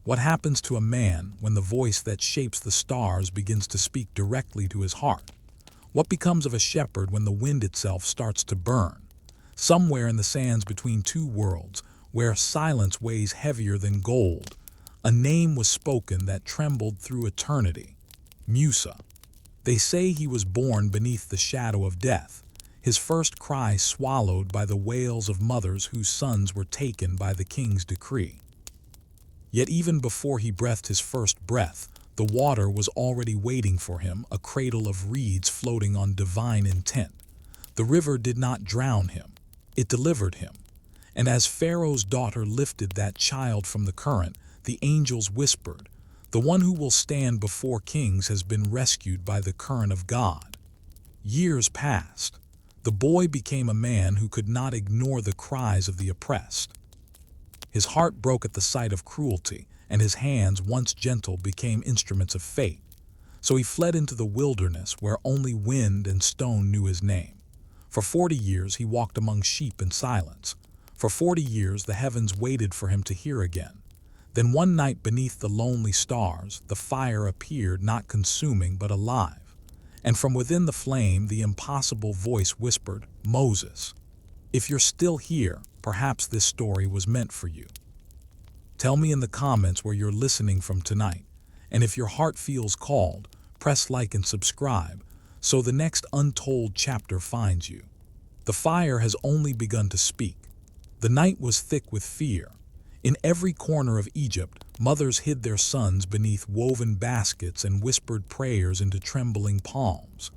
What happens to a man when the voice that shapes the stars begins to speak directly to his heart? What becomes of a shepherd when the wind itself starts to burn? Somewhere in the sands between two worlds, where silence weighs heavier than gold, a name was spoken that trembled through eternity. Musa. They say he was born beneath the shadow of death, his first cry swallowed by the wails of mothers whose sons were taken by the king's decree. Yet even before he breathed his first breath, the water was already waiting for him, a cradle of reeds floating on divine intent. The river did not drown him, it delivered him. And as Pharaoh's daughter lifted that child from the current, the angels whispered, "The one who will stand before kings has been rescued by the current of God." Years passed. The boy became a man who could not ignore the cries of the oppressed. His heart broke at the sight of cruelty, and his hands, once gentle, became instruments of fate. So he fled into the wilderness where only wind and stone knew his name. For 40 years he walked among sheep in silence. For 40 years the heavens waited for him to hear again. Then one night beneath the lonely stars, the fire appeared, not consuming but alive. And from within the flame the impossible voice whispered, "Moses, if you're still here, perhaps this story was meant for you." Tell me in the comments where you're listening from tonight. And if your heart feels called, press like and subscribe so the next untold chapter finds you. The fire has only begun to speak. The night was thick with fear. In every corner of Egypt, mothers hid their sons beneath woven baskets and whispered prayers into trembling palms.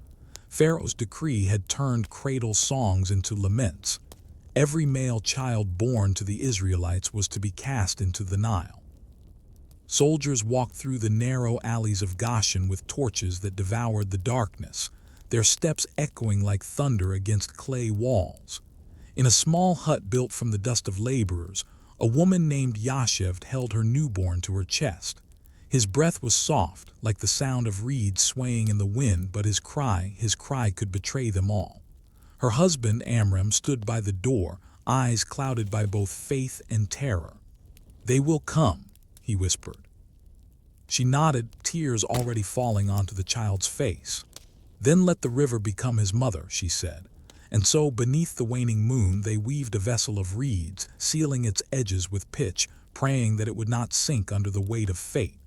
Pharaoh's decree had turned cradle songs into laments. Every male child born to the Israelites was to be cast into the Nile. Soldiers walked through the narrow alleys of Goshen with torches that devoured the darkness, their steps echoing like thunder against clay walls. In a small hut built from the dust of laborers, a woman named Yasheved held her newborn to her chest. His breath was soft, like the sound of reeds swaying in the wind, but his cry could betray them all. Her husband, Amram, stood by the door, eyes clouded by both faith and terror. "They will come," he whispered. She nodded, tears already falling onto the child's face. "Then let the river become his mother," she said. And so, beneath the waning moon, they weaved a vessel of reeds, sealing its edges with pitch, praying that it would not sink under the weight of fate.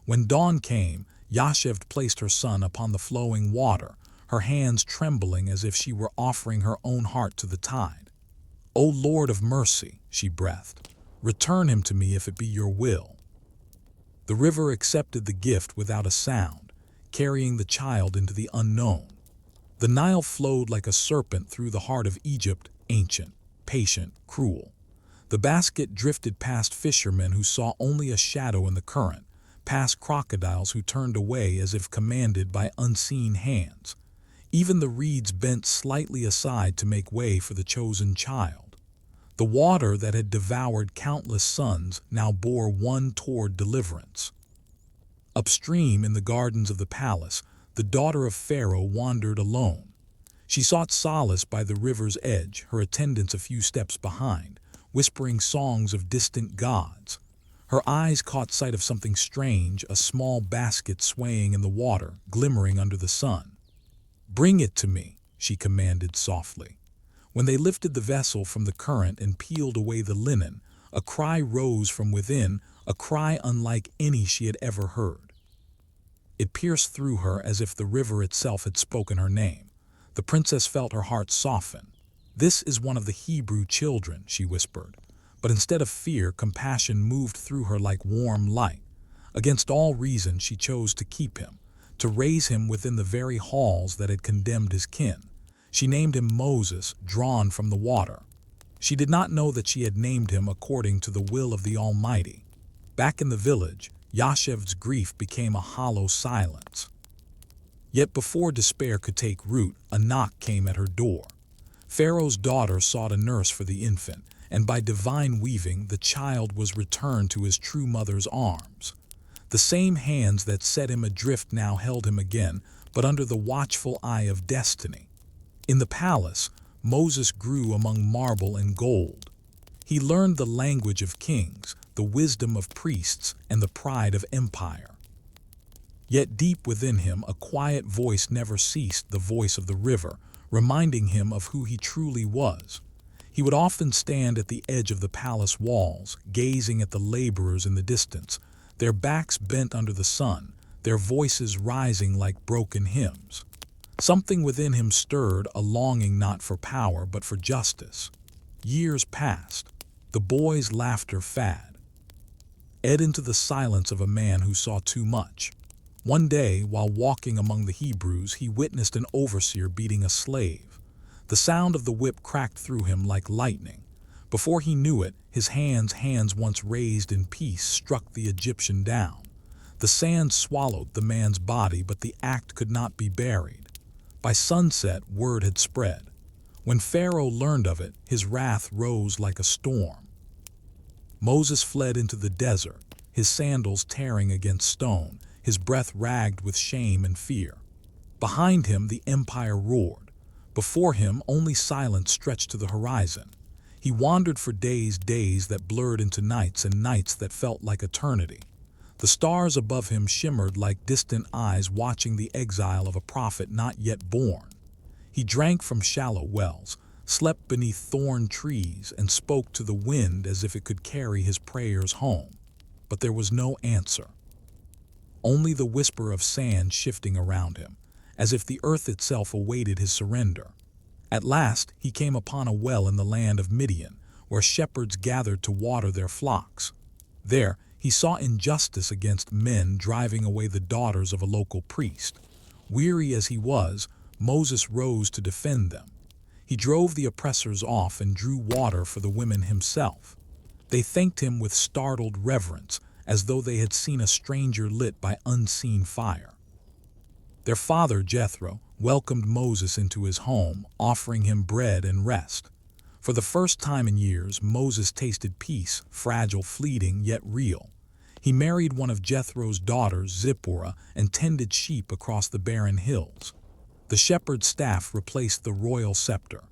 When dawn came, Yasheved placed her son upon the flowing water, her hands trembling as if she were offering her own heart to the tide. "O Lord of mercy," she breathed, "return him to me if it be your will." The river accepted the gift without a sound, carrying the child into the unknown. The Nile flowed like a serpent through the heart of Egypt, ancient, patient, cruel. The basket drifted past fishermen who saw only a shadow in the current, past crocodiles who turned away as if commanded by unseen hands. Even the reeds bent slightly aside to make way for the chosen child. The water that had devoured countless sons now bore one toward deliverance. Upstream in the gardens of the palace, the daughter of Pharaoh wandered alone. She sought solace by the river's edge, her attendants a few steps behind, whispering songs of distant gods. Her eyes caught sight of something strange, a small basket swaying in the water, glimmering under the sun. "Bring it to me," she commanded softly. When they lifted the vessel from the current and peeled away the linen, a cry rose from within, a cry unlike any she had ever heard. It pierced through her as if the river itself had spoken her name. The princess felt her heart soften. "This is one of the Hebrew children," she whispered. But instead of fear, compassion moved through her like warm light. Against all reason, she chose to keep him, to raise him within the very halls that had condemned his kin. She named him Moses, drawn from the water. She did not know that she had named him according to the will of the Almighty. Back in the village, Yashev's grief became a hollow silence. Yet before despair could take root, a knock came at her door. Pharaoh's daughter sought a nurse for the infant, and by divine weaving the child was returned to his true mother's arms. The same hands that set him adrift now held him again, but under the watchful eye of destiny. In the palace, Moses grew among marble and gold. He learned the language of kings, the wisdom of priests, and the pride of empire. Yet deep within him a quiet voice never ceased, the voice of the river, reminding him of who he truly was. He would often stand at the edge of the palace walls, gazing at the laborers in the distance, their backs bent under the sun, their voices rising like broken hymns. Something within him stirred, a longing not for power but for justice. Years passed. The boy's laughter faded into the silence of a man who saw too much. One day, while walking among the Hebrews, he witnessed an overseer beating a slave. The sound of the whip cracked through him like lightning. Before he knew it, his hands once raised in peace struck the Egyptian down. The sand swallowed the man's body, but the act could not be buried. By sunset, word had spread. When Pharaoh learned of it, his wrath rose like a storm. Moses fled into the desert, his sandals tearing against stone, his breath ragged with shame and fear. Behind him, the empire roared. Before him, only silence stretched to the horizon. He wandered for days that blurred into nights, and nights that felt like eternity. The stars above him shimmered like distant eyes watching the exile of a prophet not yet born. He drank from shallow wells, slept beneath thorn trees, and spoke to the wind as if it could carry his prayers home. But there was no answer. Only the whisper of sand shifting around him, as if the earth itself awaited his surrender. At last, he came upon a well in the land of Midian, where shepherds gathered to water their flocks. There, he saw injustice against men driving away the daughters of a local priest. Weary as he was, Moses rose to defend them. He drove the oppressors off and drew water for the women himself. They thanked him with startled reverence, as though they had seen a stranger lit by unseen fire. Their father, Jethro, welcomed Moses into his home, offering him bread and rest. For the first time in years, Moses tasted peace, fragile, fleeting, yet real. He married one of Jethro's daughters, Zipporah, and tended sheep across the barren hills. The shepherd's staff replaced the royal scepter.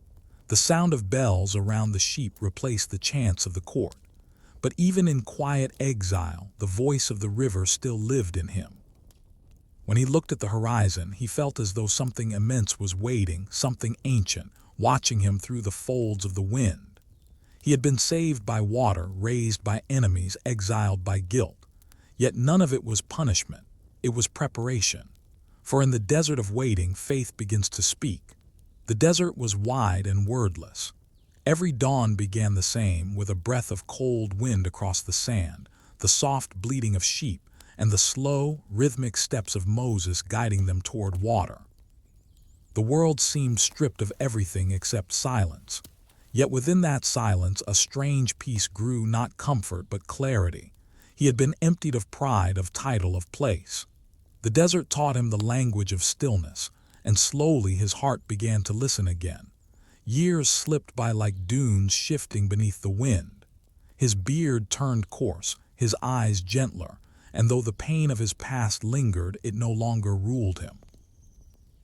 The sound of bells around the sheep replaced the chants of the court. But even in quiet exile, the voice of the river still lived in him. When he looked at the horizon, he felt as though something immense was waiting, something ancient, watching him through the folds of the wind. He had been saved by water, raised by enemies, exiled by guilt. Yet none of it was punishment. It was preparation. For in the desert of waiting, faith begins to speak. The desert was wide and wordless. Every dawn began the same, with a breath of cold wind across the sand, the soft bleating of sheep, and the slow, rhythmic steps of Moses guiding them toward water. The world seemed stripped of everything except silence. Yet within that silence, a strange peace grew, not comfort but clarity. He had been emptied of pride, of title, of place. The desert taught him the language of stillness, and slowly his heart began to listen again. Years slipped by like dunes shifting beneath the wind. His beard turned coarse, his eyes gentler, and though the pain of his past lingered, it no longer ruled him.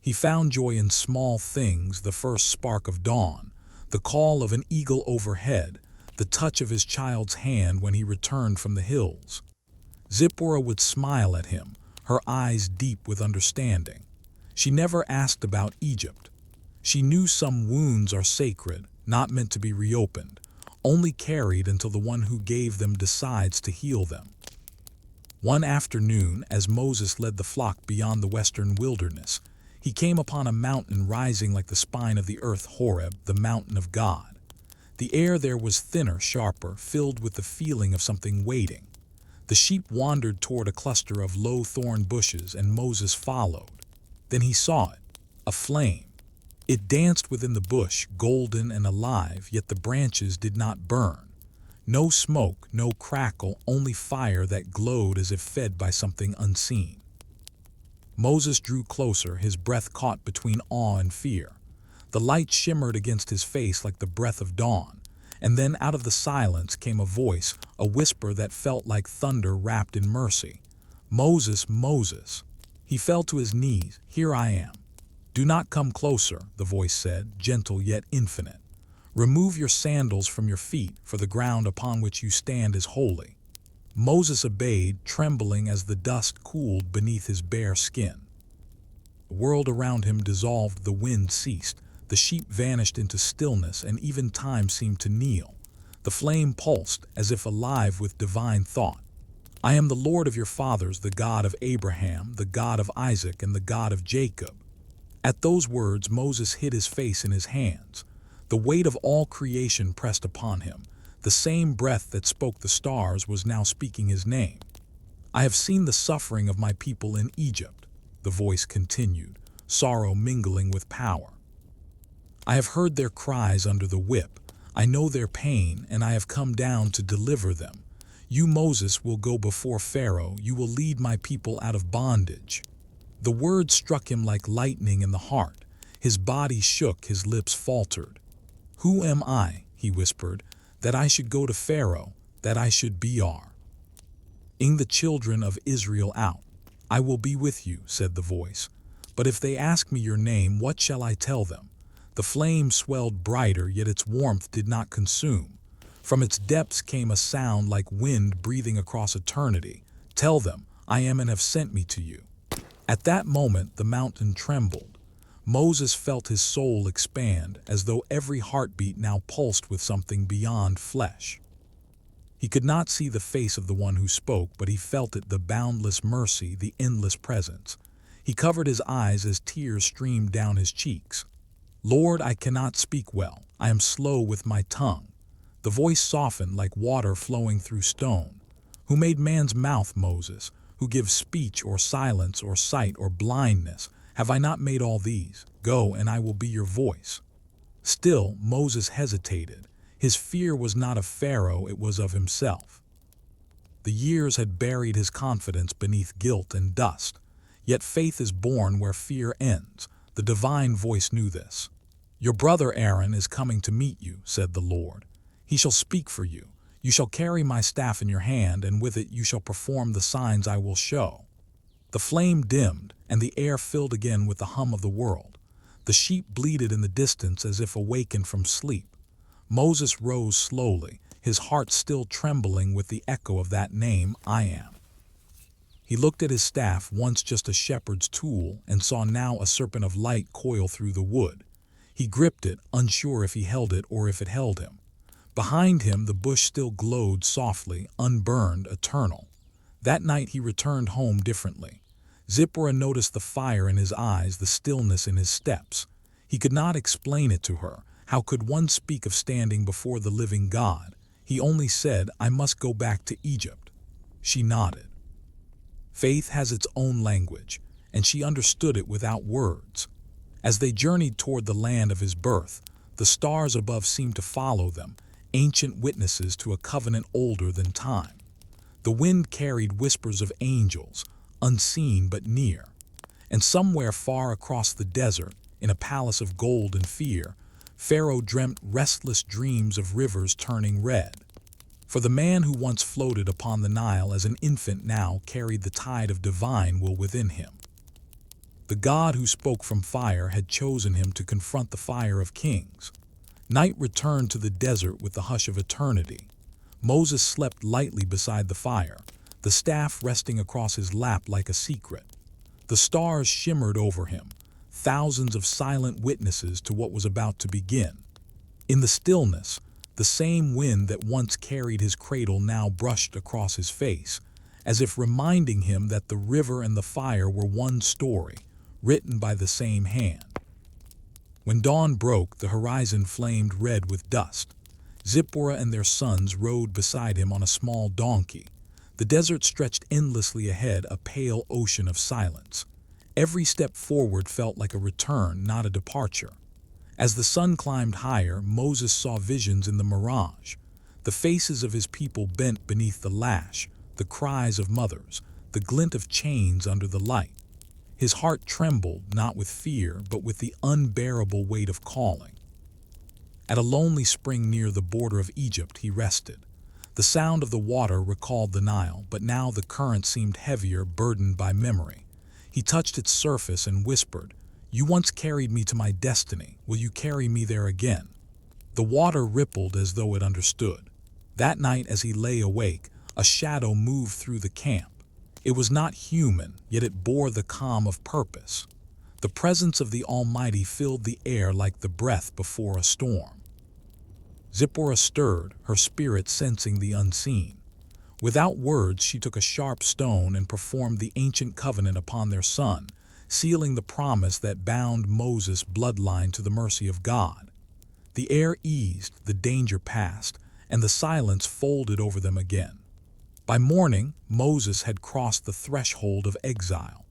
He found joy in small things, the first spark of dawn, the call of an eagle overhead, the touch of his child's hand when he returned from the hills. Zipporah would smile at him, her eyes deep with understanding. She never asked about Egypt. She knew some wounds are sacred, not meant to be reopened, only carried until the one who gave them decides to heal them. One afternoon, as Moses led the flock beyond the western wilderness, he came upon a mountain rising like the spine of the earth, Horeb, the mountain of God. The air there was thinner, sharper, filled with the feeling of something waiting. The sheep wandered toward a cluster of low thorn bushes, and Moses followed. Then he saw it, a flame. It danced within the bush, golden and alive, yet the branches did not burn. No smoke, no crackle, only fire that glowed as if fed by something unseen. Moses drew closer, his breath caught between awe and fear. The light shimmered against his face like the breath of dawn, and then out of the silence came a voice, a whisper that felt like thunder wrapped in mercy. "Moses, Moses." He fell to his knees. "Here I am." "Do not come closer," the voice said, gentle yet infinite. "Remove your sandals from your feet, for the ground upon which you stand is holy." Moses obeyed, trembling as the dust cooled beneath his bare skin. The world around him dissolved, the wind ceased, the sheep vanished into stillness, and even time seemed to kneel. The flame pulsed, as if alive with divine thought. I am the Lord of your fathers, the God of Abraham, the God of Isaac, and the God of Jacob. At those words, Moses hid his face in his hands. The weight of all creation pressed upon him. The same breath that spoke the stars was now speaking his name. I have seen the suffering of my people in Egypt, the voice continued, sorrow mingling with power. I have heard their cries under the whip. I know their pain, and I have come down to deliver them. You, Moses, will go before Pharaoh. You will lead my people out of bondage. The words struck him like lightning in the heart. His body shook, his lips faltered. Who am I, he whispered, that I should go to Pharaoh, that I should bring the children of Israel out? I will be with you, said the voice. But if they ask me your name, what shall I tell them? The flame swelled brighter, yet its warmth did not consume. From its depths came a sound like wind breathing across eternity. Tell them, I am and have sent me to you. At that moment, the mountain trembled. Moses felt his soul expand, as though every heartbeat now pulsed with something beyond flesh. He could not see the face of the one who spoke, but he felt it, the boundless mercy, the endless presence. He covered his eyes as tears streamed down his cheeks. Lord, I cannot speak well. I am slow with my tongue. The voice softened like water flowing through stone. Who made man's mouth, Moses? Who gives speech or silence or sight or blindness? Have I not made all these? Go, and I will be your voice. Still, Moses hesitated. His fear was not of Pharaoh, it was of himself. The years had buried his confidence beneath guilt and dust. Yet faith is born where fear ends. The divine voice knew this. Your brother Aaron is coming to meet you, said the Lord. He shall speak for you. You shall carry my staff in your hand, and with it you shall perform the signs I will show. The flame dimmed, and the air filled again with the hum of the world. The sheep bleated in the distance as if awakened from sleep. Moses rose slowly, his heart still trembling with the echo of that name, I am. He looked at his staff, once just a shepherd's tool, and saw now a serpent of light coil through the wood. He gripped it, unsure if he held it or if it held him. Behind him, the bush still glowed softly, unburned, eternal. That night he returned home differently. Zipporah noticed the fire in his eyes, the stillness in his steps. He could not explain it to her. How could one speak of standing before the living God? He only said, I must go back to Egypt. She nodded. Faith has its own language, and she understood it without words. As they journeyed toward the land of his birth, the stars above seemed to follow them, ancient witnesses to a covenant older than time. The wind carried whispers of angels, unseen but near. And somewhere far across the desert, in a palace of gold and fear, Pharaoh dreamt restless dreams of rivers turning red. For the man who once floated upon the Nile as an infant now carried the tide of divine will within him. The God who spoke from fire had chosen him to confront the fire of kings. Night returned to the desert with the hush of eternity. Moses slept lightly beside the fire, the staff resting across his lap like a secret. The stars shimmered over him, thousands of silent witnesses to what was about to begin. In the stillness, the same wind that once carried his cradle now brushed across his face, as if reminding him that the river and the fire were one story, written by the same hand. When dawn broke, the horizon flamed red with dust. Zipporah and their sons rode beside him on a small donkey. The desert stretched endlessly ahead, a pale ocean of silence. Every step forward felt like a return, not a departure. As the sun climbed higher, Moses saw visions in the mirage. The faces of his people bent beneath the lash, the cries of mothers, the glint of chains under the light. His heart trembled, not with fear, but with the unbearable weight of calling. At a lonely spring near the border of Egypt, he rested. The sound of the water recalled the Nile, but now the current seemed heavier, burdened by memory. He touched its surface and whispered, You once carried me to my destiny. Will you carry me there again? The water rippled as though it understood. That night, as he lay awake, a shadow moved through the camp. It was not human, yet it bore the calm of purpose. The presence of the Almighty filled the air like the breath before a storm. Zipporah stirred, her spirit sensing the unseen. Without words, she took a sharp stone and performed the ancient covenant upon their son, sealing the promise that bound Moses' bloodline to the mercy of God. The air eased, the danger passed, and the silence folded over them again. By morning, Moses had crossed the threshold of exile.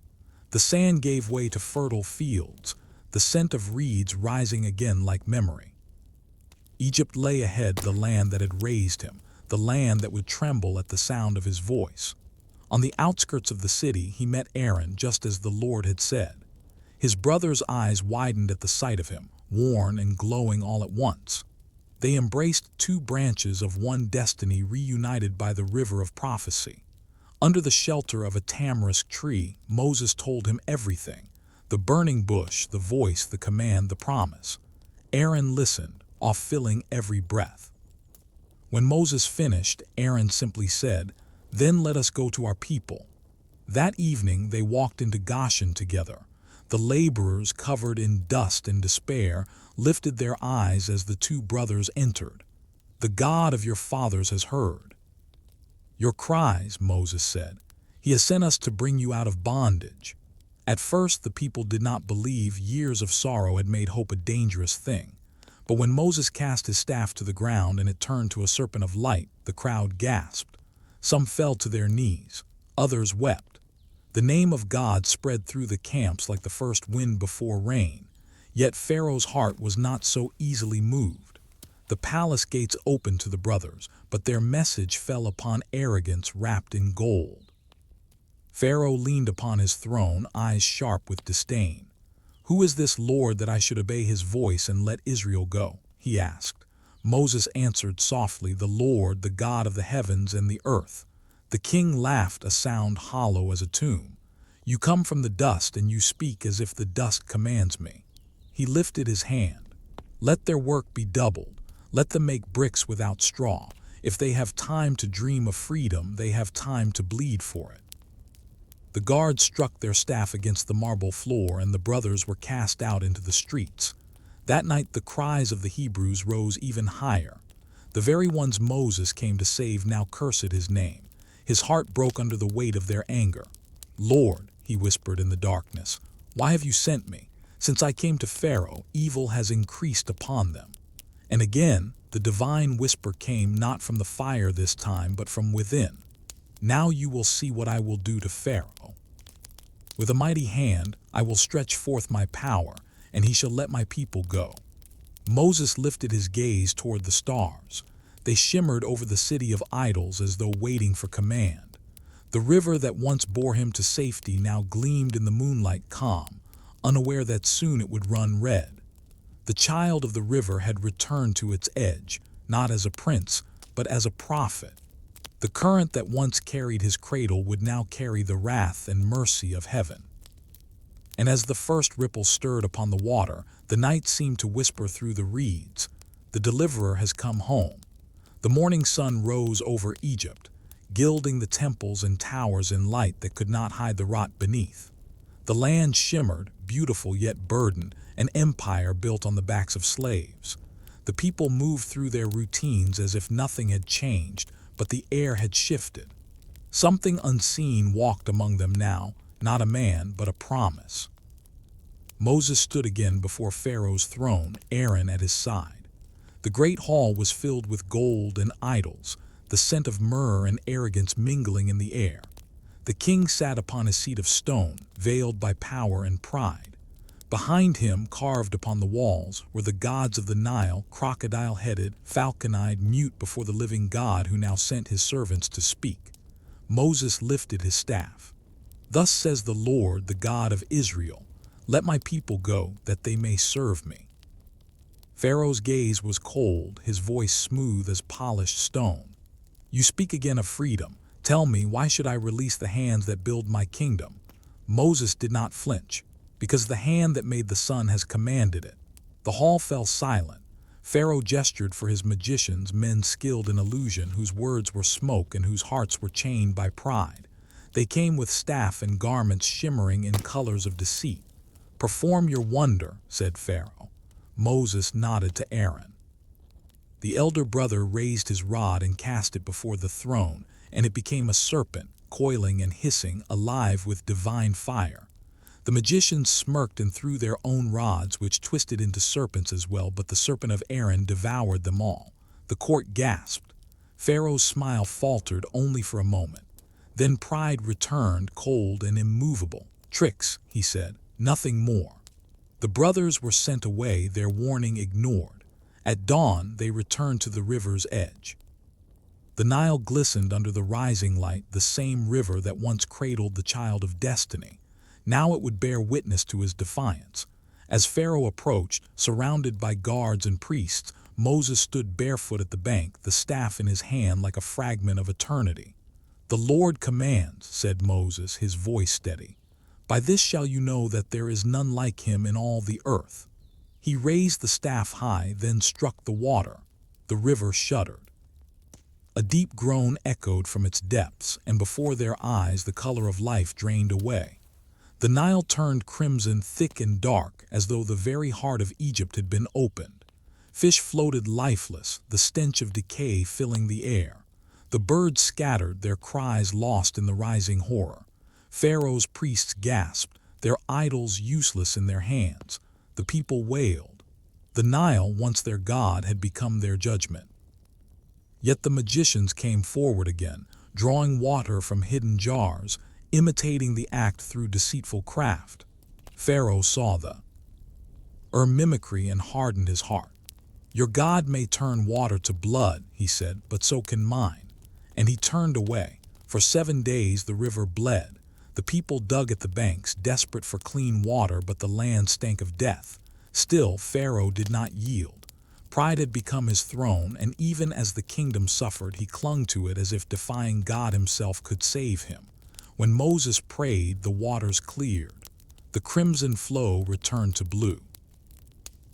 The sand gave way to fertile fields, the scent of reeds rising again like memory. Egypt lay ahead, the land that had raised him, the land that would tremble at the sound of his voice. On the outskirts of the city, he met Aaron just as the Lord had said. His brother's eyes widened at the sight of him, worn and glowing all at once. They embraced two branches of one destiny reunited by the river of prophecy. Under the shelter of a tamarisk tree, Moses told him everything: the burning bush, the voice, the command, the promise. Aaron listened, awe-filling every breath. When Moses finished, Aaron simply said, "Then let us go to our people." That evening they walked into Goshen together. The laborers, covered in dust and despair, lifted their eyes as the two brothers entered. "The God of your fathers has heard your cries," Moses said. "He has sent us to bring you out of bondage." At first the people did not believe. Years of sorrow had made hope a dangerous thing. But when Moses cast his staff to the ground and it turned to a serpent of light, the crowd gasped. Some fell to their knees, others wept. The name of God spread through the camps like the first wind before rain. Yet Pharaoh's heart was not so easily moved. The palace gates opened to the brothers, but their message fell upon arrogance wrapped in gold. Pharaoh leaned upon his throne, eyes sharp with disdain. "Who is this Lord that I should obey his voice and let Israel go?" he asked. Moses answered softly, "The Lord, the God of the heavens and the earth." The king laughed, a sound hollow as a tomb. "You come from the dust and you speak as if the dust commands me." He lifted his hand. "Let their work be doubled. Let them make bricks without straw. If they have time to dream of freedom, they have time to bleed for it." The guards struck their staff against the marble floor, and the brothers were cast out into the streets. That night the cries of the Hebrews rose even higher. The very ones Moses came to save now cursed his name. His heart broke under the weight of their anger. "Lord," he whispered in the darkness, "why have you sent me? Since I came to Pharaoh, evil has increased upon them." And again the divine whisper came, not from the fire this time, but from within. "Now you will see what I will do to Pharaoh. With a mighty hand I will stretch forth my power, and he shall let my people go." Moses lifted his gaze toward the stars. They shimmered over the city of idols as though waiting for command. The river that once bore him to safety now gleamed in the moonlight calm, unaware that soon it would run red. The child of the river had returned to its edge, not as a prince, but as a prophet. The current that once carried his cradle would now carry the wrath and mercy of heaven. And as the first ripple stirred upon the water, the night seemed to whisper through the reeds, "The deliverer has come home." The morning sun rose over Egypt, gilding the temples and towers in light that could not hide the rot beneath. The land shimmered, beautiful yet burdened, an empire built on the backs of slaves. The people moved through their routines as if nothing had changed, but the air had shifted. Something unseen walked among them now, not a man, but a promise. Moses stood again before Pharaoh's throne, Aaron at his side. The great hall was filled with gold and idols, the scent of myrrh and arrogance mingling in the air. The king sat upon a seat of stone, veiled by power and pride. Behind him, carved upon the walls, were the gods of the Nile, crocodile-headed, falcon-eyed, mute before the living God who now sent his servants to speak. Moses lifted his staff. "Thus says the Lord, the God of Israel, let my people go, that they may serve me." Pharaoh's gaze was cold, his voice smooth as polished stone. "You speak again of freedom. Tell me, why should I release the hands that build my kingdom?" Moses did not flinch. "Because the hand that made the sun has commanded it." The hall fell silent. Pharaoh gestured for his magicians, men skilled in illusion, whose words were smoke and whose hearts were chained by pride. They came with staff and garments shimmering in colors of deceit. "Perform your wonder," said Pharaoh. Moses nodded to Aaron. The elder brother raised his rod and cast it before the throne, and it became a serpent, coiling and hissing, alive with divine fire. The magicians smirked and threw their own rods, which twisted into serpents as well, but the serpent of Aaron devoured them all. The court gasped. Pharaoh's smile faltered only for a moment. Then pride returned, cold and immovable. "Tricks," he said, "nothing more." The brothers were sent away, their warning ignored. At dawn, they returned to the river's edge. The Nile glistened under the rising light, the same river that once cradled the child of destiny. Now it would bear witness to his defiance. As Pharaoh approached, surrounded by guards and priests, Moses stood barefoot at the bank, the staff in his hand like a fragment of eternity. "The Lord commands," said Moses, his voice steady. "By this shall you know that there is none like him in all the earth." He raised the staff high, then struck the water. The river shuddered. A deep groan echoed from its depths, and before their eyes the color of life drained away. The Nile turned crimson, thick and dark, as though the very heart of Egypt had been opened. Fish floated lifeless, the stench of decay filling the air. The birds scattered, their cries lost in the rising horror. Pharaoh's priests gasped, their idols useless in their hands. The people wailed. The Nile, once their god, had become their judgment. Yet the magicians came forward again, drawing water from hidden jars, imitating the act through deceitful craft. Pharaoh saw the mimicry and hardened his heart. "Your God may turn water to blood," he said, "but so can mine." And he turned away. For 7 days the river bled. The people dug at the banks, desperate for clean water, but the land stank of death. Still, Pharaoh did not yield. Pride had become his throne, and even as the kingdom suffered, he clung to it as if defying God himself could save him. When Moses prayed, the waters cleared. The crimson flow returned to blue.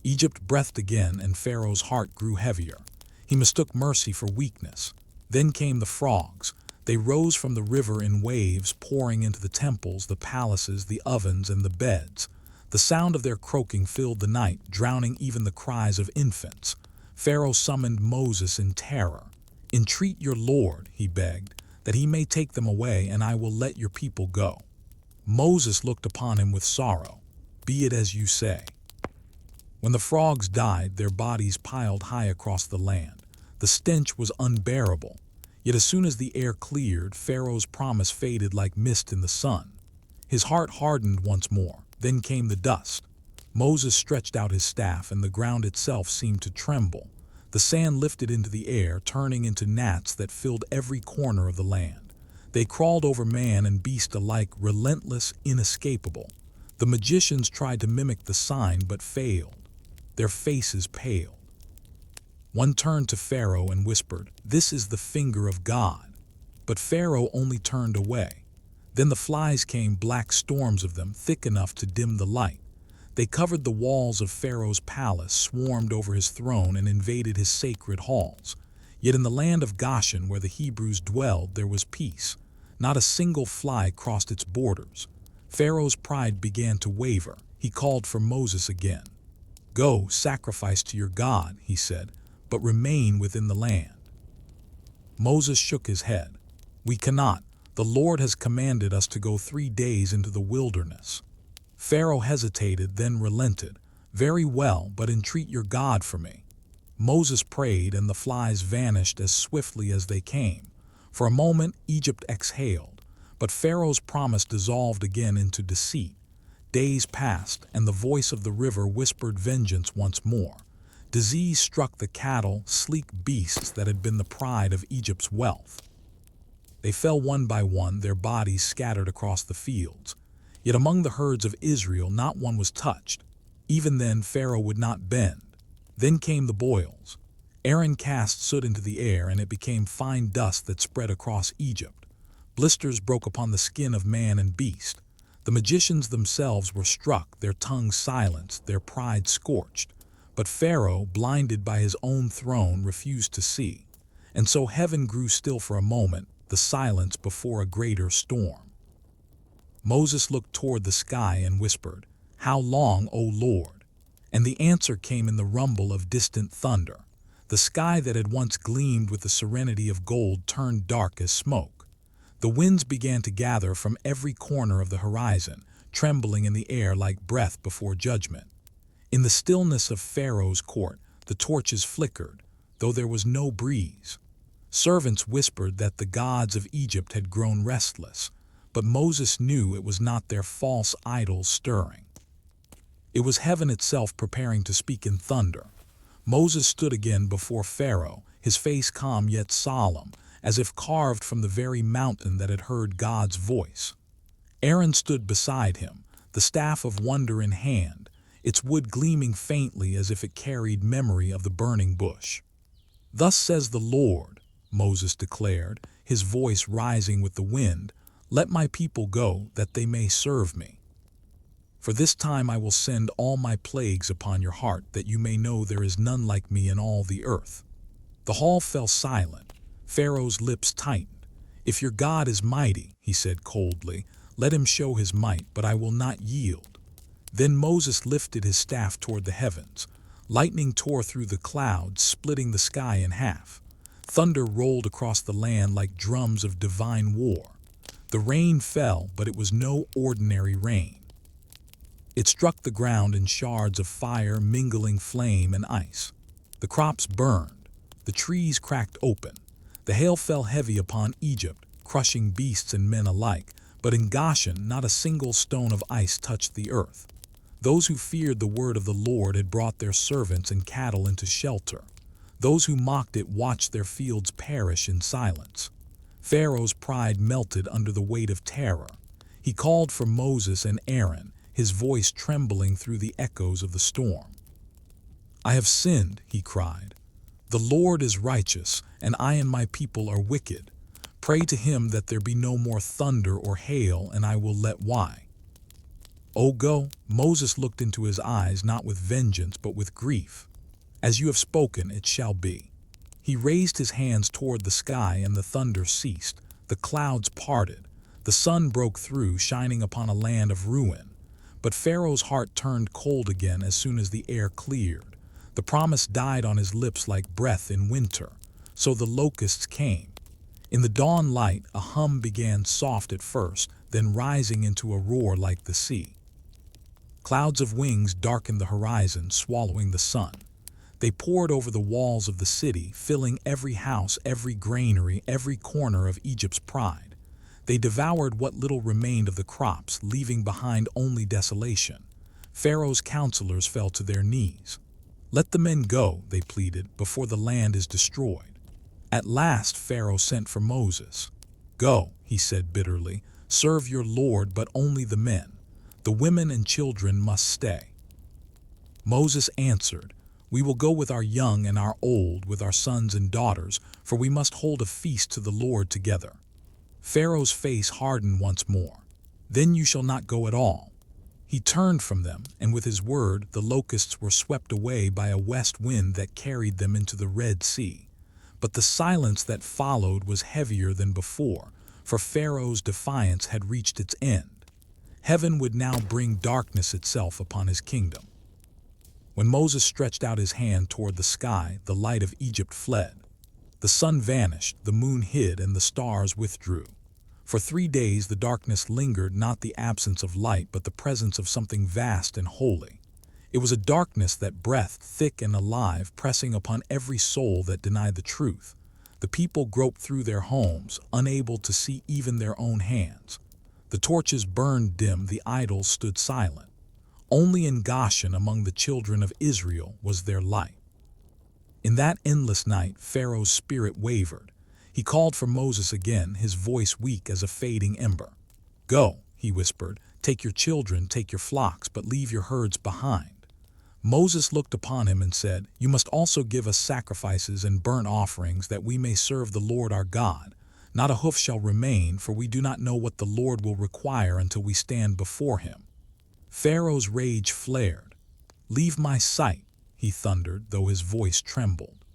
Egypt breathed again, and Pharaoh's heart grew heavier. He mistook mercy for weakness. Then came the frogs. They rose from the river in waves, pouring into the temples, the palaces, the ovens, and the beds. The sound of their croaking filled the night, drowning even the cries of infants. Pharaoh summoned Moses in terror. "Entreat your Lord," he begged, "that he may take them away, and I will let your people go." Moses looked upon him with sorrow. "Be it as you say." When the frogs died, their bodies piled high across the land. The stench was unbearable. Yet as soon as the air cleared, Pharaoh's promise faded like mist in the sun. His heart hardened once more. Then came the dust. Moses stretched out his staff, and the ground itself seemed to tremble. The sand lifted into the air, turning into gnats that filled every corner of the land. They crawled over man and beast alike, relentless, inescapable. The magicians tried to mimic the sign, but failed. Their faces paled. One turned to Pharaoh and whispered, "This is the finger of God." But Pharaoh only turned away. Then the flies came, black storms of them, thick enough to dim the light. They covered the walls of Pharaoh's palace, swarmed over his throne, and invaded his sacred halls. Yet in the land of Goshen, where the Hebrews dwelled, there was peace. Not a single fly crossed its borders. Pharaoh's pride began to waver. He called for Moses again. "Go, sacrifice to your God," he said, "but remain within the land." Moses shook his head. "We cannot. The Lord has commanded us to go 3 days into the wilderness." Pharaoh hesitated, then relented. "Very well, but entreat your God for me." Moses prayed, and the flies vanished as swiftly as they came. For a moment, Egypt exhaled, but Pharaoh's promise dissolved again into deceit. Days passed, and the voice of the river whispered vengeance once more. Disease struck the cattle, sleek beasts that had been the pride of Egypt's wealth. They fell one by one, their bodies scattered across the fields. Yet among the herds of Israel not one was touched. Even then Pharaoh would not bend. Then came the boils. Aaron cast soot into the air, and it became fine dust that spread across Egypt. Blisters broke upon the skin of man and beast. The magicians themselves were struck, their tongues silenced, their pride scorched. But Pharaoh, blinded by his own throne, refused to see. And so heaven grew still for a moment, the silence before a greater storm. Moses looked toward the sky and whispered, "How long, O Lord?" And the answer came in the rumble of distant thunder. The sky that had once gleamed with the serenity of gold turned dark as smoke. The winds began to gather from every corner of the horizon, trembling in the air like breath before judgment. In the stillness of Pharaoh's court, the torches flickered, though there was no breeze. Servants whispered that the gods of Egypt had grown restless, but Moses knew it was not their false idols stirring. It was heaven itself preparing to speak in thunder. Moses stood again before Pharaoh, his face calm yet solemn, as if carved from the very mountain that had heard God's voice. Aaron stood beside him, the staff of wonder in hand, its wood gleaming faintly as if it carried memory of the burning bush. "Thus says the Lord," Moses declared, his voice rising with the wind, "Let my people go, that they may serve me. For this time I will send all my plagues upon your heart, that you may know there is none like me in all the earth." The hall fell silent. Pharaoh's lips tightened. "If your God is mighty," he said coldly, "let him show his might, but I will not yield." Then Moses lifted his staff toward the heavens. Lightning tore through the clouds, splitting the sky in half. Thunder rolled across the land like drums of divine war. The rain fell, but it was no ordinary rain. It struck the ground in shards of fire, mingling flame and ice. The crops burned. The trees cracked open. The hail fell heavy upon Egypt, crushing beasts and men alike, but in Goshen not a single stone of ice touched the earth. Those who feared the word of the Lord had brought their servants and cattle into shelter. Those who mocked it watched their fields perish in silence. Pharaoh's pride melted under the weight of terror. He called for Moses and Aaron, his voice trembling through the echoes of the storm. "I have sinned," he cried. "The Lord is righteous, and I and my people are wicked. Pray to him that there be no more thunder or hail, and I will let why." "Oh, go." Moses looked into his eyes, not with vengeance, but with grief. "As you have spoken, it shall be." He raised his hands toward the sky, and the thunder ceased. The clouds parted. The sun broke through, shining upon a land of ruin. But Pharaoh's heart turned cold again as soon as the air cleared. The promise died on his lips like breath in winter. So the locusts came. In the dawn light, a hum began soft at first, then rising into a roar like the sea. Clouds of wings darkened the horizon, swallowing the sun. They poured over the walls of the city, filling every house, every granary, every corner of Egypt's pride. They devoured what little remained of the crops, leaving behind only desolation. Pharaoh's counselors fell to their knees. "Let the men go," they pleaded, "before the land is destroyed." At last Pharaoh sent for Moses. "Go," he said bitterly, "serve your Lord, but only the men. The women and children must stay." Moses answered, "We will go with our young and our old, with our sons and daughters, for we must hold a feast to the Lord together." Pharaoh's face hardened once more. "Then you shall not go at all." He turned from them, and with his word the locusts were swept away by a west wind that carried them into the Red Sea. But the silence that followed was heavier than before, for Pharaoh's defiance had reached its end. Heaven would now bring darkness itself upon his kingdom. When Moses stretched out his hand toward the sky, the light of Egypt fled. The sun vanished, the moon hid, and the stars withdrew. For 3 days the darkness lingered, not the absence of light, but the presence of something vast and holy. It was a darkness that breathed, thick and alive, pressing upon every soul that denied the truth. The people groped through their homes, unable to see even their own hands. The torches burned dim, the idols stood silent. Only in Goshen, among the children of Israel, was there light. In that endless night, Pharaoh's spirit wavered. He called for Moses again, his voice weak as a fading ember. "Go," he whispered, "take your children, take your flocks, but leave your herds behind." Moses looked upon him and said, "You must also give us sacrifices and burnt offerings, that we may serve the Lord our God. Not a hoof shall remain, for we do not know what the Lord will require until we stand before him." Pharaoh's rage flared. "Leave my sight," he thundered, though his voice trembled.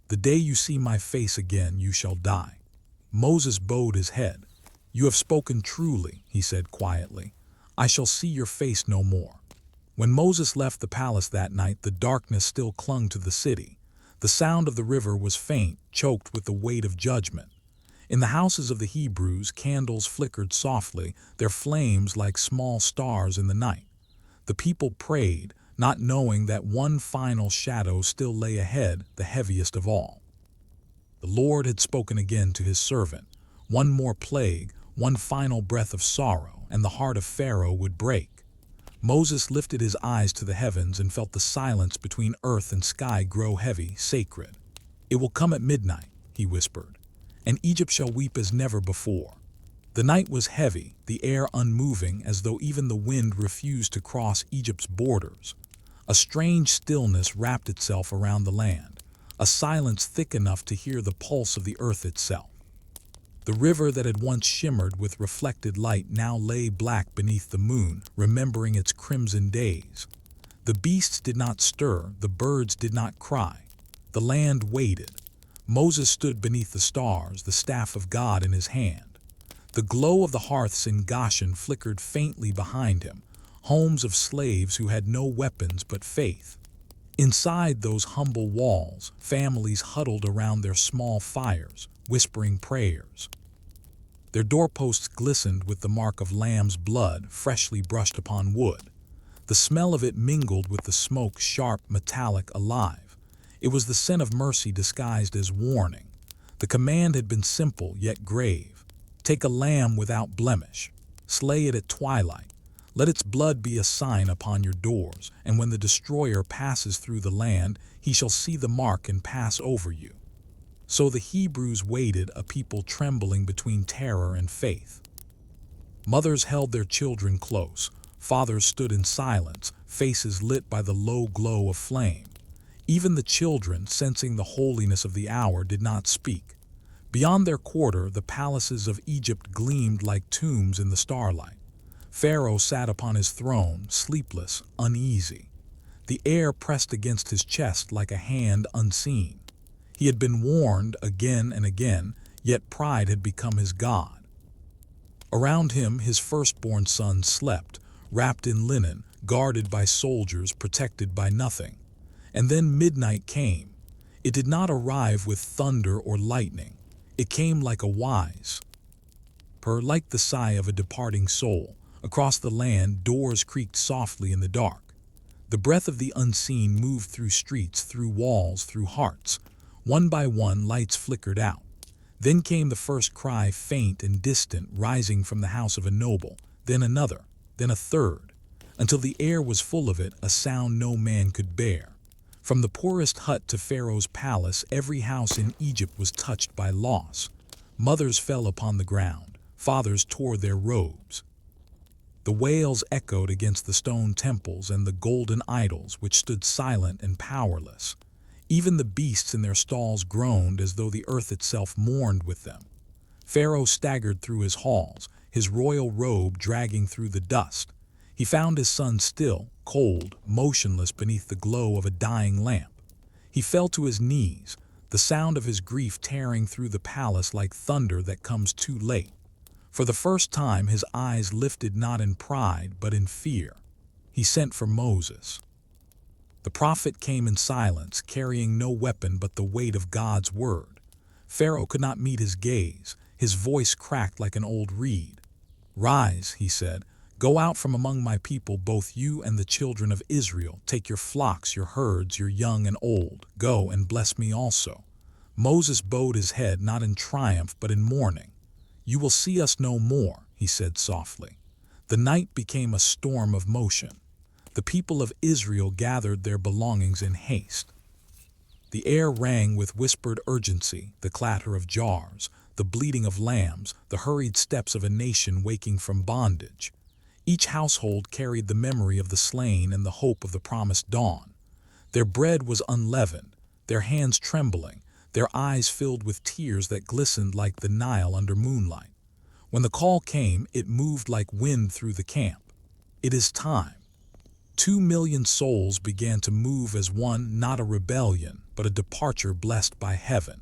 "The day you see my face again, you shall die." Moses bowed his head. "You have spoken truly," he said quietly. "I shall see your face no more." When Moses left the palace that night, the darkness still clung to the city. The sound of the river was faint, choked with the weight of judgment. In the houses of the Hebrews, candles flickered softly, their flames like small stars in the night. The people prayed, not knowing that one final shadow still lay ahead, the heaviest of all. The Lord had spoken again to his servant. One more plague, one final breath of sorrow, and the heart of Pharaoh would break. Moses lifted his eyes to the heavens and felt the silence between earth and sky grow heavy, sacred. "It will come at midnight," he whispered, "and Egypt shall weep as never before." The night was heavy, the air unmoving, as though even the wind refused to cross Egypt's borders. A strange stillness wrapped itself around the land, a silence thick enough to hear the pulse of the earth itself. The river that had once shimmered with reflected light now lay black beneath the moon, remembering its crimson days. The beasts did not stir, the birds did not cry. The land waited. Moses stood beneath the stars, the staff of God in his hand. The glow of the hearths in Goshen flickered faintly behind him, homes of slaves who had no weapons but faith. Inside those humble walls, families huddled around their small fires, whispering prayers. Their doorposts glistened with the mark of lamb's blood freshly brushed upon wood. The smell of it mingled with the smoke, sharp, metallic, alive. It was the scent of mercy disguised as warning. The command had been simple yet grave. "Take a lamb without blemish. Slay it at twilight. Let its blood be a sign upon your doors, and when the destroyer passes through the land, he shall see the mark and pass over you." So the Hebrews waited, a people trembling between terror and faith. Mothers held their children close. Fathers stood in silence, faces lit by the low glow of flame. Even the children, sensing the holiness of the hour, did not speak. Beyond their quarter, the palaces of Egypt gleamed like tombs in the starlight. Pharaoh sat upon his throne, sleepless, uneasy. The air pressed against his chest like a hand unseen. He had been warned again and again, yet pride had become his god. Around him, his firstborn son slept, wrapped in linen, guarded by soldiers, protected by nothing. And then midnight came. It did not arrive with thunder or lightning. It came like a wise purr, like the sigh of a departing soul. Across the land, doors creaked softly in the dark. The breath of the unseen moved through streets, through walls, through hearts. One by one, lights flickered out. Then came the first cry, faint and distant, rising from the house of a noble, then another, then a third, until the air was full of it, a sound no man could bear. From the poorest hut to Pharaoh's palace, every house in Egypt was touched by loss. Mothers fell upon the ground, fathers tore their robes. The wails echoed against the stone temples and the golden idols which stood silent and powerless. Even the beasts in their stalls groaned as though the earth itself mourned with them. Pharaoh staggered through his halls, his royal robe dragging through the dust. He found his son still, cold, motionless beneath the glow of a dying lamp. He fell to his knees, the sound of his grief tearing through the palace like thunder that comes too late. For the first time, his eyes lifted not in pride but in fear. He sent for Moses. The prophet came in silence, carrying no weapon but the weight of God's word. Pharaoh could not meet his gaze. His voice cracked like an old reed. "Rise," he said, "go out from among my people, both you and the children of Israel. Take your flocks, your herds, your young and old. Go and bless me also." Moses bowed his head, not in triumph but in mourning. "You will see us no more," he said softly. The night became a storm of motion. The people of Israel gathered their belongings in haste. The air rang with whispered urgency, the clatter of jars, the bleating of lambs, the hurried steps of a nation waking from bondage. Each household carried the memory of the slain and the hope of the promised dawn. Their bread was unleavened, their hands trembling, their eyes filled with tears that glistened like the Nile under moonlight. When the call came, it moved like wind through the camp. "It is time." 2 million souls began to move as one, not a rebellion, but a departure blessed by heaven.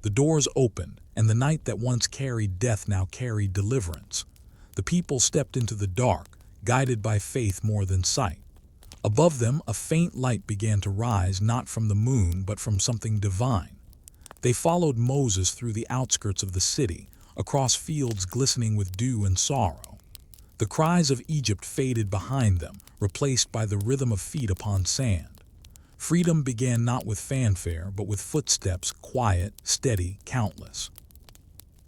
The doors opened, and the night that once carried death now carried deliverance. The people stepped into the dark, guided by faith more than sight. Above them, a faint light began to rise, not from the moon, but from something divine. They followed Moses through the outskirts of the city, across fields glistening with dew and sorrow. The cries of Egypt faded behind them, replaced by the rhythm of feet upon sand. Freedom began not with fanfare, but with footsteps, quiet, steady, countless.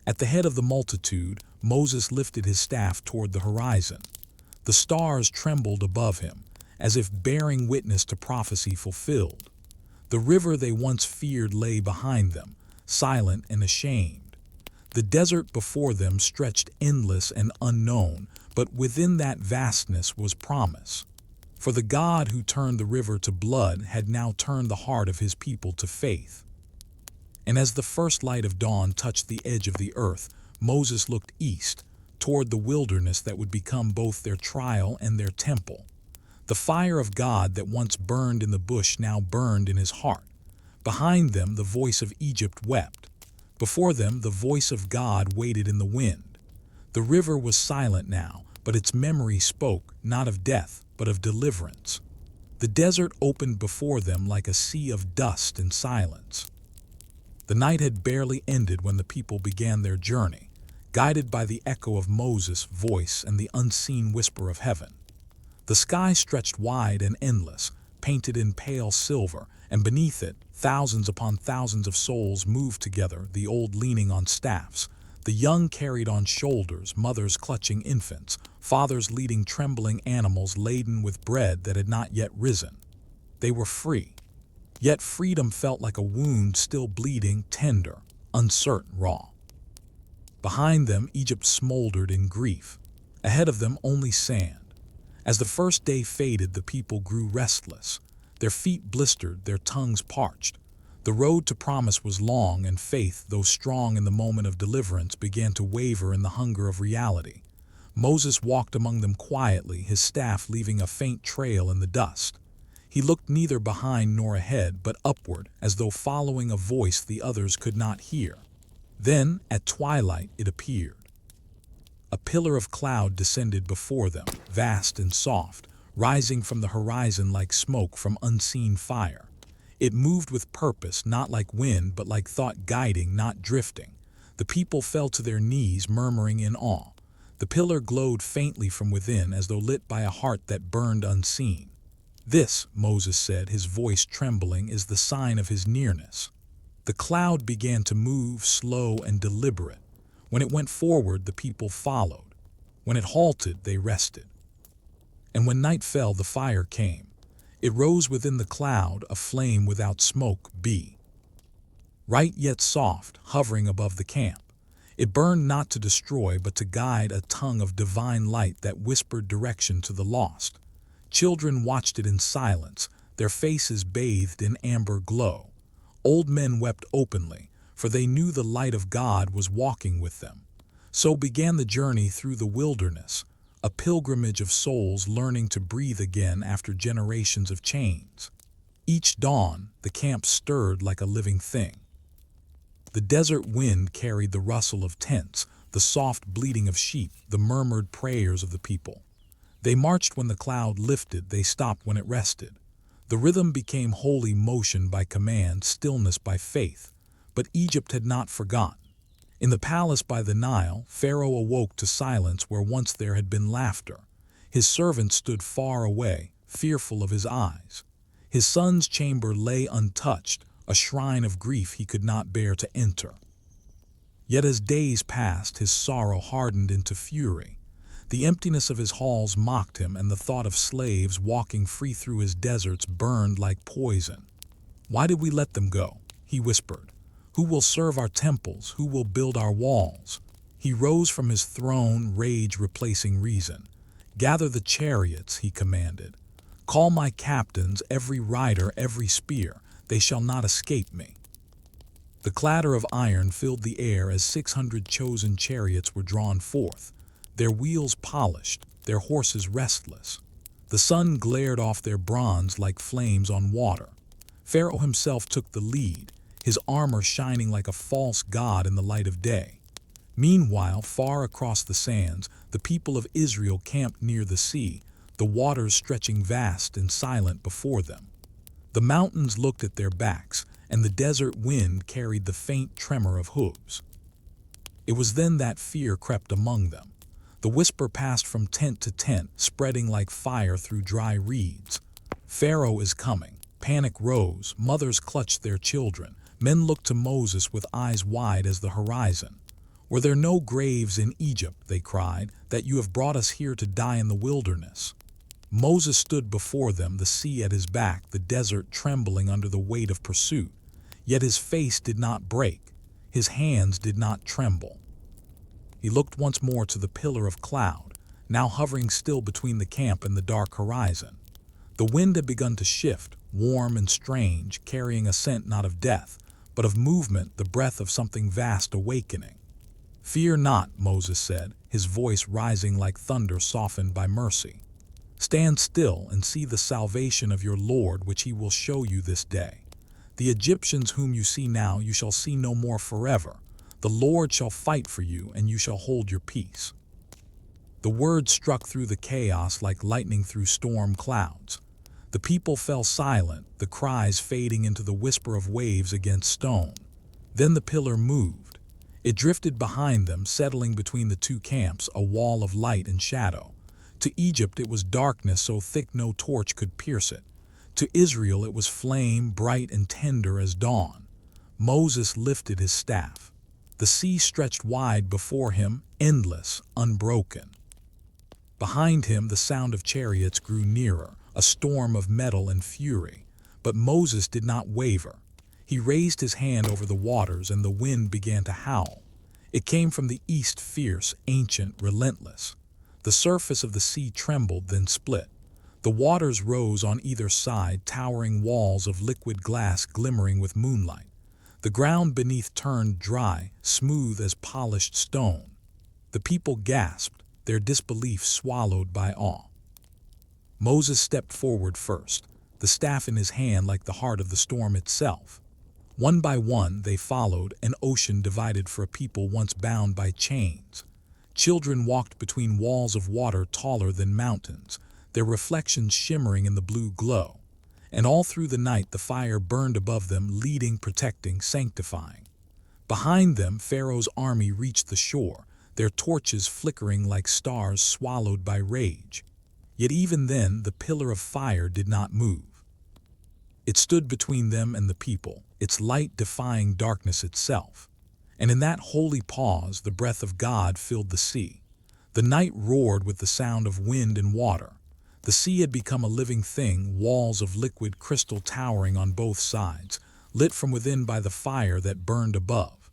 At the head of the multitude, Moses lifted his staff toward the horizon. The stars trembled above him, as if bearing witness to prophecy fulfilled. The river they once feared lay behind them, silent and ashamed. The desert before them stretched endless and unknown, but within that vastness was promise. For the God who turned the river to blood had now turned the heart of his people to faith. And as the first light of dawn touched the edge of the earth, Moses looked east, toward the wilderness that would become both their trial and their temple. The fire of God that once burned in the bush now burned in his heart. Behind them the voice of Egypt wept. Before them the voice of God waited in the wind. The river was silent now, but its memory spoke, not of death, but of deliverance. The desert opened before them like a sea of dust and silence. The night had barely ended when the people began their journey, guided by the echo of Moses' voice and the unseen whisper of heaven. The sky stretched wide and endless, painted in pale silver, and beneath it, thousands upon thousands of souls moved together, the old leaning on staffs, the young carried on shoulders, mothers clutching infants, fathers leading trembling animals laden with bread that had not yet risen. They were free. Yet freedom felt like a wound still bleeding, tender, uncertain, raw. Behind them, Egypt smoldered in grief. Ahead of them, only sand. As the first day faded, the people grew restless. Their feet blistered, their tongues parched. The road to promise was long, and faith, though strong in the moment of deliverance, began to waver in the hunger of reality. Moses walked among them quietly, his staff leaving a faint trail in the dust. He looked neither behind nor ahead, but upward, as though following a voice the others could not hear. Then, at twilight, it appeared. A pillar of cloud descended before them, vast and soft, rising from the horizon like smoke from unseen fire. It moved with purpose, not like wind, but like thought guiding, not drifting. The people fell to their knees, murmuring in awe. The pillar glowed faintly from within, as though lit by a heart that burned unseen. "This," Moses said, his voice trembling, "is the sign of his nearness." The cloud began to move, slow and deliberate. When it went forward, the people followed. When it halted, they rested. And when night fell, the fire came. It rose within the cloud, a flame without smoke, bright yet soft, hovering above the camp. It burned not to destroy, but to guide, a tongue of divine light that whispered direction to the lost. Children watched it in silence, their faces bathed in amber glow. Old men wept openly, for they knew the light of God was walking with them. So began the journey through the wilderness, a pilgrimage of souls learning to breathe again after generations of chains. Each dawn, the camp stirred like a living thing. The desert wind carried the rustle of tents, the soft bleating of sheep, the murmured prayers of the people. They marched when the cloud lifted, they stopped when it rested. The rhythm became holy motion by command, stillness by faith. But Egypt had not forgotten. In the palace by the Nile, Pharaoh awoke to silence where once there had been laughter. His servants stood far away, fearful of his eyes. His son's chamber lay untouched, a shrine of grief he could not bear to enter. Yet as days passed, his sorrow hardened into fury. The emptiness of his halls mocked him, and the thought of slaves walking free through his deserts burned like poison. "Why did we let them go?" he whispered. "Who will serve our temples? Who will build our walls?" He rose from his throne, rage replacing reason. "Gather the chariots," he commanded. "Call my captains, every rider, every spear. They shall not escape me." The clatter of iron filled the air as 600 chosen chariots were drawn forth, their wheels polished, their horses restless. The sun glared off their bronze like flames on water. Pharaoh himself took the lead, his armor shining like a false god in the light of day. Meanwhile, far across the sands, the people of Israel camped near the sea, the waters stretching vast and silent before them. The mountains looked at their backs, and the desert wind carried the faint tremor of hooves. It was then that fear crept among them. The whisper passed from tent to tent, spreading like fire through dry reeds. Pharaoh is coming. Panic rose, mothers clutched their children, men looked to Moses with eyes wide as the horizon. Were there no graves in Egypt, they cried, that you have brought us here to die in the wilderness? Moses stood before them, the sea at his back, the desert trembling under the weight of pursuit. Yet his face did not break, his hands did not tremble. He looked once more to the pillar of cloud, now hovering still between the camp and the dark horizon. The wind had begun to shift, warm and strange, carrying a scent not of death, but of movement, the breath of something vast awakening. "Fear not," Moses said, his voice rising like thunder softened by mercy. "Stand still and see the salvation of your Lord, which he will show you this day. The Egyptians whom you see now you shall see no more forever. The Lord shall fight for you, and you shall hold your peace." The words struck through the chaos like lightning through storm clouds. The people fell silent, the cries fading into the whisper of waves against stone. Then the pillar moved. It drifted behind them, settling between the two camps, a wall of light and shadow. To Egypt it was darkness so thick no torch could pierce it. To Israel it was flame, bright and tender as dawn. Moses lifted his staff. The sea stretched wide before him, endless, unbroken. Behind him the sound of chariots grew nearer, a storm of metal and fury. But Moses did not waver. He raised his hand over the waters, and the wind began to howl. It came from the east, fierce, ancient, relentless. The surface of the sea trembled, then split. The waters rose on either side, towering walls of liquid glass glimmering with moonlight. The ground beneath turned dry, smooth as polished stone. The people gasped, their disbelief swallowed by awe. Moses stepped forward first, the staff in his hand like the heart of the storm itself. One by one they followed, an ocean divided for a people once bound by chains. Children walked between walls of water taller than mountains, their reflections shimmering in the blue glow. And all through the night the fire burned above them, leading, protecting, sanctifying. Behind them Pharaoh's army reached the shore, their torches flickering like stars swallowed by rage. Yet even then the pillar of fire did not move. It stood between them and the people, its light defying darkness itself. And in that holy pause the breath of God filled the sea. The night roared with the sound of wind and water. The sea had become a living thing, walls of liquid crystal towering on both sides, lit from within by the fire that burned above.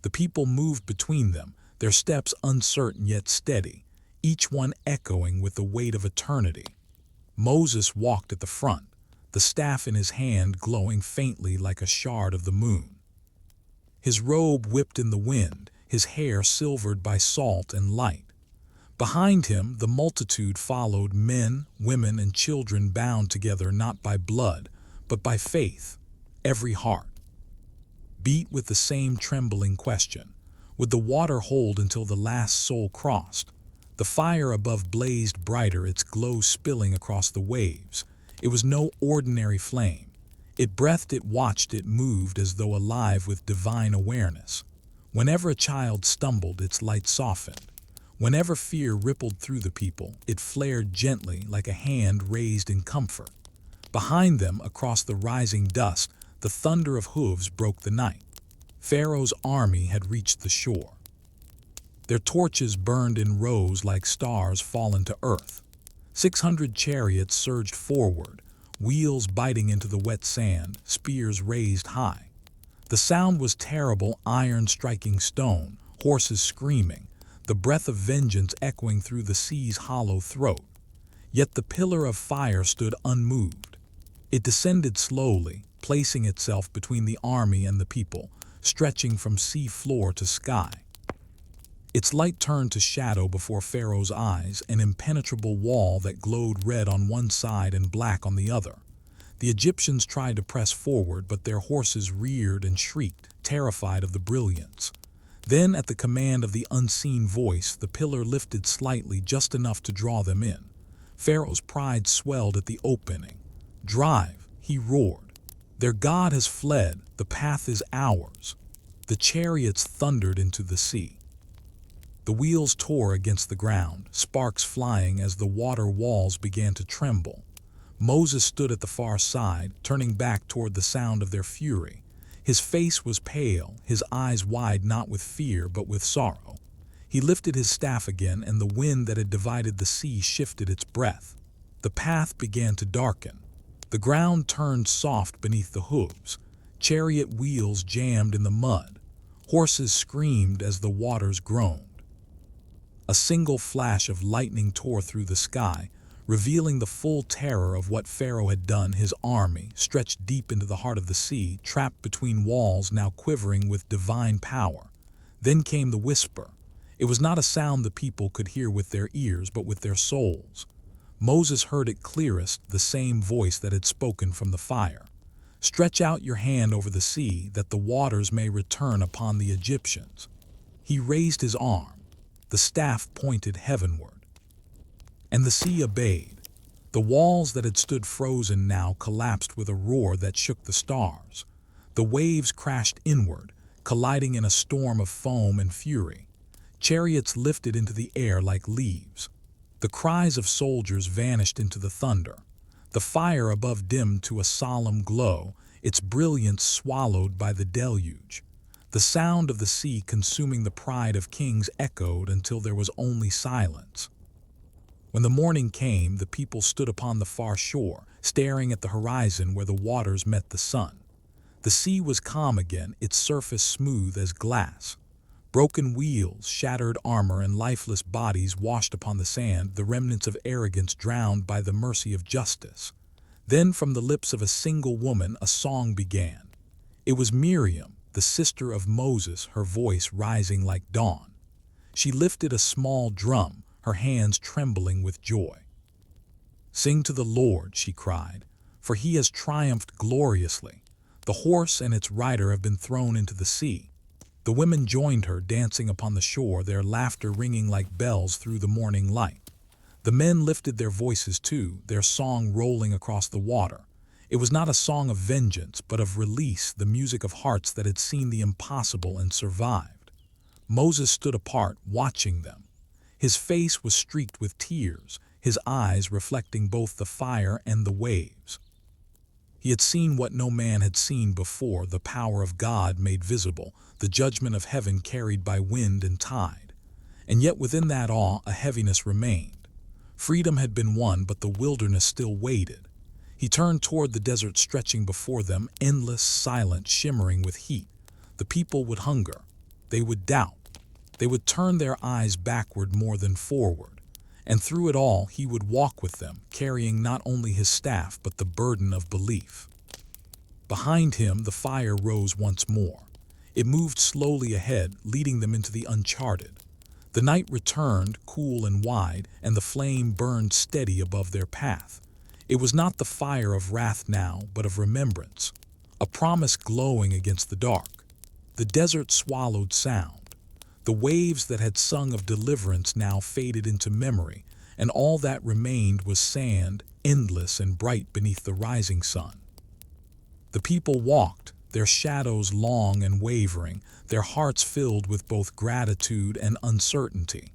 The people moved between them, their steps uncertain yet steady, each one echoing with the weight of eternity. Moses walked at the front, the staff in his hand glowing faintly like a shard of the moon. His robe whipped in the wind, his hair silvered by salt and light. Behind him the multitude followed, men, women, and children bound together not by blood, but by faith. Every heart beat with the same trembling question: would the water hold until the last soul crossed? The fire above blazed brighter, its glow spilling across the waves. It was no ordinary flame. It breathed, it watched, it moved as though alive with divine awareness. Whenever a child stumbled, its light softened. Whenever fear rippled through the people, it flared gently like a hand raised in comfort. Behind them, across the rising dust, the thunder of hooves broke the night. Pharaoh's army had reached the shore. Their torches burned in rows like stars fallen to earth. 600 chariots surged forward, wheels biting into the wet sand, spears raised high. The sound was terrible, iron striking stone, horses screaming, the breath of vengeance echoing through the sea's hollow throat. Yet the pillar of fire stood unmoved. It descended slowly, placing itself between the army and the people, stretching from sea floor to sky. Its light turned to shadow before Pharaoh's eyes, an impenetrable wall that glowed red on one side and black on the other. The Egyptians tried to press forward, but their horses reared and shrieked, terrified of the brilliance. Then, at the command of the unseen voice, the pillar lifted slightly, just enough to draw them in. Pharaoh's pride swelled at the opening. "Drive," he roared. "Their God has fled, the path is ours." The chariots thundered into the sea. The wheels tore against the ground, sparks flying as the water walls began to tremble. Moses stood at the far side, turning back toward the sound of their fury. His face was pale, his eyes wide not with fear but with sorrow. He lifted his staff again, and the wind that had divided the sea shifted its breath. The path began to darken. The ground turned soft beneath the hooves. Chariot wheels jammed in the mud. Horses screamed as the waters groaned. A single flash of lightning tore through the sky, revealing the full terror of what Pharaoh had done. His army, stretched deep into the heart of the sea, trapped between walls now quivering with divine power. Then came the whisper. It was not a sound the people could hear with their ears, but with their souls. Moses heard it clearest, the same voice that had spoken from the fire. "Stretch out your hand over the sea, that the waters may return upon the Egyptians." He raised his arm. The staff pointed heavenward. And the sea obeyed. The walls that had stood frozen now collapsed with a roar that shook the stars. The waves crashed inward, colliding in a storm of foam and fury. Chariots lifted into the air like leaves. The cries of soldiers vanished into the thunder. The fire above dimmed to a solemn glow, its brilliance swallowed by the deluge. The sound of the sea consuming the pride of kings echoed until there was only silence. When the morning came, the people stood upon the far shore, staring at the horizon where the waters met the sun. The sea was calm again, its surface smooth as glass. Broken wheels, shattered armor, and lifeless bodies washed upon the sand, the remnants of arrogance drowned by the mercy of justice. Then from the lips of a single woman a song began. It was Miriam, the sister of Moses, her voice rising like dawn. She lifted a small drum, her hands trembling with joy. "Sing to the Lord," she cried, "for he has triumphed gloriously. The horse and its rider have been thrown into the sea." The women joined her, dancing upon the shore, their laughter ringing like bells through the morning light. The men lifted their voices too, their song rolling across the water. It was not a song of vengeance, but of release, the music of hearts that had seen the impossible and survived. Moses stood apart, watching them. His face was streaked with tears, his eyes reflecting both the fire and the waves. He had seen what no man had seen before, the power of God made visible, the judgment of heaven carried by wind and tide. And yet within that awe a heaviness remained. Freedom had been won, but the wilderness still waited. He turned toward the desert stretching before them, endless, silent, shimmering with heat. The people would hunger. They would doubt. They would turn their eyes backward more than forward. And through it all, he would walk with them, carrying not only his staff, but the burden of belief. Behind him, the fire rose once more. It moved slowly ahead, leading them into the uncharted. The night returned, cool and wide, and the flame burned steady above their path. It was not the fire of wrath now, but of remembrance, a promise glowing against the dark. The desert swallowed sound. The waves that had sung of deliverance now faded into memory, and all that remained was sand, endless and bright beneath the rising sun. The people walked, their shadows long and wavering, their hearts filled with both gratitude and uncertainty.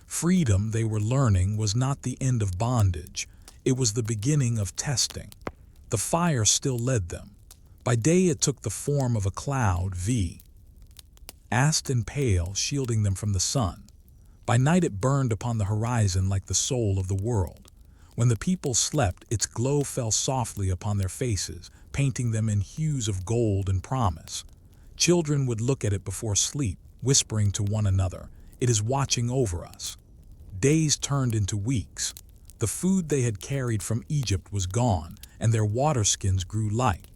Freedom, they were learning, was not the end of bondage. It was the beginning of testing. The fire still led them. By day it took the form of a cloud, vast and pale, shielding them from the sun. By night it burned upon the horizon like the soul of the world. When the people slept, its glow fell softly upon their faces, painting them in hues of gold and promise. Children would look at it before sleep, whispering to one another, "It is watching over us." Days turned into weeks. The food they had carried from Egypt was gone, and their waterskins grew light.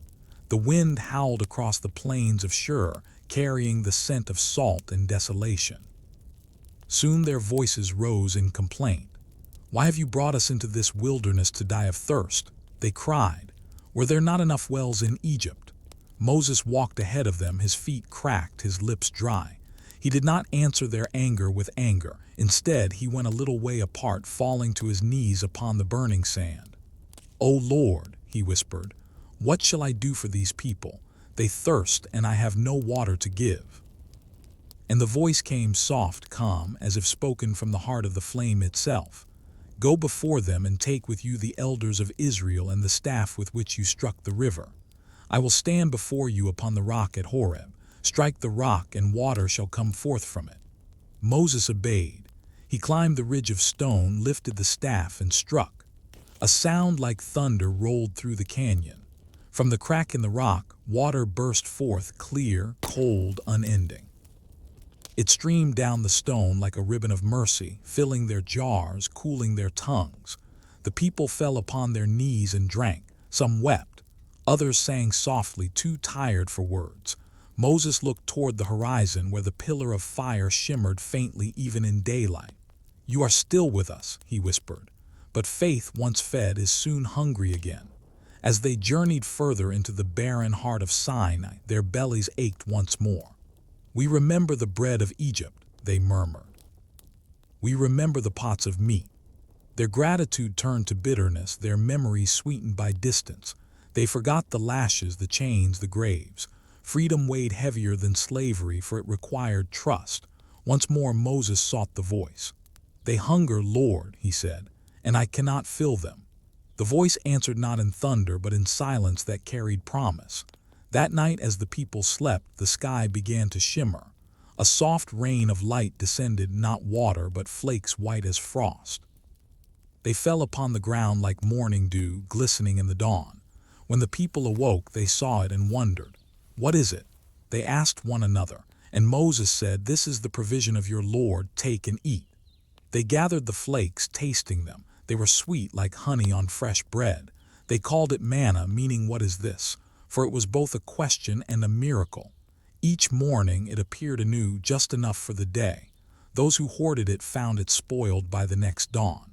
The wind howled across the plains of Shur, carrying the scent of salt and desolation. Soon their voices rose in complaint. "Why have you brought us into this wilderness to die of thirst?" they cried. "Were there not enough wells in Egypt?" Moses walked ahead of them, his feet cracked, his lips dry. He did not answer their anger with anger. Instead, he went a little way apart, falling to his knees upon the burning sand. "O Lord," he whispered, "what shall I do for these people? They thirst, and I have no water to give." And the voice came soft, calm, as if spoken from the heart of the flame itself. "Go before them and take with you the elders of Israel and the staff with which you struck the river. I will stand before you upon the rock at Horeb. Strike the rock, and water shall come forth from it." Moses obeyed. He climbed the ridge of stone, lifted the staff, and struck. A sound like thunder rolled through the canyon. From the crack in the rock, water burst forth, clear, cold, unending. It streamed down the stone like a ribbon of mercy, filling their jars, cooling their tongues. The people fell upon their knees and drank. Some wept. Others sang softly, too tired for words. Moses looked toward the horizon, where the pillar of fire shimmered faintly even in daylight. "You are still with us," he whispered. But faith, once fed, is soon hungry again. As they journeyed further into the barren heart of Sinai, their bellies ached once more. "We remember the bread of Egypt," they murmured. "We remember the pots of meat." Their gratitude turned to bitterness, their memories sweetened by distance. They forgot the lashes, the chains, the graves. Freedom weighed heavier than slavery, for it required trust. Once more Moses sought the voice. "They hunger, Lord," he said, "and I cannot fill them." The voice answered not in thunder, but in silence that carried promise. That night, as the people slept, the sky began to shimmer. A soft rain of light descended, not water, but flakes white as frost. They fell upon the ground like morning dew, glistening in the dawn. When the people awoke, they saw it and wondered. "What is it?" they asked one another. And Moses said, "This is the provision of your Lord, take and eat." They gathered the flakes, tasting them. They were sweet like honey on fresh bread. They called it manna, meaning "what is this?" For it was both a question and a miracle. Each morning it appeared anew, just enough for the day. Those who hoarded it found it spoiled by the next dawn.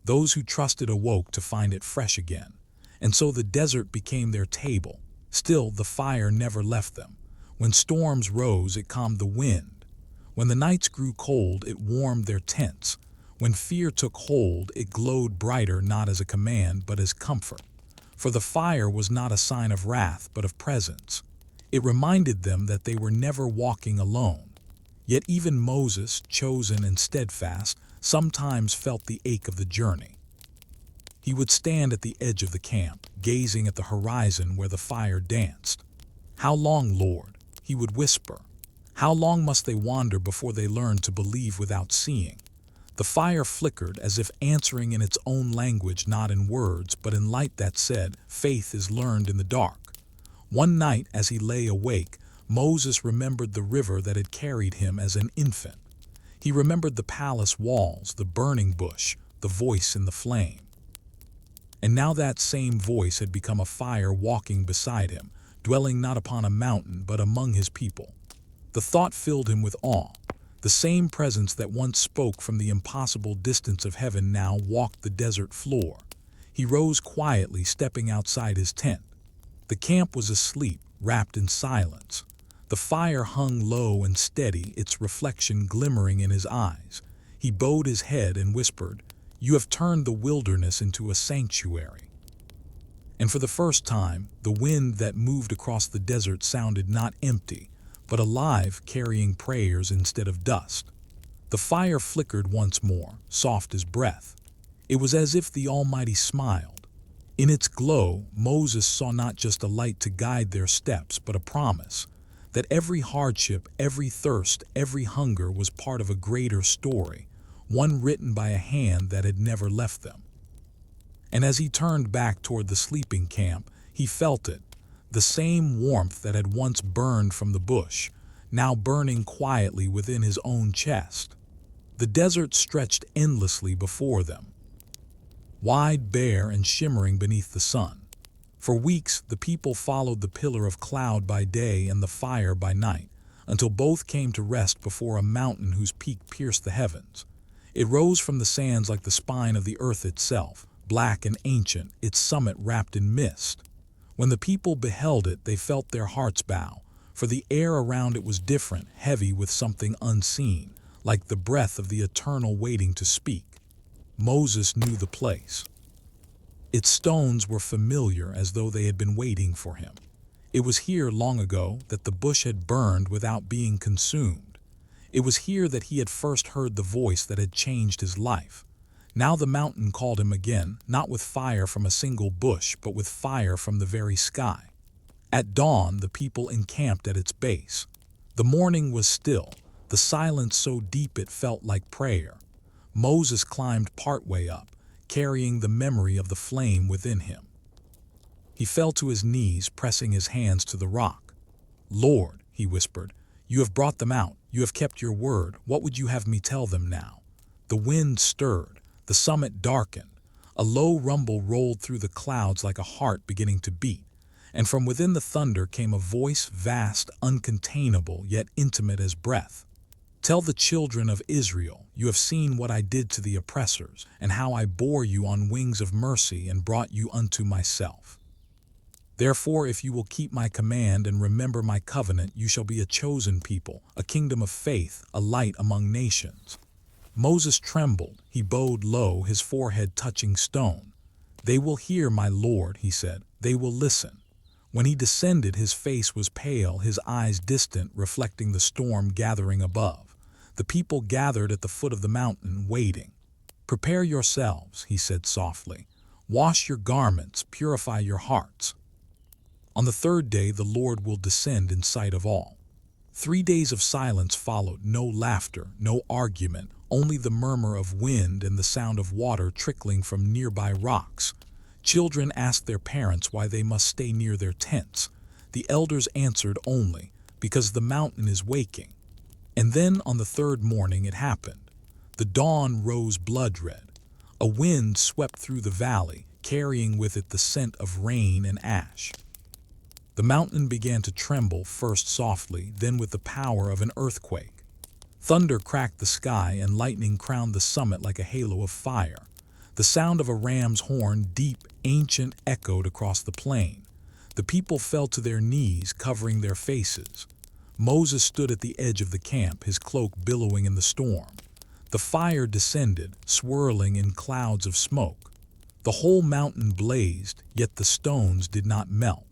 Those who trusted awoke to find it fresh again. And so the desert became their table. Still, the fire never left them. When storms rose, it calmed the wind. When the nights grew cold, it warmed their tents. When fear took hold, it glowed brighter, not as a command, but as comfort. For the fire was not a sign of wrath, but of presence. It reminded them that they were never walking alone. Yet even Moses, chosen and steadfast, sometimes felt the ache of the journey. He would stand at the edge of the camp, gazing at the horizon where the fire danced. "How long, Lord?" he would whisper. "How long must they wander before they learn to believe without seeing?" The fire flickered, as if answering in its own language, not in words, but in light that said, "Faith is learned in the dark." One night, as he lay awake, Moses remembered the river that had carried him as an infant. He remembered the palace walls, the burning bush, the voice in the flame. And now that same voice had become a fire walking beside him, dwelling not upon a mountain, but among his people. The thought filled him with awe. The same presence that once spoke from the impossible distance of heaven now walked the desert floor. He rose quietly, stepping outside his tent. The camp was asleep, wrapped in silence. The fire hung low and steady, its reflection glimmering in his eyes. He bowed his head and whispered, "You have turned the wilderness into a sanctuary." And for the first time, the wind that moved across the desert sounded not empty, but alive, carrying prayers instead of dust. The fire flickered once more, soft as breath. It was as if the Almighty smiled. In its glow, Moses saw not just a light to guide their steps, but a promise that every hardship, every thirst, every hunger was part of a greater story, one written by a hand that had never left them. And as he turned back toward the sleeping camp, he felt it, the same warmth that had once burned from the bush, now burning quietly within his own chest. The desert stretched endlessly before them, wide, bare, and shimmering beneath the sun. For weeks, the people followed the pillar of cloud by day and the fire by night, until both came to rest before a mountain whose peak pierced the heavens. It rose from the sands like the spine of the earth itself, black and ancient, its summit wrapped in mist. When the people beheld it, they felt their hearts bow, for the air around it was different, heavy with something unseen, like the breath of the eternal waiting to speak. Moses knew the place. Its stones were familiar, as though they had been waiting for him. It was here long ago that the bush had burned without being consumed. It was here that he had first heard the voice that had changed his life. Now the mountain called him again, not with fire from a single bush, but with fire from the very sky. At dawn, the people encamped at its base. The morning was still, the silence so deep it felt like prayer. Moses climbed partway up, carrying the memory of the flame within him. He fell to his knees, pressing his hands to the rock. "Lord," he whispered, "you have brought them out. You have kept your word. What would you have me tell them now?" The wind stirred. The summit darkened. A low rumble rolled through the clouds like a heart beginning to beat. And from within the thunder came a voice vast, uncontainable, yet intimate as breath. "Tell the children of Israel, you have seen what I did to the oppressors, and how I bore you on wings of mercy and brought you unto myself. Therefore, if you will keep my command and remember my covenant, you shall be a chosen people, a kingdom of faith, a light among nations." Moses trembled. He bowed low, his forehead touching stone. "They will hear, my Lord," he said. "They will listen." When he descended, his face was pale, his eyes distant, reflecting the storm gathering above. The people gathered at the foot of the mountain, waiting. "Prepare yourselves," he said softly. "Wash your garments, purify your hearts. On the third day the Lord will descend in sight of all." 3 days of silence followed, no laughter, no argument, only the murmur of wind and the sound of water trickling from nearby rocks. Children asked their parents why they must stay near their tents. The elders answered only, "Because the mountain is waking." And then on the third morning it happened. The dawn rose blood red. A wind swept through the valley, carrying with it the scent of rain and ash. The mountain began to tremble, first softly, then with the power of an earthquake. Thunder cracked the sky and lightning crowned the summit like a halo of fire. The sound of a ram's horn, deep, ancient, echoed across the plain. The people fell to their knees, covering their faces. Moses stood at the edge of the camp, his cloak billowing in the storm. The fire descended, swirling in clouds of smoke. The whole mountain blazed, yet the stones did not melt.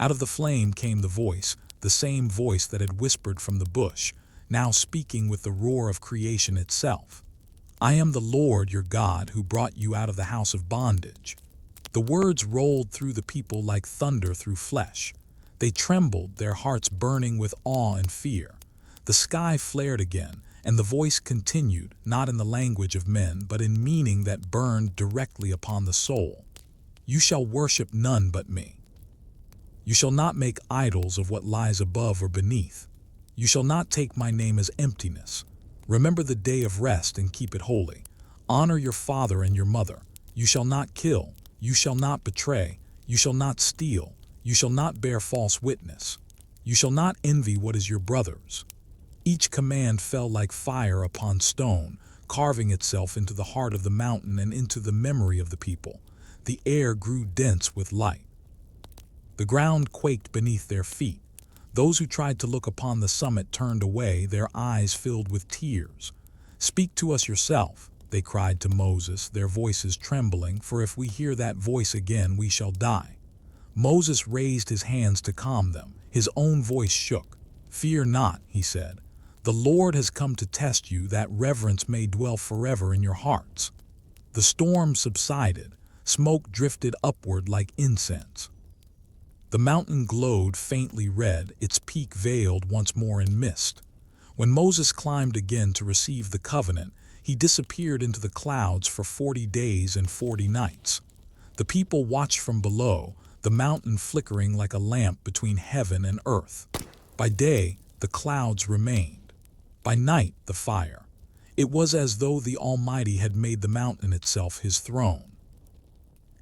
Out of the flame came the same voice that had whispered from the bush, now speaking with the roar of creation itself. "I am the Lord your God who brought you out of the house of bondage." The words rolled through the people like thunder through flesh. They trembled, their hearts burning with awe and fear. The sky flared again, and the voice continued, not in the language of men, but in meaning that burned directly upon the soul. "You shall worship none but me. You shall not make idols of what lies above or beneath. You shall not take my name as emptiness. Remember the day of rest and keep it holy. Honor your father and your mother. You shall not kill. You shall not betray. You shall not steal. You shall not bear false witness. You shall not envy what is your brother's." Each command fell like fire upon stone, carving itself into the heart of the mountain and into the memory of the people. The air grew dense with light. The ground quaked beneath their feet. Those who tried to look upon the summit turned away, their eyes filled with tears. "Speak to us yourself," they cried to Moses, their voices trembling, "for if we hear that voice again, we shall die." Moses raised his hands to calm them. His own voice shook. "Fear not," he said. "The Lord has come to test you, that reverence may dwell forever in your hearts." The storm subsided. Smoke drifted upward like incense. The mountain glowed faintly red, its peak veiled once more in mist. When Moses climbed again to receive the covenant, he disappeared into the clouds for 40 days and 40 nights. The people watched from below, the mountain flickering like a lamp between heaven and earth. By day, the clouds remained. By night, the fire. It was as though the Almighty had made the mountain itself his throne.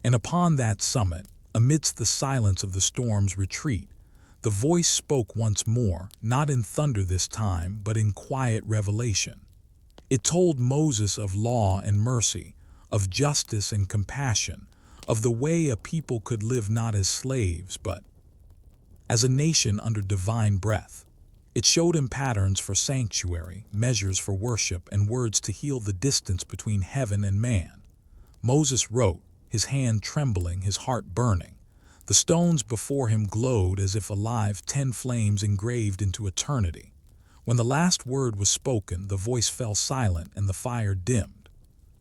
And upon that summit, amidst the silence of the storm's retreat, The voice spoke once more, not in thunder this time, but in quiet revelation. It told Moses of law and mercy, of justice and compassion, of the way a people could live not as slaves, but as a nation under divine breath. It showed him patterns for sanctuary, measures for worship, and words to heal the distance between heaven and man. Moses wrote, his hand trembling, his heart burning. The stones before him glowed as if alive, 10 flames engraved into eternity. When the last word was spoken, the voice fell silent and the fire dimmed.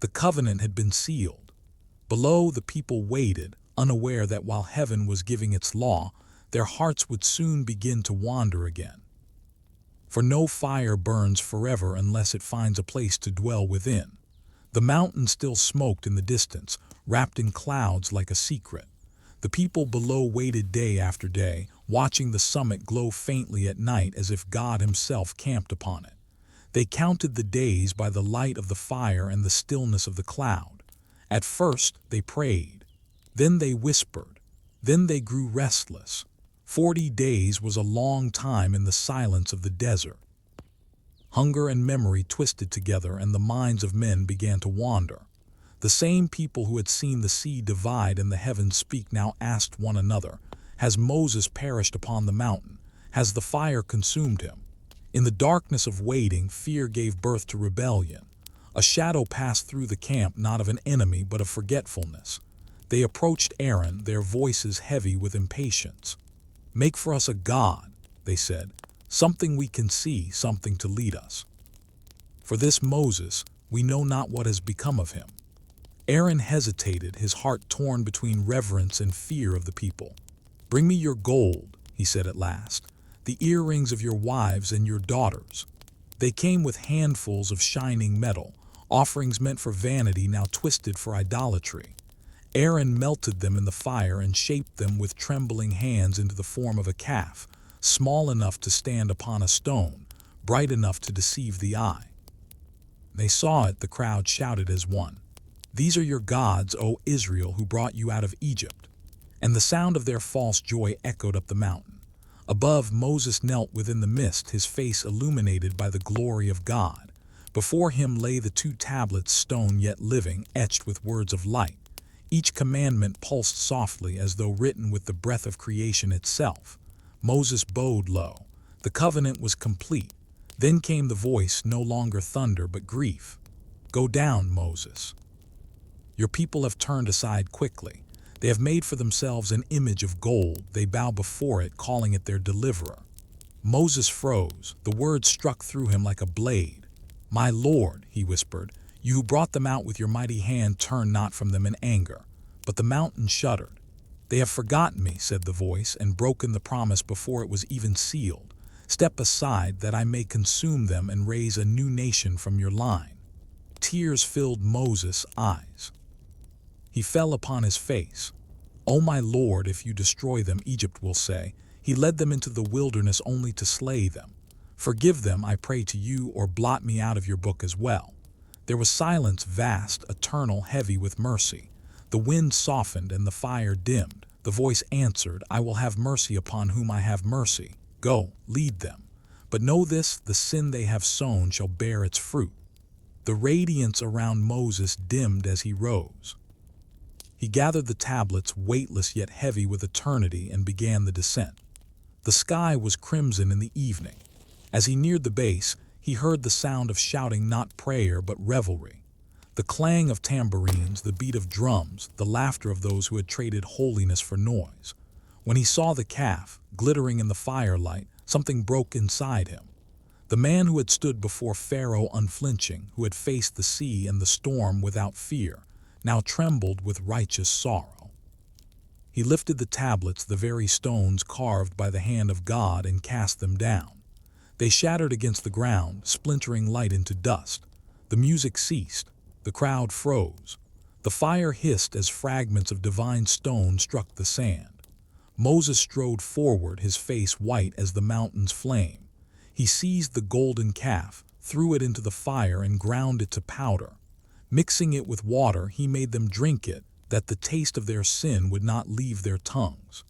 The covenant had been sealed. Below, the people waited, unaware that while heaven was giving its law, their hearts would soon begin to wander again. For no fire burns forever unless it finds a place to dwell within. The mountain still smoked in the distance, wrapped in clouds like a secret. The people below waited day after day, watching the summit glow faintly at night as if God himself camped upon it. They counted the days by the light of the fire and the stillness of the cloud. At first they prayed, then they whispered, then they grew restless. 40 days was a long time in the silence of the desert. Hunger and memory twisted together, and the minds of men began to wander. The same people who had seen the sea divide and the heavens speak now asked one another, has Moses perished upon the mountain? Has the fire consumed him? In the darkness of waiting, fear gave birth to rebellion. A shadow passed through the camp, not of an enemy, but of forgetfulness. They approached Aaron, their voices heavy with impatience. "Make for us a god," they said, "something we can see, something to lead us. For this Moses, we know not what has become of him." Aaron hesitated, his heart torn between reverence and fear of the people. "Bring me your gold," he said at last, "the earrings of your wives and your daughters." They came with handfuls of shining metal, offerings meant for vanity now twisted for idolatry. Aaron melted them in the fire and shaped them with trembling hands into the form of a calf, small enough to stand upon a stone, bright enough to deceive the eye. They saw it, the crowd shouted as one, "These are your gods, O Israel, who brought you out of Egypt." And the sound of their false joy echoed up the mountain. Above, Moses knelt within the mist, his face illuminated by the glory of God. Before him lay the 2 tablets, stone yet living, etched with words of light. Each commandment pulsed softly as though written with the breath of creation itself. Moses bowed low. The covenant was complete. Then came the voice, no longer thunder but grief. "Go down, Moses. Your people have turned aside quickly. They have made for themselves an image of gold. They bow before it, calling it their deliverer." Moses froze. The words struck through him like a blade. "My Lord," he whispered, "you who brought them out with your mighty hand, turn not from them in anger." But the mountain shuddered. "They have forgotten me," said the voice, "and broken the promise before it was even sealed. Step aside that I may consume them and raise a new nation from your line." Tears filled Moses' eyes. He fell upon his face. "O my Lord, if you destroy them," Egypt will say, "he led them into the wilderness only to slay them. Forgive them, I pray to you, or blot me out of your book as well." There was silence, vast, eternal, heavy with mercy. The wind softened and the fire dimmed. The voice answered, "I will have mercy upon whom I have mercy. Go, lead them. But know this, the sin they have sown shall bear its fruit." The radiance around Moses dimmed as he rose. He gathered the tablets, weightless yet heavy with eternity, and began the descent. The sky was crimson in the evening. As he neared the base, he heard the sound of shouting, not prayer but revelry. The clang of tambourines, the beat of drums, the laughter of those who had traded holiness for noise. When he saw the calf, glittering in the firelight, something broke inside him. The man who had stood before Pharaoh unflinching, who had faced the sea and the storm without fear, now trembled with righteous sorrow. He lifted the tablets, the very stones carved by the hand of God, and cast them down. They shattered against the ground, splintering light into dust. The music ceased. The crowd froze. The fire hissed as fragments of divine stone struck the sand. Moses strode forward, his face white as the mountain's flame. He seized the golden calf, threw it into the fire, and ground it to powder. Mixing it with water, he made them drink it, that the taste of their sin would not leave their tongues.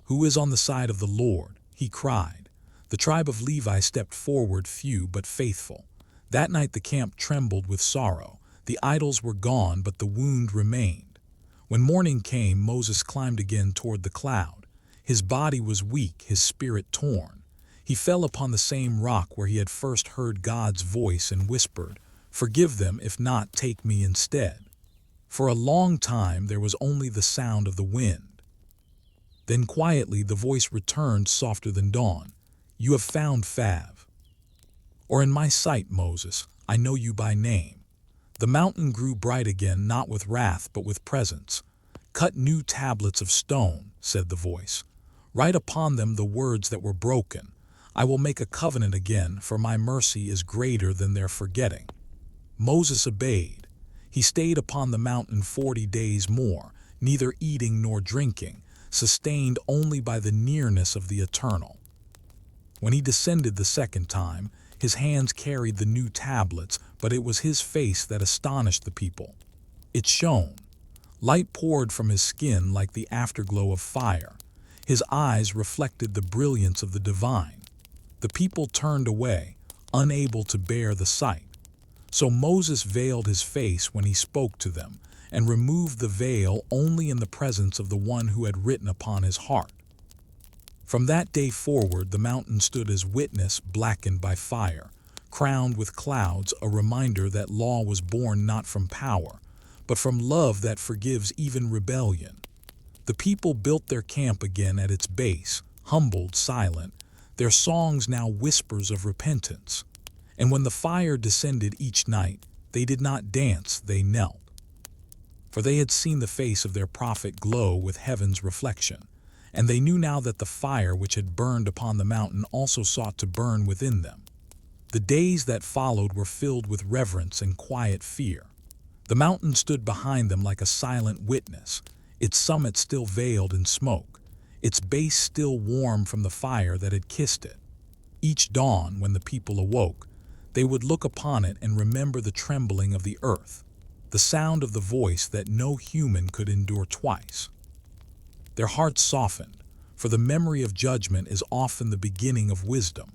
"Who is on the side of the Lord?" he cried. The tribe of Levi stepped forward, few but faithful. That night the camp trembled with sorrow. The idols were gone, but the wound remained. When morning came, Moses climbed again toward the cloud. His body was weak, his spirit torn. He fell upon the same rock where he had first heard God's voice and whispered, "Forgive them, if not, take me instead." For a long time there was only the sound of the wind. Then quietly the voice returned, softer than dawn. "You have found Fav. Or in my sight, Moses, I know you by name." The mountain grew bright again, not with wrath but with presence. "Cut new tablets of stone," said the voice. "Write upon them the words that were broken. I will make a covenant again, for my mercy is greater than their forgetting." Moses obeyed. He stayed upon the mountain 40 days more, neither eating nor drinking, sustained only by the nearness of the Eternal. When he descended the second time, his hands carried the new tablets, but it was his face that astonished the people. It shone. Light poured from his skin like the afterglow of fire. His eyes reflected the brilliance of the divine. The people turned away, unable to bear the sight. So Moses veiled his face when he spoke to them, and removed the veil only in the presence of the one who had written upon his heart. From that day forward the mountain stood as witness, blackened by fire, crowned with clouds, a reminder that law was born not from power, but from love that forgives even rebellion. The people built their camp again at its base, humbled, silent, their songs now whispers of repentance. And when the fire descended each night, they did not dance, they knelt. For they had seen the face of their prophet glow with heaven's reflection, and they knew now that the fire which had burned upon the mountain also sought to burn within them. The days that followed were filled with reverence and quiet fear. The mountain stood behind them like a silent witness, its summit still veiled in smoke, its base still warm from the fire that had kissed it. Each dawn, when the people awoke, they would look upon it and remember the trembling of the earth, the sound of the voice that no human could endure twice. Their hearts softened, for the memory of judgment is often the beginning of wisdom.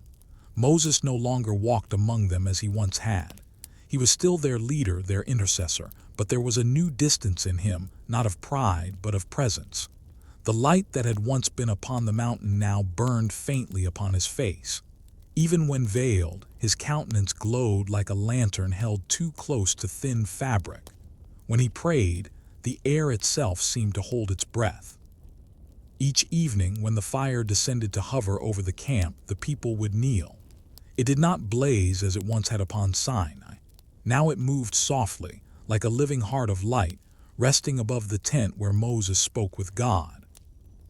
Moses no longer walked among them as he once had. He was still their leader, their intercessor, but there was a new distance in him, not of pride, but of presence. The light that had once been upon the mountain now burned faintly upon his face. Even when veiled, his countenance glowed like a lantern held too close to thin fabric. When he prayed, the air itself seemed to hold its breath. Each evening, when the fire descended to hover over the camp, the people would kneel. It did not blaze as it once had upon Sinai. Now it moved softly, like a living heart of light, resting above the tent where Moses spoke with God.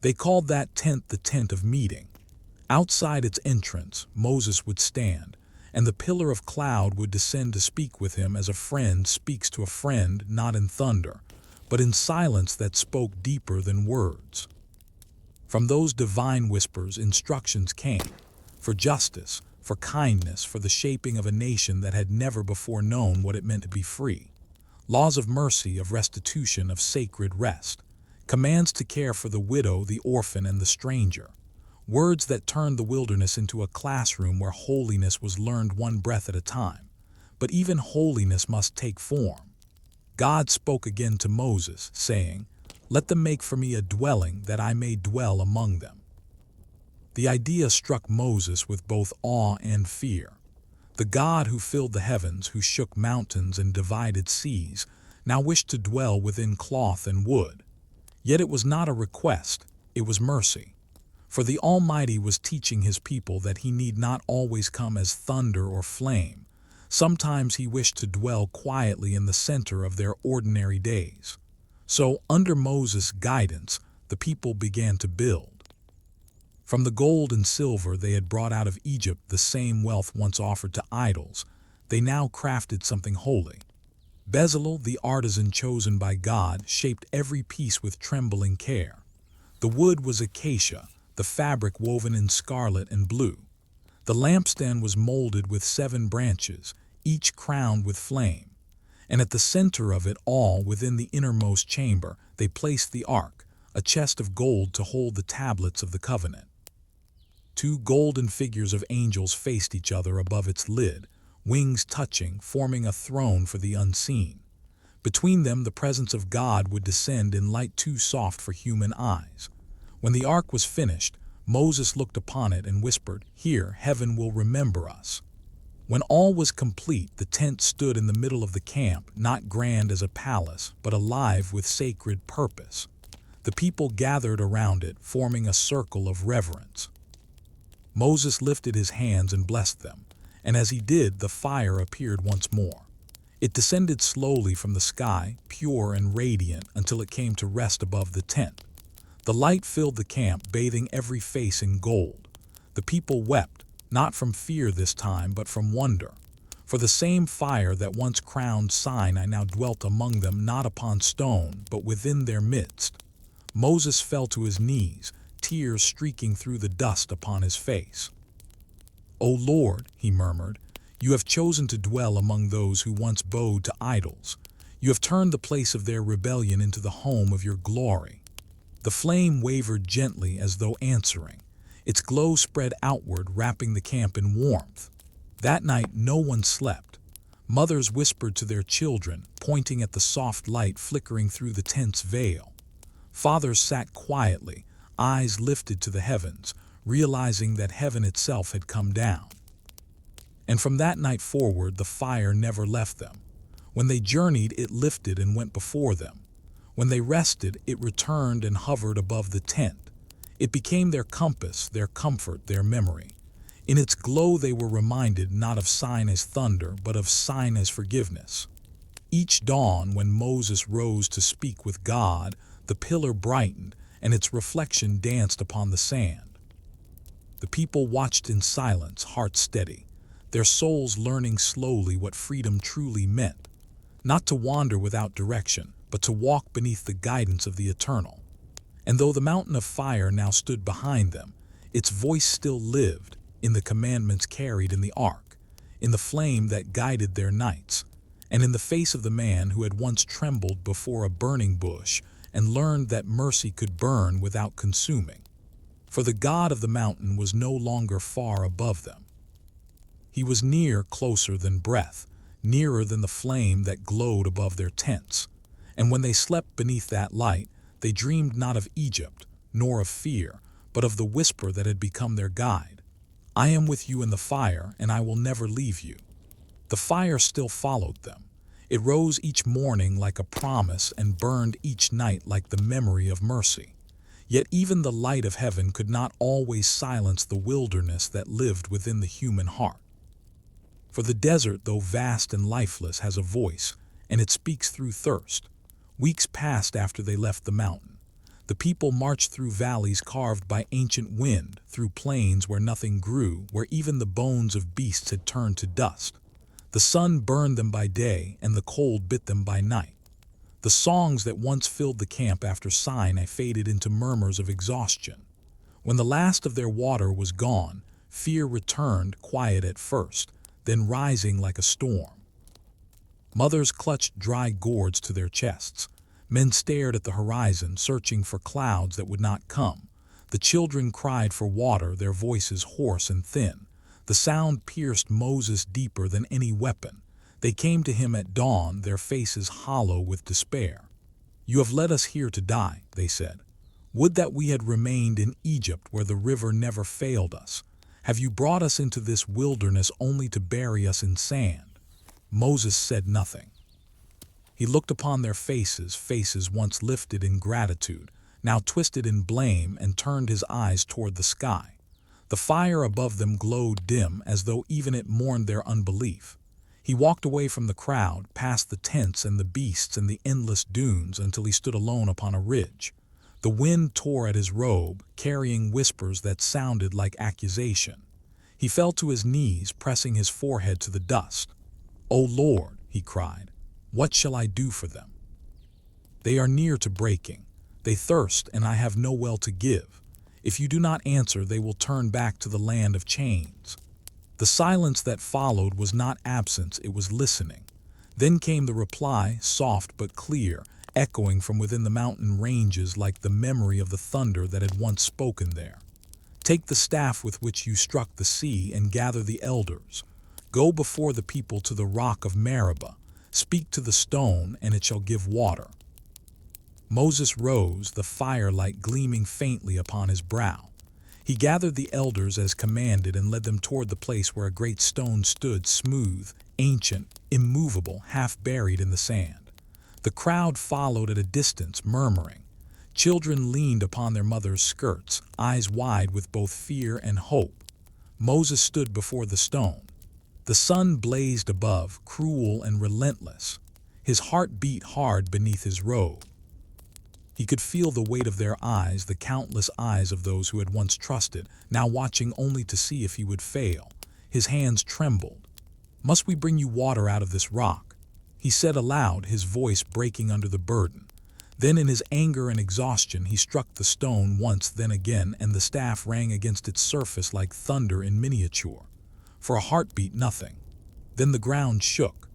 They called that tent the tent of meeting. Outside its entrance, Moses would stand, and the pillar of cloud would descend to speak with him as a friend speaks to a friend, not in thunder, but in silence that spoke deeper than words. From those divine whispers, instructions came, for justice, for kindness, for the shaping of a nation that had never before known what it meant to be free. Laws of mercy, of restitution, of sacred rest. Commands to care for the widow, the orphan, and the stranger. Words that turned the wilderness into a classroom where holiness was learned one breath at a time. But even holiness must take form. God spoke again to Moses, saying, "Let them make for me a dwelling, that I may dwell among them." The idea struck Moses with both awe and fear. The God who filled the heavens, who shook mountains and divided seas, now wished to dwell within cloth and wood. Yet it was not a request, it was mercy. For the Almighty was teaching his people that he need not always come as thunder or flame. Sometimes he wished to dwell quietly in the center of their ordinary days. So, under Moses' guidance, the people began to build. From the gold and silver they had brought out of Egypt, the same wealth once offered to idols, they now crafted something holy. Bezalel, the artisan chosen by God, shaped every piece with trembling care. The wood was acacia, the fabric woven in scarlet and blue. The lampstand was molded with 7 branches, each crowned with flame. And at the center of it all, within the innermost chamber, they placed the ark, a chest of gold to hold the tablets of the covenant. Two golden figures of angels faced each other above its lid, wings touching, forming a throne for the unseen. Between them, the presence of God would descend in light too soft for human eyes. When the ark was finished, Moses looked upon it and whispered, "Here, heaven will remember us." When all was complete, the tent stood in the middle of the camp, not grand as a palace, but alive with sacred purpose. The people gathered around it, forming a circle of reverence. Moses lifted his hands and blessed them, and as he did, the fire appeared once more. It descended slowly from the sky, pure and radiant, until it came to rest above the tent. The light filled the camp, bathing every face in gold. The people wept, not from fear this time, but from wonder. For the same fire that once crowned Sinai now dwelt among them, not upon stone, but within their midst. Moses fell to his knees, tears streaking through the dust upon his face. "O Lord," he murmured, "you have chosen to dwell among those who once bowed to idols. You have turned the place of their rebellion into the home of your glory." The flame wavered gently as though answering. Its glow spread outward, wrapping the camp in warmth. That night no one slept. Mothers whispered to their children, pointing at the soft light flickering through the tent's veil. Fathers sat quietly, eyes lifted to the heavens, realizing that heaven itself had come down. And from that night forward, the fire never left them. When they journeyed, it lifted and went before them. When they rested, it returned and hovered above the tent. It became their compass, their comfort, their memory. In its glow they were reminded not of Sinai's thunder, but of Sinai's forgiveness. Each dawn, when Moses rose to speak with God, the pillar brightened, and its reflection danced upon the sand. The people watched in silence, hearts steady, their souls learning slowly what freedom truly meant. Not to wander without direction, but to walk beneath the guidance of the eternal. And though the mountain of fire now stood behind them, its voice still lived in the commandments carried in the ark, in the flame that guided their nights, and in the face of the man who had once trembled before a burning bush and learned that mercy could burn without consuming. For the God of the mountain was no longer far above them. He was near, closer than breath, nearer than the flame that glowed above their tents. And when they slept beneath that light, they dreamed not of Egypt, nor of fear, but of the whisper that had become their guide. "I am with you in the fire, and I will never leave you." The fire still followed them. It rose each morning like a promise and burned each night like the memory of mercy. Yet even the light of heaven could not always silence the wilderness that lived within the human heart. For the desert, though vast and lifeless, has a voice, and it speaks through thirst. Weeks passed after they left the mountain. The people marched through valleys carved by ancient wind, through plains where nothing grew, where even the bones of beasts had turned to dust. The sun burned them by day, and the cold bit them by night. The songs that once filled the camp after Sinai faded into murmurs of exhaustion. When the last of their water was gone, fear returned, quiet at first, then rising like a storm. Mothers clutched dry gourds to their chests. Men stared at the horizon, searching for clouds that would not come. The children cried for water, their voices hoarse and thin. The sound pierced Moses deeper than any weapon. They came to him at dawn, their faces hollow with despair. "You have led us here to die," they said. "Would that we had remained in Egypt, where the river never failed us. Have you brought us into this wilderness only to bury us in sand?" Moses said nothing. He looked upon their faces, faces once lifted in gratitude, now twisted in blame, and turned his eyes toward the sky. The fire above them glowed dim, as though even it mourned their unbelief. He walked away from the crowd, past the tents and the beasts and the endless dunes, until he stood alone upon a ridge. The wind tore at his robe, carrying whispers that sounded like accusation. He fell to his knees, pressing his forehead to the dust. "O Lord," he cried, "what shall I do for them? They are near to breaking. They thirst, and I have no well to give. If you do not answer, they will turn back to the land of chains." The silence that followed was not absence, it was listening. Then came the reply, soft but clear, echoing from within the mountain ranges like the memory of the thunder that had once spoken there. Take the staff with which you struck the sea and gather the elders. Go before the people to the rock of Meribah. Speak to the stone, and it shall give water. Moses rose, the firelight gleaming faintly upon his brow. He gathered the elders as commanded and led them toward the place where a great stone stood, smooth, ancient, immovable, half buried in the sand. The crowd followed at a distance, murmuring. Children leaned upon their mothers' skirts, eyes wide with both fear and hope. Moses stood before the stone. The sun blazed above, cruel and relentless. His heart beat hard beneath his robe. He could feel the weight of their eyes, the countless eyes of those who had once trusted, now watching only to see if he would fail. His hands trembled. "Must we bring you water out of this rock?" he said aloud, his voice breaking under the burden. Then in his anger and exhaustion he struck the stone once, then again, and the staff rang against its surface like thunder in miniature. For a heartbeat, nothing. Then the ground shook.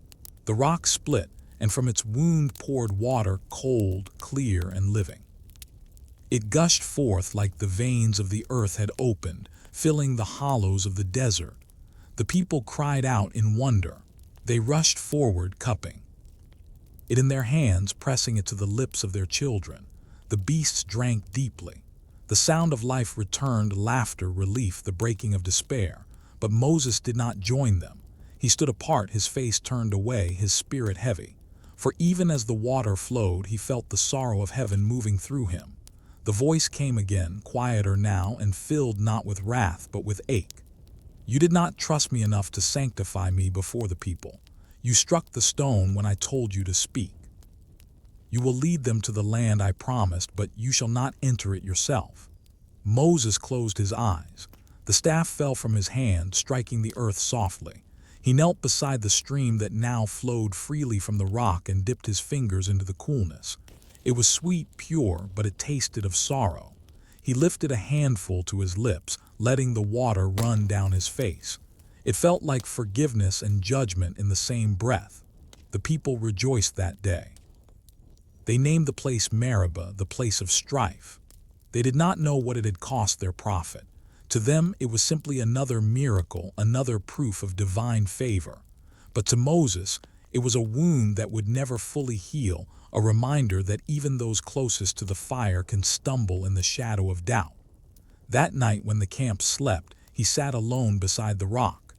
The rock split, and from its wound poured water, cold, clear, and living. It gushed forth like the veins of the earth had opened, filling the hollows of the desert. The people cried out in wonder. They rushed forward, cupping it in their hands, pressing it to the lips of their children. The beasts drank deeply. The sound of life returned, laughter, relief, the breaking of despair. But Moses did not join them. He stood apart, his face turned away, his spirit heavy. For even as the water flowed, he felt the sorrow of heaven moving through him. The voice came again, quieter now, and filled not with wrath, but with ache. "You did not trust me enough to sanctify me before the people. You struck the stone when I told you to speak. You will lead them to the land I promised, but you shall not enter it yourself." Moses closed his eyes. The staff fell from his hand, striking the earth softly. He knelt beside the stream that now flowed freely from the rock and dipped his fingers into the coolness. It was sweet, pure, but it tasted of sorrow. He lifted a handful to his lips, letting the water run down his face. It felt like forgiveness and judgment in the same breath. The people rejoiced that day. They named the place Meribah, the place of strife. They did not know what it had cost their prophet. To them it was simply another miracle, another proof of divine favor. But to Moses, it was a wound that would never fully heal, a reminder that even those closest to the fire can stumble in the shadow of doubt. That night when the camp slept, he sat alone beside the rock.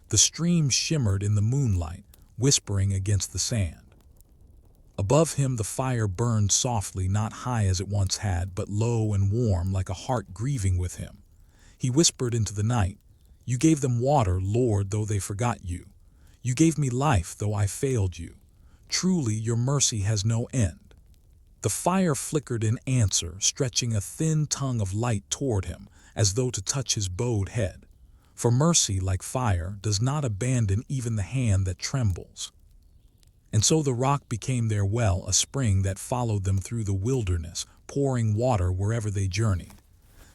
The stream shimmered in the moonlight, whispering against the sand. Above him the fire burned softly, not high as it once had, but low and warm, like a heart grieving with him. He whispered into the night, "You gave them water, Lord, though they forgot you. You gave me life, though I failed you. Truly, your mercy has no end." The fire flickered in answer, stretching a thin tongue of light toward him, as though to touch his bowed head. For mercy, like fire, does not abandon even the hand that trembles. And so the rock became their well, a spring that followed them through the wilderness, pouring water wherever they journeyed.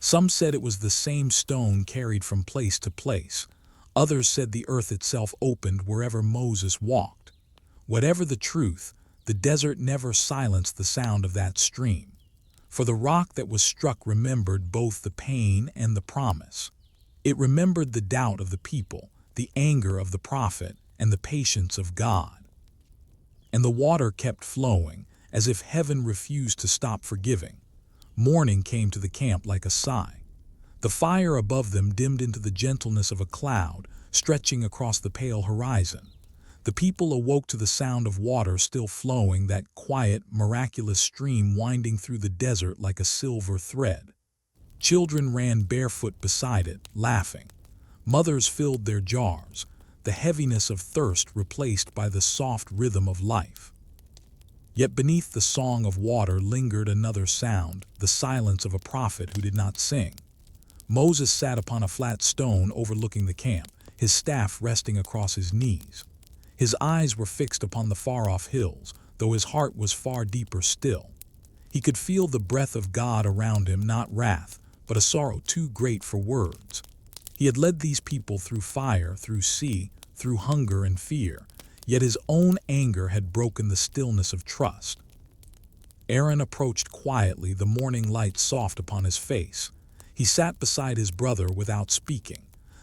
Some said it was the same stone carried from place to place. Others said the earth itself opened wherever Moses walked. Whatever the truth, the desert never silenced the sound of that stream. For the rock that was struck remembered both the pain and the promise. It remembered the doubt of the people, the anger of the prophet, and the patience of God. And the water kept flowing, as if heaven refused to stop forgiving. Morning came to the camp like a sigh. The fire above them dimmed into the gentleness of a cloud, stretching across the pale horizon. The people awoke to the sound of water still flowing, that quiet, miraculous stream winding through the desert like a silver thread. Children ran barefoot beside it, laughing. Mothers filled their jars, the heaviness of thirst replaced by the soft rhythm of life. Yet beneath the song of water lingered another sound, the silence of a prophet who did not sing. Moses sat upon a flat stone overlooking the camp, his staff resting across his knees. His eyes were fixed upon the far-off hills, though his heart was far deeper still. He could feel the breath of God around him, not wrath, but a sorrow too great for words. He had led these people through fire, through sea, through hunger and fear, yet his own anger had broken the stillness of trust. Aaron approached quietly, the morning light soft upon his face. He sat beside his brother without speaking.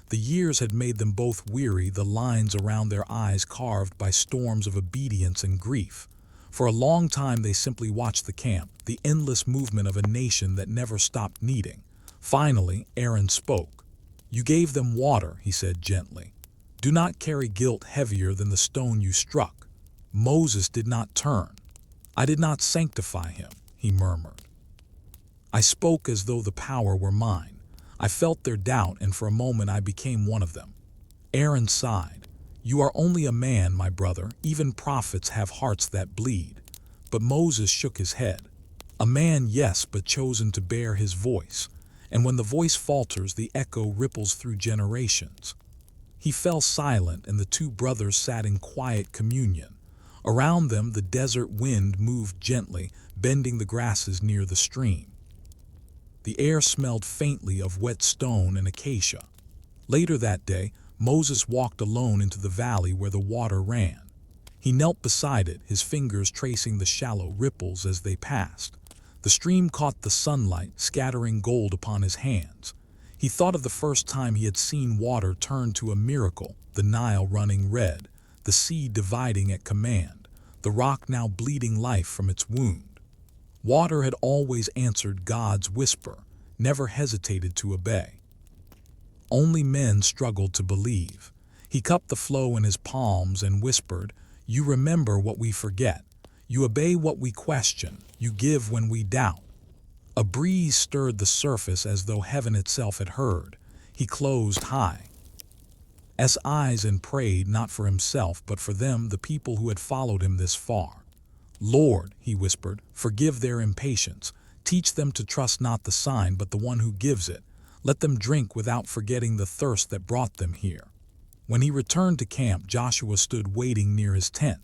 The years had made them both weary, the lines around their eyes carved by storms of obedience and grief. For a long time they simply watched the camp, the endless movement of a nation that never stopped needing. Finally, Aaron spoke. "You gave them water," he said gently. "Do not carry guilt heavier than the stone you struck." Moses did not turn. "I did not sanctify him," he murmured. "I spoke as though the power were mine. I felt their doubt, and for a moment I became one of them." Aaron sighed. "You are only a man, my brother. Even prophets have hearts that bleed." But Moses shook his head. "A man, yes, but chosen to bear his voice. And when the voice falters, the echo ripples through generations." He fell silent, and the two brothers sat in quiet communion. Around them the desert wind moved gently, bending the grasses near the stream. The air smelled faintly of wet stone and acacia. Later that day, Moses walked alone into the valley where the water ran. He knelt beside it, his fingers tracing the shallow ripples as they passed. The stream caught the sunlight, scattering gold upon his hands. He thought of the first time he had seen water turn to a miracle, the Nile running red, the sea dividing at command, the rock now bleeding life from its wound. Water had always answered God's whisper, never hesitated to obey. Only men struggled to believe. He cupped the flow in his palms and whispered, "You remember what we forget. You obey what we question. You give when we doubt." A breeze stirred the surface as though heaven itself had heard. He closed his eyes and prayed, not for himself, but for them, the people who had followed him this far. "Lord," he whispered, "forgive their impatience. Teach them to trust not the sign, but the one who gives it. Let them drink without forgetting the thirst that brought them here." When he returned to camp, Joshua stood waiting near his tent.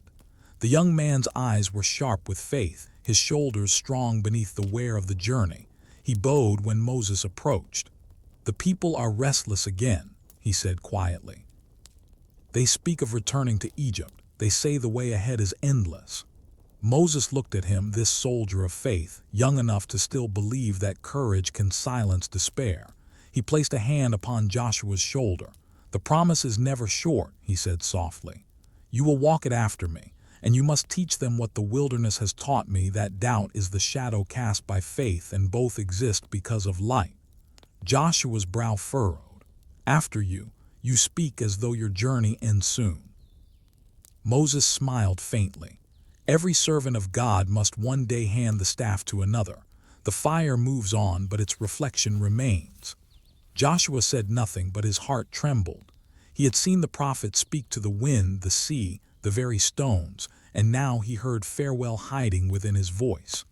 The young man's eyes were sharp with faith, his shoulders strong beneath the wear of the journey. He bowed when Moses approached. "The people are restless again," he said quietly. "They speak of returning to Egypt. They say the way ahead is endless." Moses looked at him, this soldier of faith, young enough to still believe that courage can silence despair. He placed a hand upon Joshua's shoulder. "The promise is never short," he said softly. "You will walk it after me, and you must teach them what the wilderness has taught me, that doubt is the shadow cast by faith, and both exist because of light." Joshua's brow furrowed. "After you, you speak as though your journey ends soon." Moses smiled faintly. "Every servant of God must one day hand the staff to another. The fire moves on, but its reflection remains." Joshua said nothing, but his heart trembled. He had seen the prophet speak to the wind, the sea, the very stones, and now he heard farewell hiding within his voice.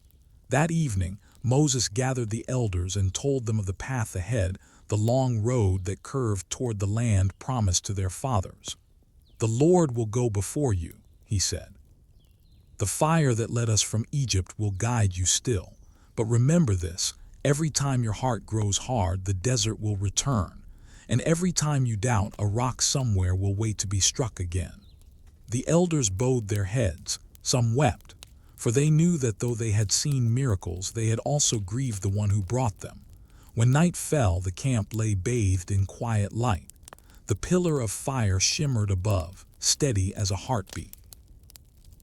That evening, Moses gathered the elders and told them of the path ahead, the long road that curved toward the land promised to their fathers. "The Lord will go before you," he said. "The fire that led us from Egypt will guide you still. But remember this, every time your heart grows hard, the desert will return. And every time you doubt, a rock somewhere will wait to be struck again." The elders bowed their heads. Some wept, for they knew that though they had seen miracles, they had also grieved the one who brought them. When night fell, the camp lay bathed in quiet light. The pillar of fire shimmered above, steady as a heartbeat.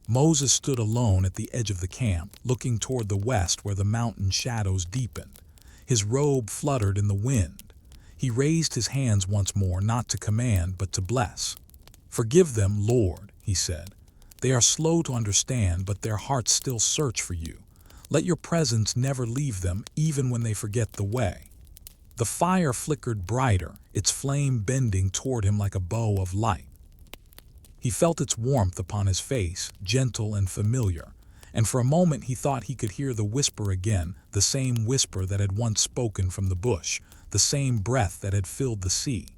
Moses stood alone at the edge of the camp, looking toward the west where the mountain shadows deepened. His robe fluttered in the wind. He raised his hands once more, not to command, but to bless. "Forgive them, Lord," he said. "They are slow to understand, but their hearts still search for you. Let your presence never leave them, even when they forget the way." The fire flickered brighter, its flame bending toward him like a bow of light. He felt its warmth upon his face, gentle and familiar, and for a moment he thought he could hear the whisper again, the same whisper that had once spoken from the bush, the same breath that had filled the sea.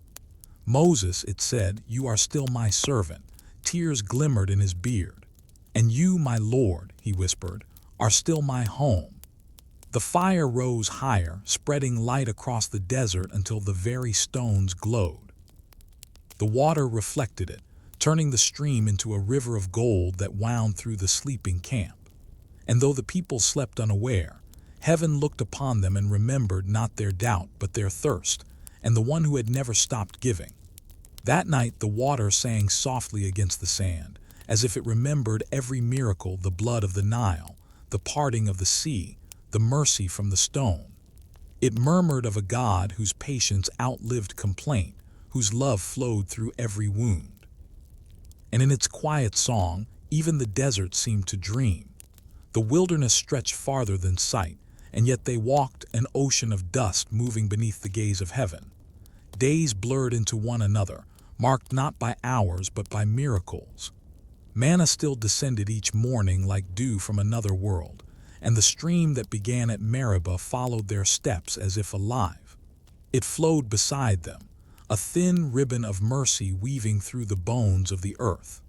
"Moses," it said, "you are still my servant." Tears glimmered in his beard. "And you, my Lord," he whispered, "are still my home." The fire rose higher, spreading light across the desert until the very stones glowed. The water reflected it, turning the stream into a river of gold that wound through the sleeping camp. And though the people slept unaware, heaven looked upon them and remembered not their doubt but their thirst, and the one who had never stopped giving. That night the water sang softly against the sand, as if it remembered every miracle, the blood of the Nile, the parting of the sea, the mercy from the stone. It murmured of a God whose patience outlived complaint, whose love flowed through every wound. And in its quiet song, even the desert seemed to dream. The wilderness stretched farther than sight, and yet they walked an ocean of dust moving beneath the gaze of heaven. Days blurred into one another, marked not by hours but by miracles. Manna still descended each morning like dew from another world, and the stream that began at Meribah followed their steps as if alive. It flowed beside them, a thin ribbon of mercy weaving through the bones of the earth.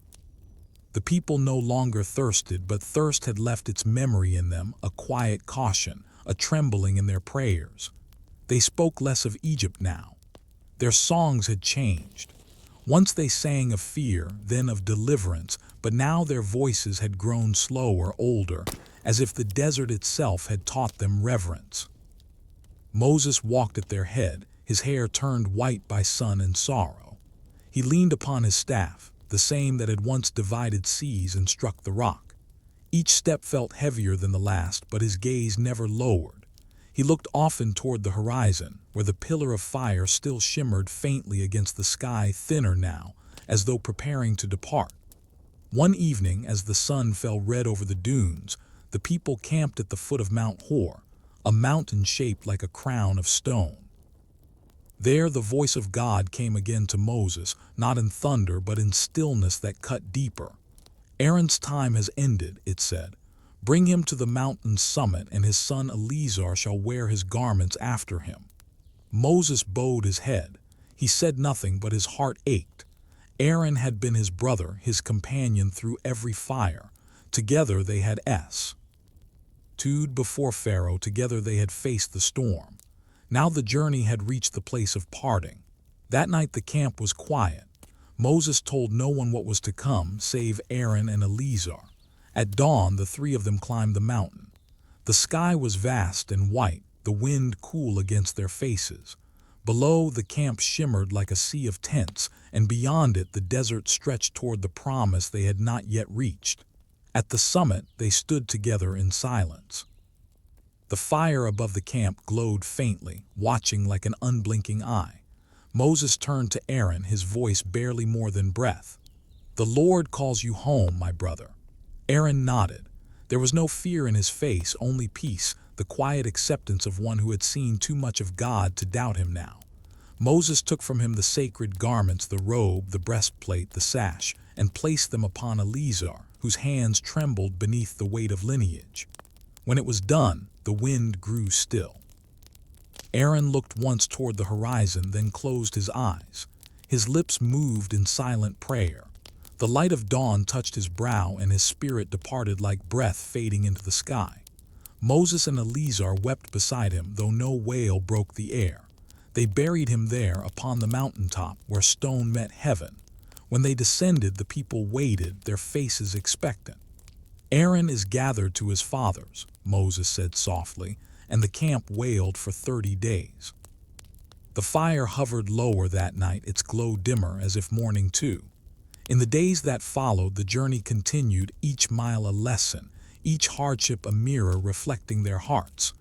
The people no longer thirsted, but thirst had left its memory in them, a quiet caution, a trembling in their prayers. They spoke less of Egypt now. Their songs had changed. Once they sang of fear, then of deliverance, but now their voices had grown slower, older, as if the desert itself had taught them reverence. Moses walked at their head, his hair turned white by sun and sorrow. He leaned upon his staff, the same that had once divided seas and struck the rock. Each step felt heavier than the last, but his gaze never lowered. He looked often toward the horizon, where the pillar of fire still shimmered faintly against the sky, thinner now, as though preparing to depart. One evening, as the sun fell red over the dunes, the people camped at the foot of Mount Hor, a mountain shaped like a crown of stone. There the voice of God came again to Moses, not in thunder but in stillness that cut deeper. Aaron's time has ended, it said. Bring him to the mountain's summit, and his son Eleazar shall wear his garments after him. Moses bowed his head. He said nothing, but his heart ached. Aaron had been his brother, his companion through every fire. Together they had stood before Pharaoh, together they had faced the storm. Now the journey had reached the place of parting. That night the camp was quiet. Moses told no one what was to come, save Aaron and Eleazar. At dawn the three of them climbed the mountain. The sky was vast and white, the wind cool against their faces. Below, the camp shimmered like a sea of tents, and beyond it the desert stretched toward the promise they had not yet reached. At the summit they stood together in silence. The fire above the camp glowed faintly, watching like an unblinking eye. Moses turned to Aaron, his voice barely more than breath. "The Lord calls you home, my brother." Aaron nodded. There was no fear in his face, only peace, the quiet acceptance of one who had seen too much of God to doubt him now. Moses took from him the sacred garments, the robe, the breastplate, the sash, and placed them upon Eleazar, whose hands trembled beneath the weight of lineage. When it was done, the wind grew still. Aaron looked once toward the horizon, then closed his eyes. His lips moved in silent prayer. The light of dawn touched his brow, and his spirit departed like breath fading into the sky. Moses and Eleazar wept beside him, though no wail broke the air. They buried him there upon the mountaintop where stone met heaven. When they descended, the people waited, their faces expectant. "Aaron is gathered to his fathers," Moses said softly, and the camp wailed for 30 days. The fire hovered lower that night, its glow dimmer as if mourning too. In the days that followed, the journey continued, each mile a lesson, each hardship a mirror reflecting their hearts.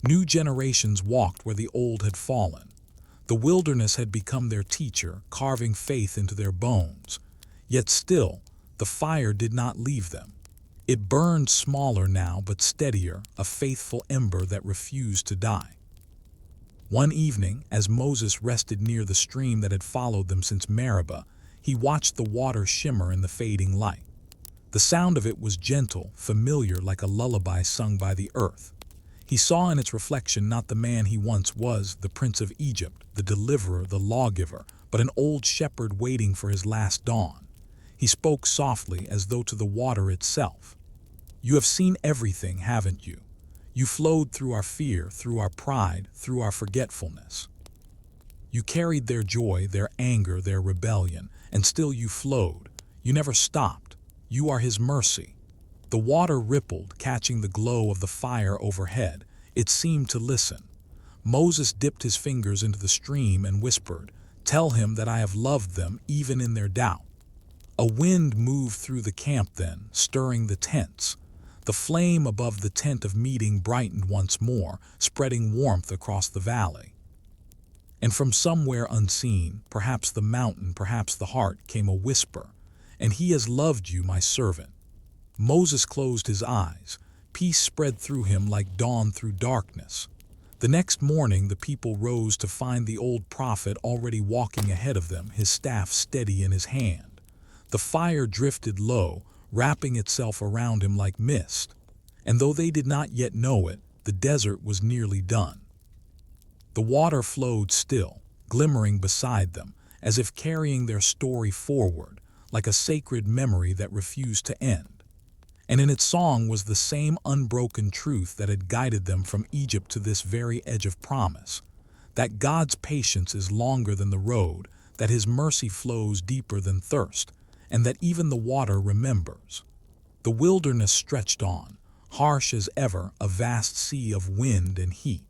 New generations walked where the old had fallen. The wilderness had become their teacher, carving faith into their bones. Yet still, the fire did not leave them. It burned smaller now, but steadier, a faithful ember that refused to die. One evening, as Moses rested near the stream that had followed them since Meribah, he watched the water shimmer in the fading light. The sound of it was gentle, familiar, like a lullaby sung by the earth. He saw in its reflection not the man he once was, the prince of Egypt, the deliverer, the lawgiver, but an old shepherd waiting for his last dawn. He spoke softly, as though to the water itself. "You have seen everything, haven't you? You flowed through our fear, through our pride, through our forgetfulness. You carried their joy, their anger, their rebellion, and still you flowed. You never stopped. You are his mercy." The water rippled, catching the glow of the fire overhead. It seemed to listen. Moses dipped his fingers into the stream and whispered, "Tell him that I have loved them even in their doubt." A wind moved through the camp then, stirring the tents. The flame above the tent of meeting brightened once more, spreading warmth across the valley. And from somewhere unseen, perhaps the mountain, perhaps the heart, came a whisper, "And he has loved you, my servant." Moses closed his eyes. Peace spread through him like dawn through darkness. The next morning the people rose to find the old prophet already walking ahead of them, his staff steady in his hand. The fire drifted low, wrapping itself around him like mist. And though they did not yet know it, the desert was nearly done. The water flowed still, glimmering beside them, as if carrying their story forward, like a sacred memory that refused to end. And in its song was the same unbroken truth that had guided them from Egypt to this very edge of promise, that God's patience is longer than the road, that his mercy flows deeper than thirst, and that even the water remembers. The wilderness stretched on, harsh as ever, a vast sea of wind and heat.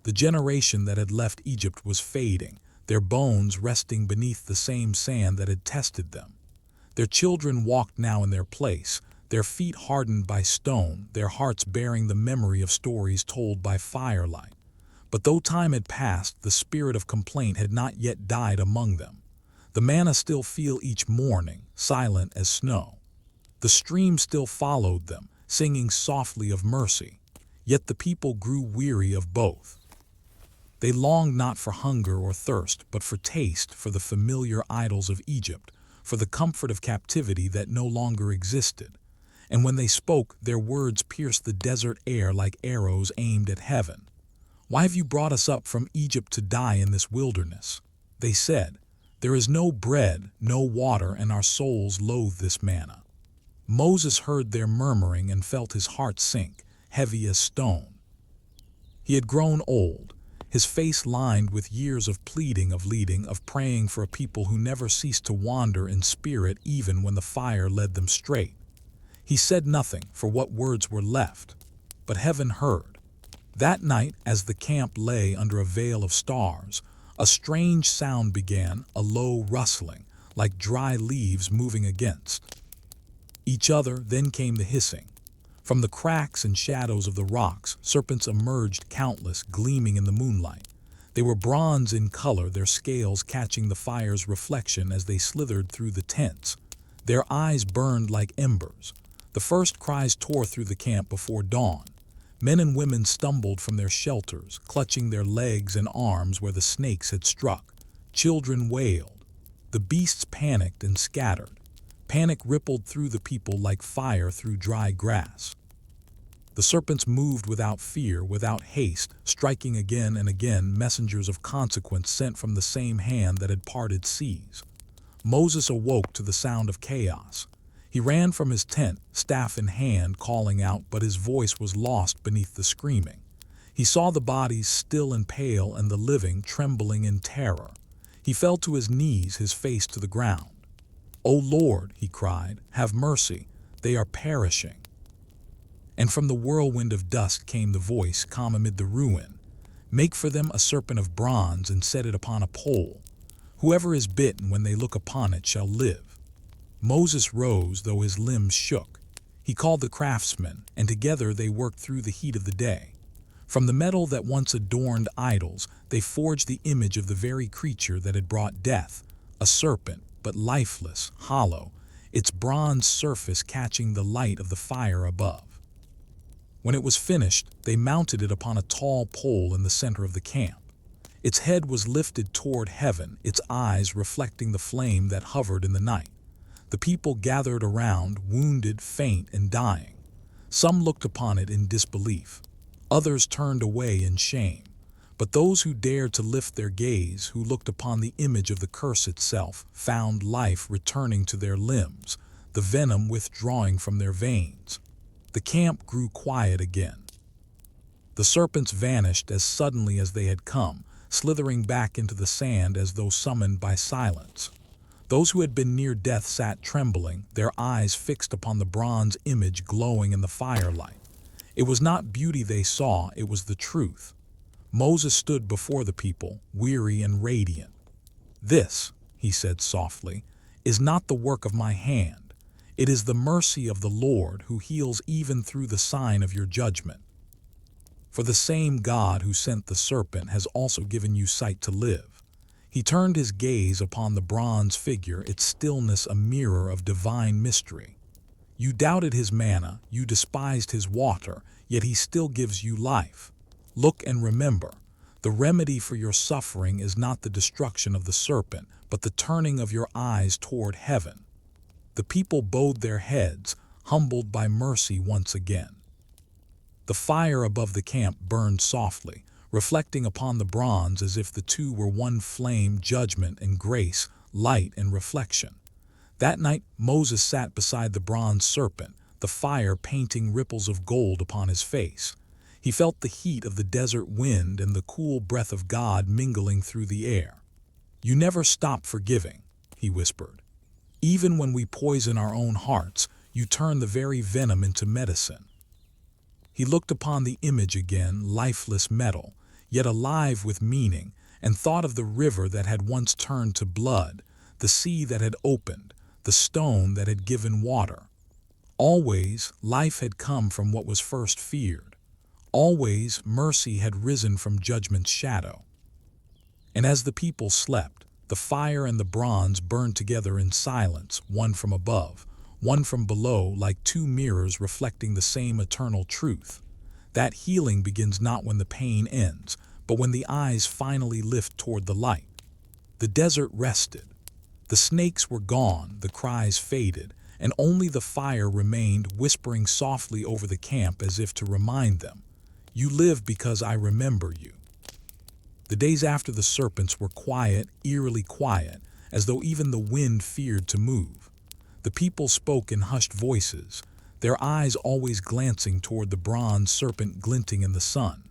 The generation that had left Egypt was fading, their bones resting beneath the same sand that had tested them. Their children walked now in their place, their feet hardened by stone, their hearts bearing the memory of stories told by firelight. But though time had passed, the spirit of complaint had not yet died among them. The manna still fell each morning, silent as snow. The stream still followed them, singing softly of mercy. Yet the people grew weary of both. They longed not for hunger or thirst, but for taste, for the familiar idols of Egypt, for the comfort of captivity that no longer existed. And when they spoke, their words pierced the desert air like arrows aimed at heaven. "Why have you brought us up from Egypt to die in this wilderness?" they said. "There is no bread, no water, and our souls loathe this manna." Moses heard their murmuring and felt his heart sink, heavy as stone. He had grown old, his face lined with years of pleading, of leading, of praying for a people who never ceased to wander in spirit even when the fire led them straight. He said nothing, for what words were left? But heaven heard. That night, as the camp lay under a veil of stars, a strange sound began, a low rustling, like dry leaves moving against each other. Then came the hissing. From the cracks and shadows of the rocks, serpents emerged, countless, gleaming in the moonlight. They were bronze in color, their scales catching the fire's reflection as they slithered through the tents. Their eyes burned like embers. The first cries tore through the camp before dawn. Men and women stumbled from their shelters, clutching their legs and arms where the snakes had struck. Children wailed. The beasts panicked and scattered. Panic rippled through the people like fire through dry grass. The serpents moved without fear, without haste, striking again and again, messengers of consequence sent from the same hand that had parted seas. Moses awoke to the sound of chaos. He ran from his tent, staff in hand, calling out, but his voice was lost beneath the screaming. He saw the bodies still and pale and the living trembling in terror. He fell to his knees, his face to the ground. "O Lord," he cried, "have mercy, they are perishing." And from the whirlwind of dust came the voice, calm amid the ruin, "Make for them a serpent of bronze and set it upon a pole. Whoever is bitten when they look upon it shall live." Moses rose, though his limbs shook. He called the craftsmen, and together they worked through the heat of the day. From the metal that once adorned idols, they forged the image of the very creature that had brought death, a serpent, but lifeless, hollow, its bronze surface catching the light of the fire above. When it was finished, they mounted it upon a tall pole in the center of the camp. Its head was lifted toward heaven, its eyes reflecting the flame that hovered in the night. The people gathered around, wounded, faint, and dying. Some looked upon it in disbelief. Others turned away in shame. But those who dared to lift their gaze, who looked upon the image of the curse itself, found life returning to their limbs, the venom withdrawing from their veins. The camp grew quiet again. The serpents vanished as suddenly as they had come, slithering back into the sand as though summoned by silence. Those who had been near death sat trembling, their eyes fixed upon the bronze image glowing in the firelight. It was not beauty they saw, it was the truth. Moses stood before the people, weary and radiant. "This," he said softly, "is not the work of my hand. It is the mercy of the Lord who heals even through the sign of your judgment. For the same God who sent the serpent has also given you sight to live." He turned his gaze upon the bronze figure, its stillness a mirror of divine mystery. "You doubted his manna, you despised his water, yet he still gives you life. Look and remember, the remedy for your suffering is not the destruction of the serpent, but the turning of your eyes toward heaven." The people bowed their heads, humbled by mercy once again. The fire above the camp burned softly, reflecting upon the bronze as if the two were one flame: judgment and grace, light and reflection. That night Moses sat beside the bronze serpent, the fire painting ripples of gold upon his face. He felt the heat of the desert wind and the cool breath of God mingling through the air. "You never stop forgiving," he whispered. "Even when we poison our own hearts, you turn the very venom into medicine." He looked upon the image again, lifeless metal, yet alive with meaning, and thought of the river that had once turned to blood, the sea that had opened, the stone that had given water. Always life had come from what was first feared. Always mercy had risen from judgment's shadow. And as the people slept, the fire and the bronze burned together in silence, one from above, one from below, like two mirrors reflecting the same eternal truth. That healing begins not when the pain ends, but when the eyes finally lift toward the light. The desert rested. The snakes were gone, the cries faded, and only the fire remained, whispering softly over the camp as if to remind them, "You live because I remember you." The days after the serpents were quiet, eerily quiet, as though even the wind feared to move. The people spoke in hushed voices, their eyes always glancing toward the bronze serpent glinting in the sun.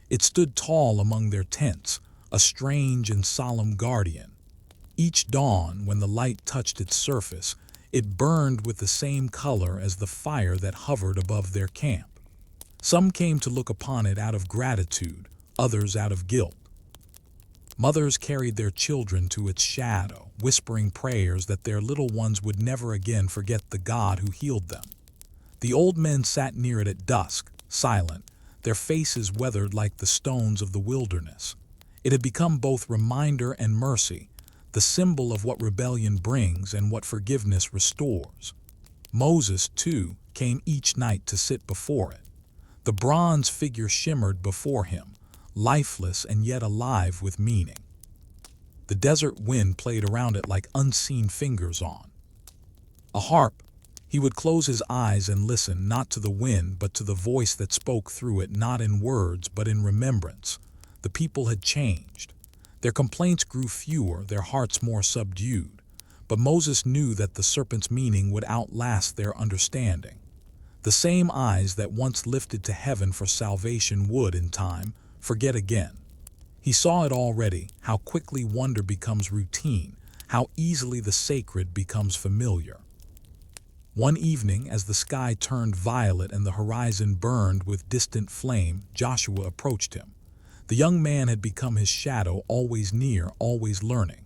It stood tall among their tents, a strange and solemn guardian. Each dawn, when the light touched its surface, it burned with the same color as the fire that hovered above their camp. Some came to look upon it out of gratitude, others out of guilt. Mothers carried their children to its shadow, whispering prayers that their little ones would never again forget the God who healed them. The old men sat near it at dusk, silent, their faces weathered like the stones of the wilderness. It had become both reminder and mercy, the symbol of what rebellion brings and what forgiveness restores. Moses, too, came each night to sit before it. The bronze figure shimmered before him, lifeless and yet alive with meaning. The desert wind played around it like unseen fingers on a harp. He would close his eyes and listen, not to the wind but to the voice that spoke through it, not in words but in remembrance. The people had changed. Their complaints grew fewer, their hearts more subdued. But Moses knew that the serpent's meaning would outlast their understanding. The same eyes that once lifted to heaven for salvation would, in time, forget again. He saw it already, how quickly wonder becomes routine, how easily the sacred becomes familiar. One evening, as the sky turned violet and the horizon burned with distant flame, Joshua approached him. The young man had become his shadow, always near, always learning.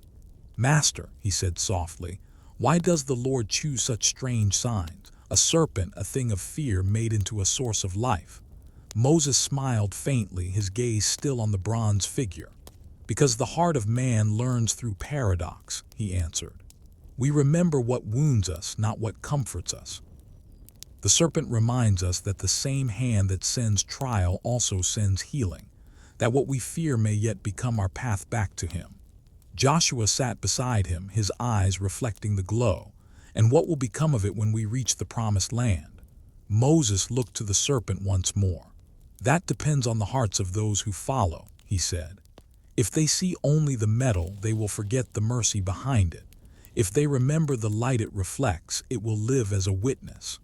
"Master," he said softly, "why does the Lord choose such strange signs? A serpent, a thing of fear made into a source of life." Moses smiled faintly, his gaze still on the bronze figure. "Because the heart of man learns through paradox," he answered. "We remember what wounds us, not what comforts us. The serpent reminds us that the same hand that sends trial also sends healing, that what we fear may yet become our path back to him." Joshua sat beside him, his eyes reflecting the glow. "And what will become of it when we reach the promised land?" Moses looked to the serpent once more. "That depends on the hearts of those who follow," he said. "If they see only the metal, they will forget the mercy behind it. If they remember the light it reflects, it will live as a witness."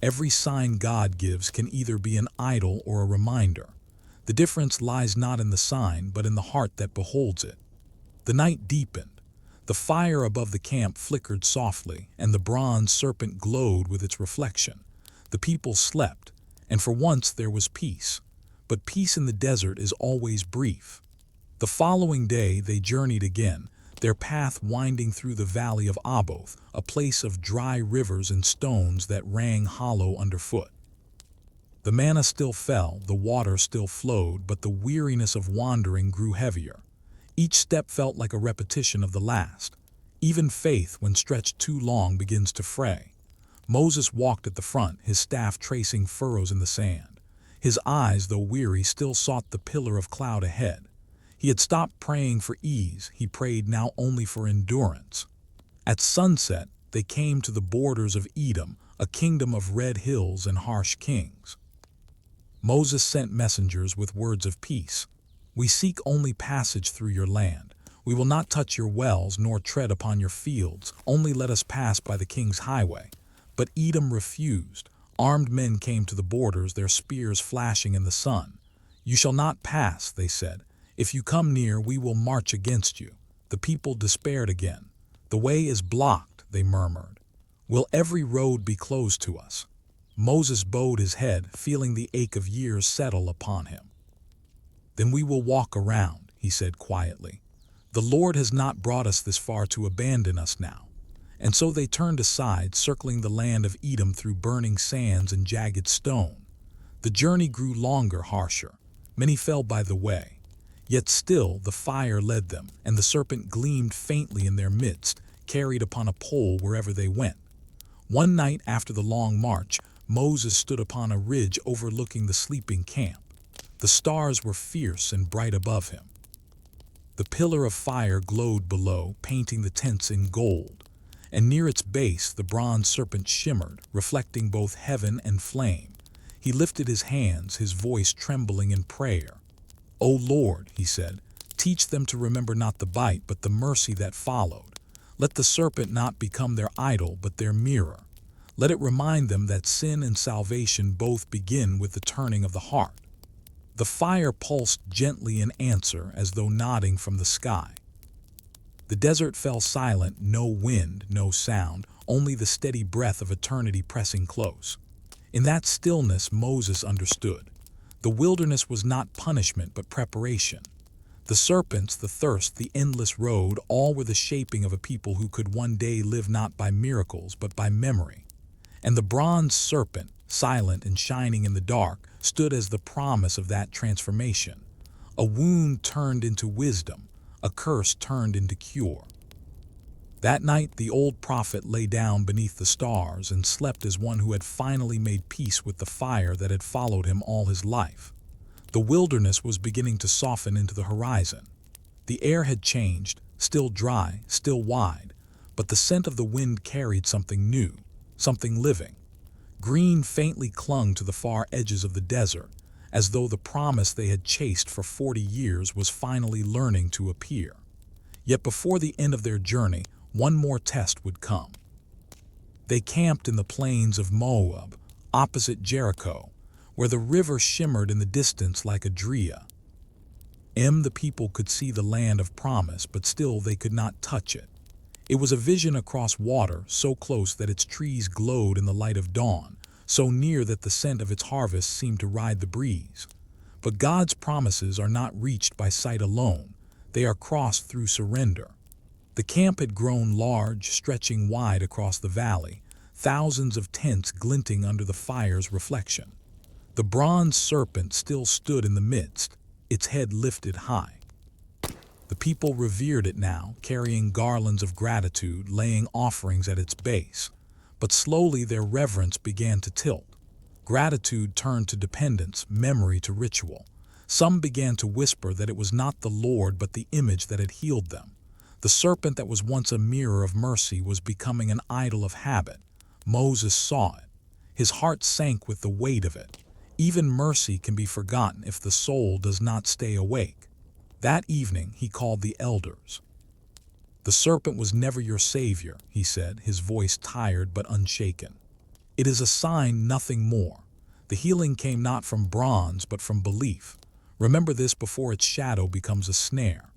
Every sign God gives can either be an idol or a reminder. The difference lies not in the sign, but in the heart that beholds it. The night deepened. The fire above the camp flickered softly, and the bronze serpent glowed with its reflection. The people slept, and for once there was peace. But peace in the desert is always brief. The following day they journeyed again, their path winding through the valley of Aboth, a place of dry rivers and stones that rang hollow underfoot. The manna still fell, the water still flowed, but the weariness of wandering grew heavier. Each step felt like a repetition of the last. Even faith, when stretched too long, begins to fray. Moses walked at the front, his staff tracing furrows in the sand. His eyes, though weary, still sought the pillar of cloud ahead. He had stopped praying for ease, he prayed now only for endurance. At sunset, they came to the borders of Edom, a kingdom of red hills and harsh kings. Moses sent messengers with words of peace. "We seek only passage through your land. We will not touch your wells nor tread upon your fields. Only let us pass by the king's highway." But Edom refused. Armed men came to the borders, their spears flashing in the sun. "You shall not pass," they said. "If you come near, we will march against you." The people despaired again. "The way is blocked," they murmured. "Will every road be closed to us?" Moses bowed his head, feeling the ache of years settle upon him. "Then we will walk around," he said quietly. "The Lord has not brought us this far to abandon us now." And so they turned aside, circling the land of Edom through burning sands and jagged stone. The journey grew longer, harsher. Many fell by the way. Yet still the fire led them, and the serpent gleamed faintly in their midst, carried upon a pole wherever they went. One night after the long march, Moses stood upon a ridge overlooking the sleeping camp. The stars were fierce and bright above him. The pillar of fire glowed below, painting the tents in gold, and near its base the bronze serpent shimmered, reflecting both heaven and flame. He lifted his hands, his voice trembling in prayer. "O Lord," he said, "teach them to remember not the bite, but the mercy that followed. Let the serpent not become their idol, but their mirror. Let it remind them that sin and salvation both begin with the turning of the heart." The fire pulsed gently in answer, as though nodding from the sky. The desert fell silent, no wind, no sound, only the steady breath of eternity pressing close. In that stillness, Moses understood. The wilderness was not punishment, but preparation. The serpents, the thirst, the endless road, all were the shaping of a people who could one day live not by miracles, but by memory. And the bronze serpent, silent and shining in the dark, stood as the promise of that transformation. A wound turned into wisdom, a curse turned into cure. That night the old prophet lay down beneath the stars and slept as one who had finally made peace with the fire that had followed him all his life. The wilderness was beginning to soften into the horizon. The air had changed, still dry, still wide, but the scent of the wind carried something new, something living. Green faintly clung to the far edges of the desert, as though the promise they had chased for 40 years was finally learning to appear. Yet before the end of their journey, one more test would come. They camped in the plains of Moab, opposite Jericho, where the river shimmered in the distance like a drea. The people could see the land of promise, but still they could not touch it. It was a vision across water, so close that its trees glowed in the light of dawn, so near that the scent of its harvest seemed to ride the breeze. But God's promises are not reached by sight alone. They are crossed through surrender. The camp had grown large, stretching wide across the valley, thousands of tents glinting under the fire's reflection. The bronze serpent still stood in the midst, its head lifted high. The people revered it now, carrying garlands of gratitude, laying offerings at its base. But slowly their reverence began to tilt. Gratitude turned to dependence, memory to ritual. Some began to whisper that it was not the Lord but the image that had healed them. The serpent that was once a mirror of mercy was becoming an idol of habit. Moses saw it. His heart sank with the weight of it. Even mercy can be forgotten if the soul does not stay awake. That evening he called the elders. "The serpent was never your savior," he said, his voice tired but unshaken. "It is a sign, nothing more. The healing came not from bronze but from belief. Remember this before its shadow becomes a snare."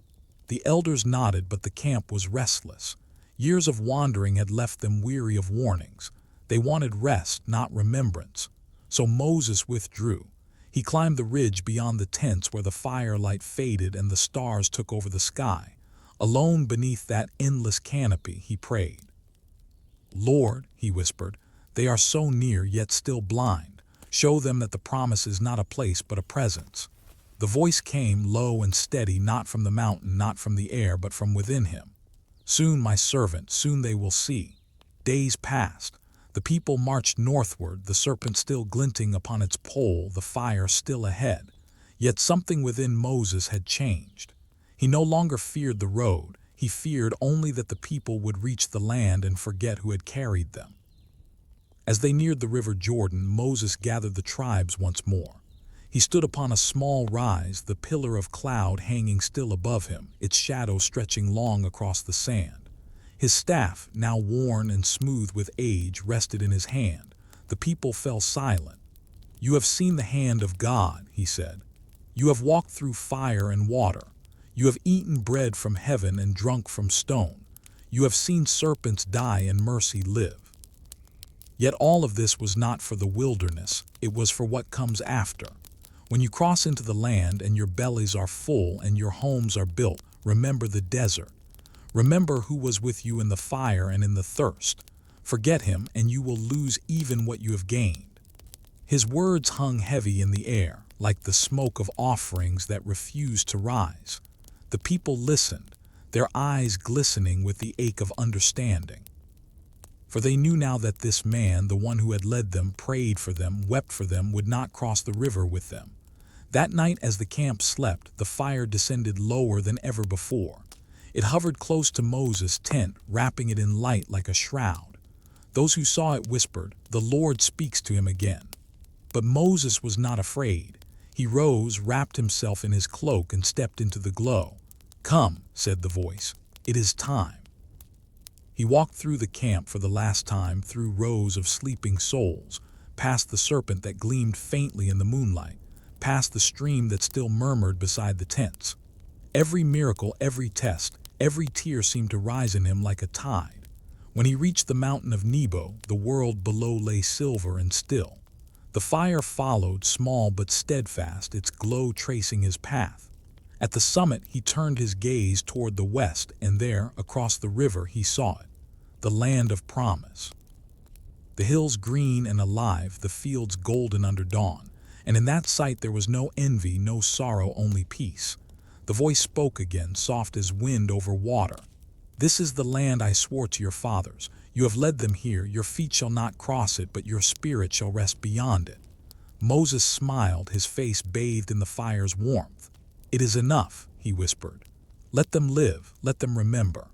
The elders nodded, but the camp was restless. Years of wandering had left them weary of warnings. They wanted rest, not remembrance. So Moses withdrew. He climbed the ridge beyond the tents where the firelight faded and the stars took over the sky. Alone beneath that endless canopy, he prayed. "Lord," he whispered, "they are so near yet still blind. Show them that the promise is not a place but a presence." The voice came low and steady, not from the mountain, not from the air, but from within him. "Soon, my servant, soon they will see." Days passed. The people marched northward, the serpent still glinting upon its pole, the fire still ahead. Yet something within Moses had changed. He no longer feared the road. He feared only that the people would reach the land and forget who had carried them. As they neared the river Jordan, Moses gathered the tribes once more. He stood upon a small rise, the pillar of cloud hanging still above him, its shadow stretching long across the sand. His staff, now worn and smooth with age, rested in his hand. The people fell silent. "You have seen the hand of God," he said. "You have walked through fire and water. You have eaten bread from heaven and drunk from stone. You have seen serpents die and mercy live." Yet all of this was not for the wilderness, it was for what comes after. When you cross into the land and your bellies are full and your homes are built, remember the desert. Remember who was with you in the fire and in the thirst. Forget him and you will lose even what you have gained. His words hung heavy in the air, like the smoke of offerings that refused to rise. The people listened, their eyes glistening with the ache of understanding. For they knew now that this man, the one who had led them, prayed for them, wept for them, would not cross the river with them. That night as the camp slept, the fire descended lower than ever before. It hovered close to Moses' tent, wrapping it in light like a shroud. Those who saw it whispered, "The Lord speaks to him again." But Moses was not afraid. He rose, wrapped himself in his cloak, and stepped into the glow. "Come," said the voice, "it is time." He walked through the camp for the last time, through rows of sleeping souls, past the serpent that gleamed faintly in the moonlight, past the stream that still murmured beside the tents. Every miracle, every test, every tear seemed to rise in him like a tide. When he reached the mountain of Nebo, the world below lay silver and still. The fire followed, small but steadfast, its glow tracing his path. At the summit, he turned his gaze toward the west, and there, across the river, he saw it, the land of promise. The hills green and alive, the fields golden under dawn, and in that sight there was no envy, no sorrow, only peace. The voice spoke again, soft as wind over water. "This is the land I swore to your fathers. You have led them here. Your feet shall not cross it, but your spirit shall rest beyond it." Moses smiled, his face bathed in the fire's warmth. "It is enough," he whispered. "Let them live, let them remember."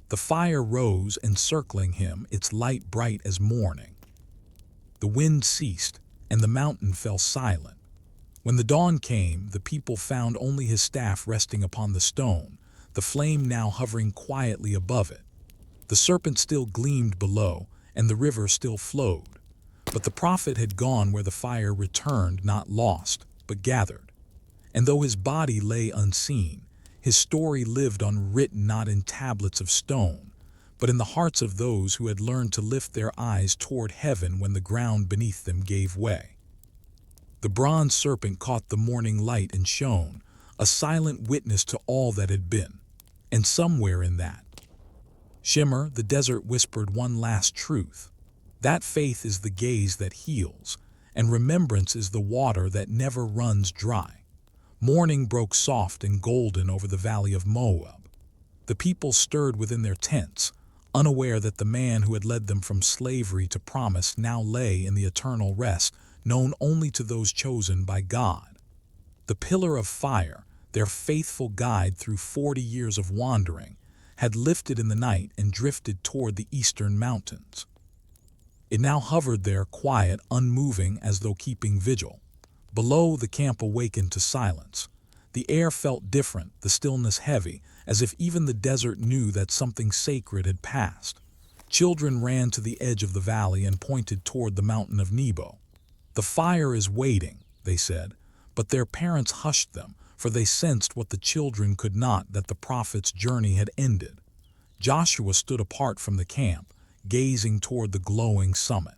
The fire rose, encircling him, its light bright as morning. The wind ceased, and the mountain fell silent. When the dawn came, the people found only his staff resting upon the stone, the flame now hovering quietly above it. The serpent still gleamed below, and the river still flowed. But the prophet had gone where the fire returned, not lost, but gathered. And though his body lay unseen, his story lived unwritten, not in tablets of stone, but in the hearts of those who had learned to lift their eyes toward heaven when the ground beneath them gave way. The bronze serpent caught the morning light and shone, a silent witness to all that had been. And somewhere in that shimmer, the desert whispered one last truth. That faith is the gaze that heals, and remembrance is the water that never runs dry. Morning broke soft and golden over the valley of Moab. The people stirred within their tents, unaware that the man who had led them from slavery to promise now lay in the eternal rest known only to those chosen by God. The pillar of fire, their faithful guide through 40 years of wandering, had lifted in the night and drifted toward the eastern mountains. It now hovered there, quiet, unmoving, as though keeping vigil. Below, the camp awakened to silence. The air felt different, the stillness heavy, as if even the desert knew that something sacred had passed. Children ran to the edge of the valley and pointed toward the mountain of Nebo. "The fire is waiting," they said, but their parents hushed them, for they sensed what the children could not, that the prophet's journey had ended. Joshua stood apart from the camp, gazing toward the glowing summit.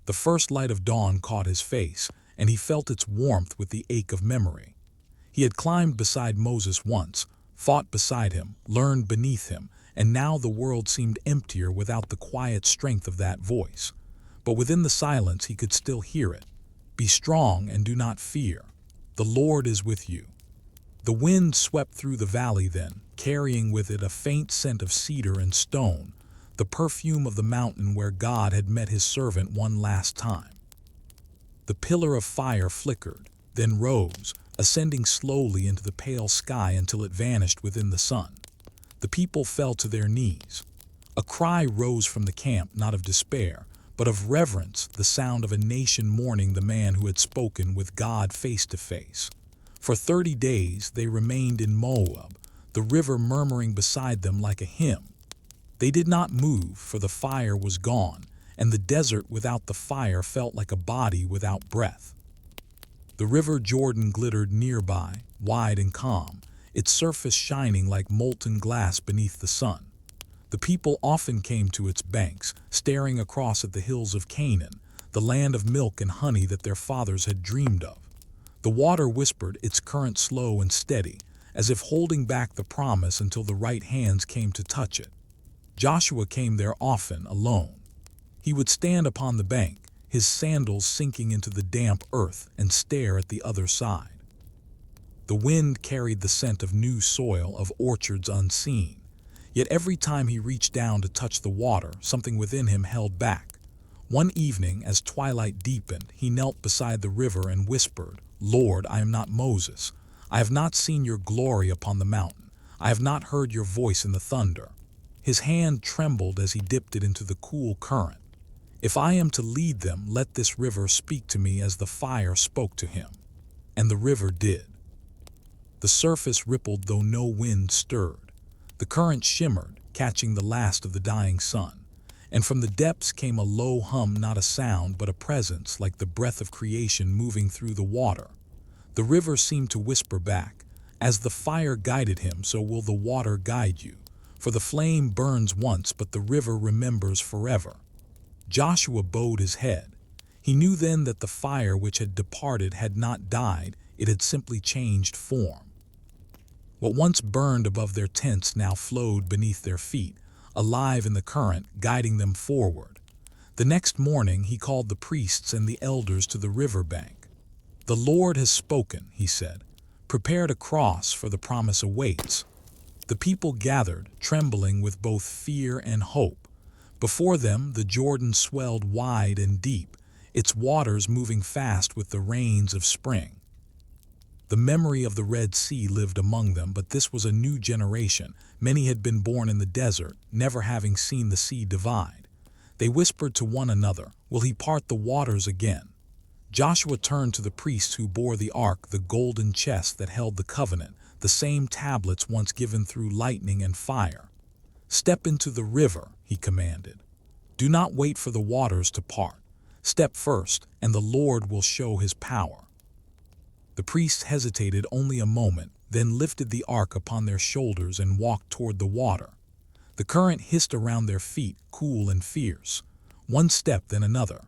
The first light of dawn caught his face, and he felt its warmth with the ache of memory. He had climbed beside Moses once, fought beside him, learned beneath him, and now the world seemed emptier without the quiet strength of that voice. But within the silence he could still hear it. Be strong and do not fear. The Lord is with you. The wind swept through the valley then, carrying with it a faint scent of cedar and stone, the perfume of the mountain where God had met his servant one last time. The pillar of fire flickered, then rose, ascending slowly into the pale sky until it vanished within the sun. The people fell to their knees. A cry rose from the camp, not of despair, but of reverence, the sound of a nation mourning the man who had spoken with God face to face. For 30 days they remained in Moab, the river murmuring beside them like a hymn. They did not move, for the fire was gone, and the desert without the fire felt like a body without breath. The river Jordan glittered nearby, wide and calm, its surface shining like molten glass beneath the sun. The people often came to its banks, staring across at the hills of Canaan, the land of milk and honey that their fathers had dreamed of. The water whispered, its current slow and steady, as if holding back the promise until the right hands came to touch it. Joshua came there often, alone. He would stand upon the bank, his sandals sinking into the damp earth, and stare at the other side. The wind carried the scent of new soil, of orchards unseen. Yet every time he reached down to touch the water, something within him held back. One evening, as twilight deepened, he knelt beside the river and whispered, "Lord, I am not Moses. I have not seen your glory upon the mountain. I have not heard your voice in the thunder." His hand trembled as he dipped it into the cool current. "If I am to lead them, let this river speak to me as the fire spoke to him." And the river did. The surface rippled though no wind stirred. The current shimmered, catching the last of the dying sun. And from the depths came a low hum, not a sound, but a presence, like the breath of creation moving through the water. The river seemed to whisper back, "As the fire guided him, so will the water guide you. For the flame burns once, but the river remembers forever." Joshua bowed his head. He knew then that the fire which had departed had not died, it had simply changed form. What once burned above their tents now flowed beneath their feet, alive in the current, guiding them forward. The next morning he called the priests and the elders to the river bank. "The Lord has spoken," he said. "Prepare to cross, for the promise awaits." The people gathered, trembling with both fear and hope. Before them the Jordan swelled wide and deep, its waters moving fast with the rains of spring. The memory of the Red Sea lived among them, but this was a new generation. Many had been born in the desert, never having seen the sea divide. They whispered to one another, "Will he part the waters again?" Joshua turned to the priests who bore the ark, the golden chest that held the covenant, the same tablets once given through lightning and fire. "Step into the river," he commanded. "Do not wait for the waters to part. Step first, and the Lord will show his power." The priests hesitated only a moment, then lifted the ark upon their shoulders and walked toward the water. The current hissed around their feet, cool and fierce. One step, then another.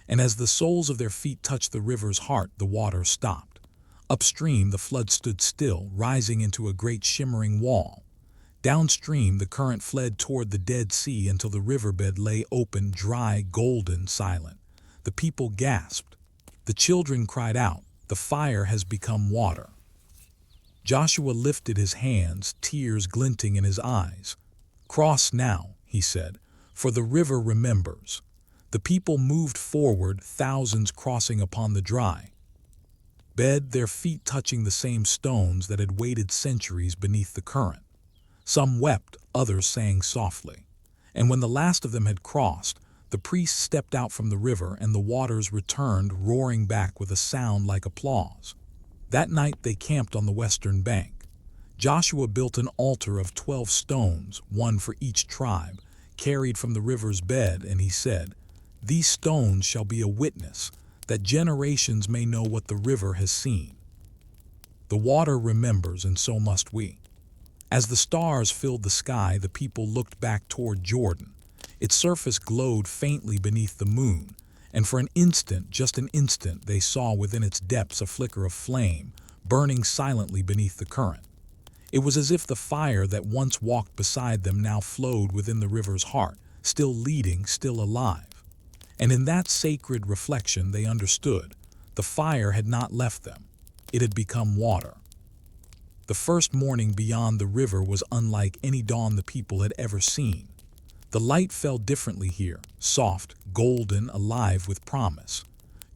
And as the soles of their feet touched the river's heart, the water stopped. Upstream, the flood stood still, rising into a great shimmering wall. Downstream, the current fled toward the Dead Sea until the riverbed lay open, dry, golden, silent. The people gasped. The children cried out, "The fire has become water." Joshua lifted his hands, tears glinting in his eyes. "Cross now," he said, "for the river remembers." The people moved forward, thousands crossing upon the dry bed, their feet touching the same stones that had waited centuries beneath the current. Some wept, others sang softly. And when the last of them had crossed, the priests stepped out from the river, and the waters returned, roaring back with a sound like applause. That night they camped on the western bank. Joshua built an altar of 12 stones, one for each tribe, carried from the river's bed, and he said, "These stones shall be a witness, that generations may know what the river has seen." The water remembers, and so must we. As the stars filled the sky, the people looked back toward Jordan. Its surface glowed faintly beneath the moon, and for an instant, just an instant, they saw within its depths a flicker of flame, burning silently beneath the current. It was as if the fire that once walked beside them now flowed within the river's heart, still leading, still alive. And in that sacred reflection they understood. The fire had not left them. It had become water. The first morning beyond the river was unlike any dawn the people had ever seen. The light fell differently here, soft, golden, alive with promise.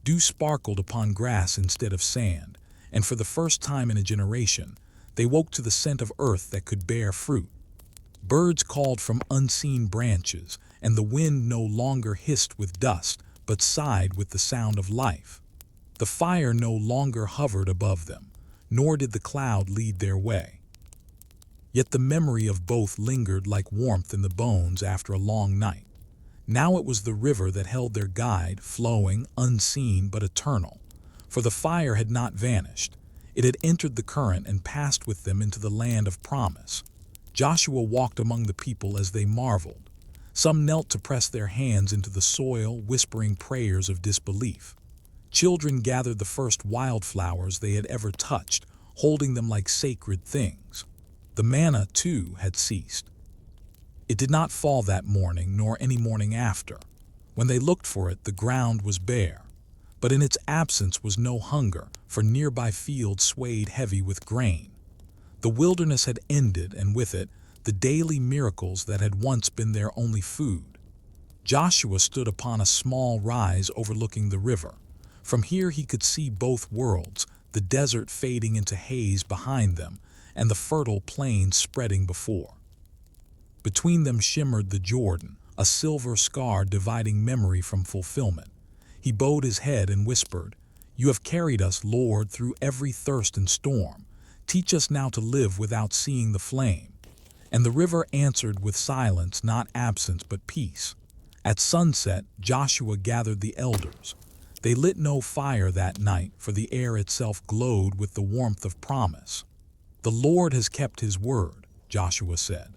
Dew sparkled upon grass instead of sand, and for the first time in a generation, they woke to the scent of earth that could bear fruit. Birds called from unseen branches, and the wind no longer hissed with dust, but sighed with the sound of life. The fire no longer hovered above them, nor did the cloud lead their way. Yet the memory of both lingered like warmth in the bones after a long night. Now it was the river that held their guide, flowing, unseen but eternal. For the fire had not vanished. It had entered the current and passed with them into the land of promise. Joshua walked among the people as they marveled. Some knelt to press their hands into the soil, whispering prayers of disbelief. Children gathered the first wildflowers they had ever touched, holding them like sacred things. The manna, too, had ceased. It did not fall that morning, nor any morning after. When they looked for it, the ground was bare. But in its absence was no hunger, for nearby fields swayed heavy with grain. The wilderness had ended, and with it, the daily miracles that had once been their only food. Joshua stood upon a small rise overlooking the river. From here he could see both worlds, the desert fading into haze behind them, and the fertile plains spreading before. Between them shimmered the Jordan, a silver scar dividing memory from fulfillment. He bowed his head and whispered, "You have carried us, Lord, through every thirst and storm. Teach us now to live without seeing the flame." And the river answered with silence, not absence but peace. At sunset, Joshua gathered the elders. They lit no fire that night, for the air itself glowed with the warmth of promise. "The Lord has kept his word," Joshua said.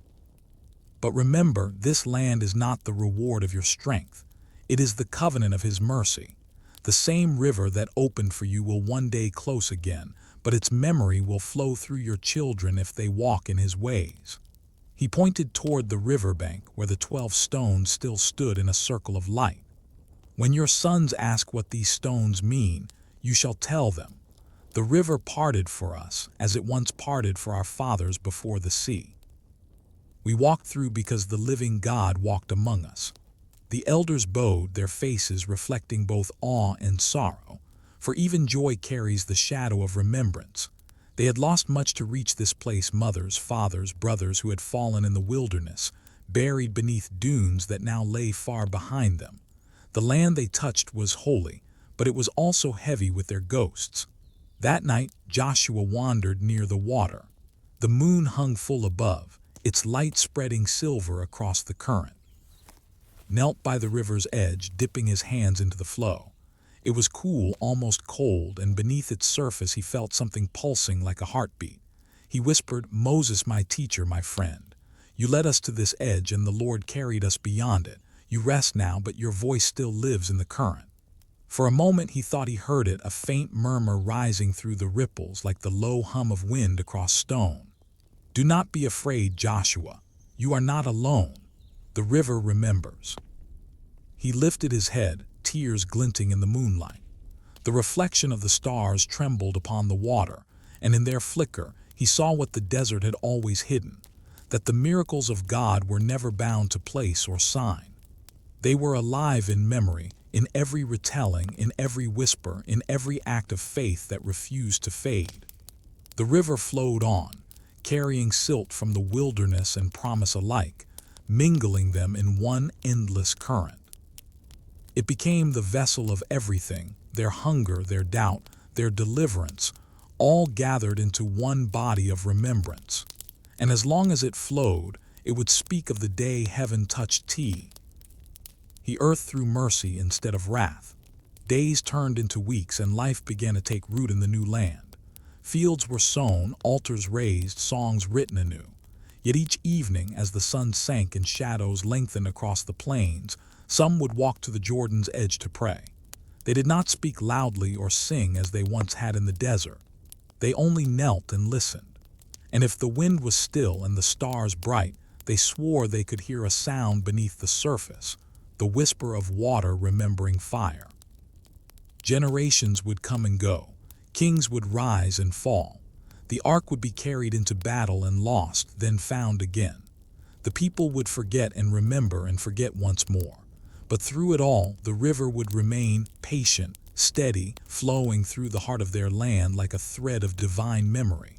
"But remember, this land is not the reward of your strength. It is the covenant of his mercy. The same river that opened for you will one day close again, but its memory will flow through your children if they walk in his ways." He pointed toward the riverbank where the 12 stones still stood in a circle of light. "When your sons ask what these stones mean, you shall tell them, 'The river parted for us, as it once parted for our fathers before the sea. We walked through because the living God walked among us.'" The elders bowed, their faces reflecting both awe and sorrow, for even joy carries the shadow of remembrance. They had lost much to reach this place: mothers, fathers, brothers who had fallen in the wilderness, buried beneath dunes that now lay far behind them. The land they touched was holy, but it was also heavy with their ghosts. That night, Joshua wandered near the water. The moon hung full above, its light spreading silver across the current. Knelt by the river's edge, dipping his hands into the flow. It was cool, almost cold, and beneath its surface he felt something pulsing like a heartbeat. He whispered, "Moses, my teacher, my friend. You led us to this edge and the Lord carried us beyond it. You rest now, but your voice still lives in the current." For a moment he thought he heard it, a faint murmur rising through the ripples like the low hum of wind across stone. "Do not be afraid, Joshua. You are not alone. The river remembers." He lifted his head, tears glinting in the moonlight. The reflection of the stars trembled upon the water, and in their flicker he saw what the desert had always hidden, that the miracles of God were never bound to place or sign. They were alive in memory, in every retelling, in every whisper, in every act of faith that refused to fade. The river flowed on, carrying silt from the wilderness and promise alike, mingling them in one endless current. It became the vessel of everything, their hunger, their doubt, their deliverance, all gathered into one body of remembrance. And as long as it flowed, it would speak of the day heaven touched tea. He earthed through mercy instead of wrath. Days turned into weeks and life began to take root in the new land. Fields were sown, altars raised, songs written anew. Yet each evening, as the sun sank and shadows lengthened across the plains, some would walk to the Jordan's edge to pray. They did not speak loudly or sing as they once had in the desert. They only knelt and listened. And if the wind was still and the stars bright, they swore they could hear a sound beneath the surface, the whisper of water remembering fire. Generations would come and go. Kings would rise and fall. The ark would be carried into battle and lost, then found again. The people would forget and remember and forget once more. But through it all, the river would remain patient, steady, flowing through the heart of their land like a thread of divine memory.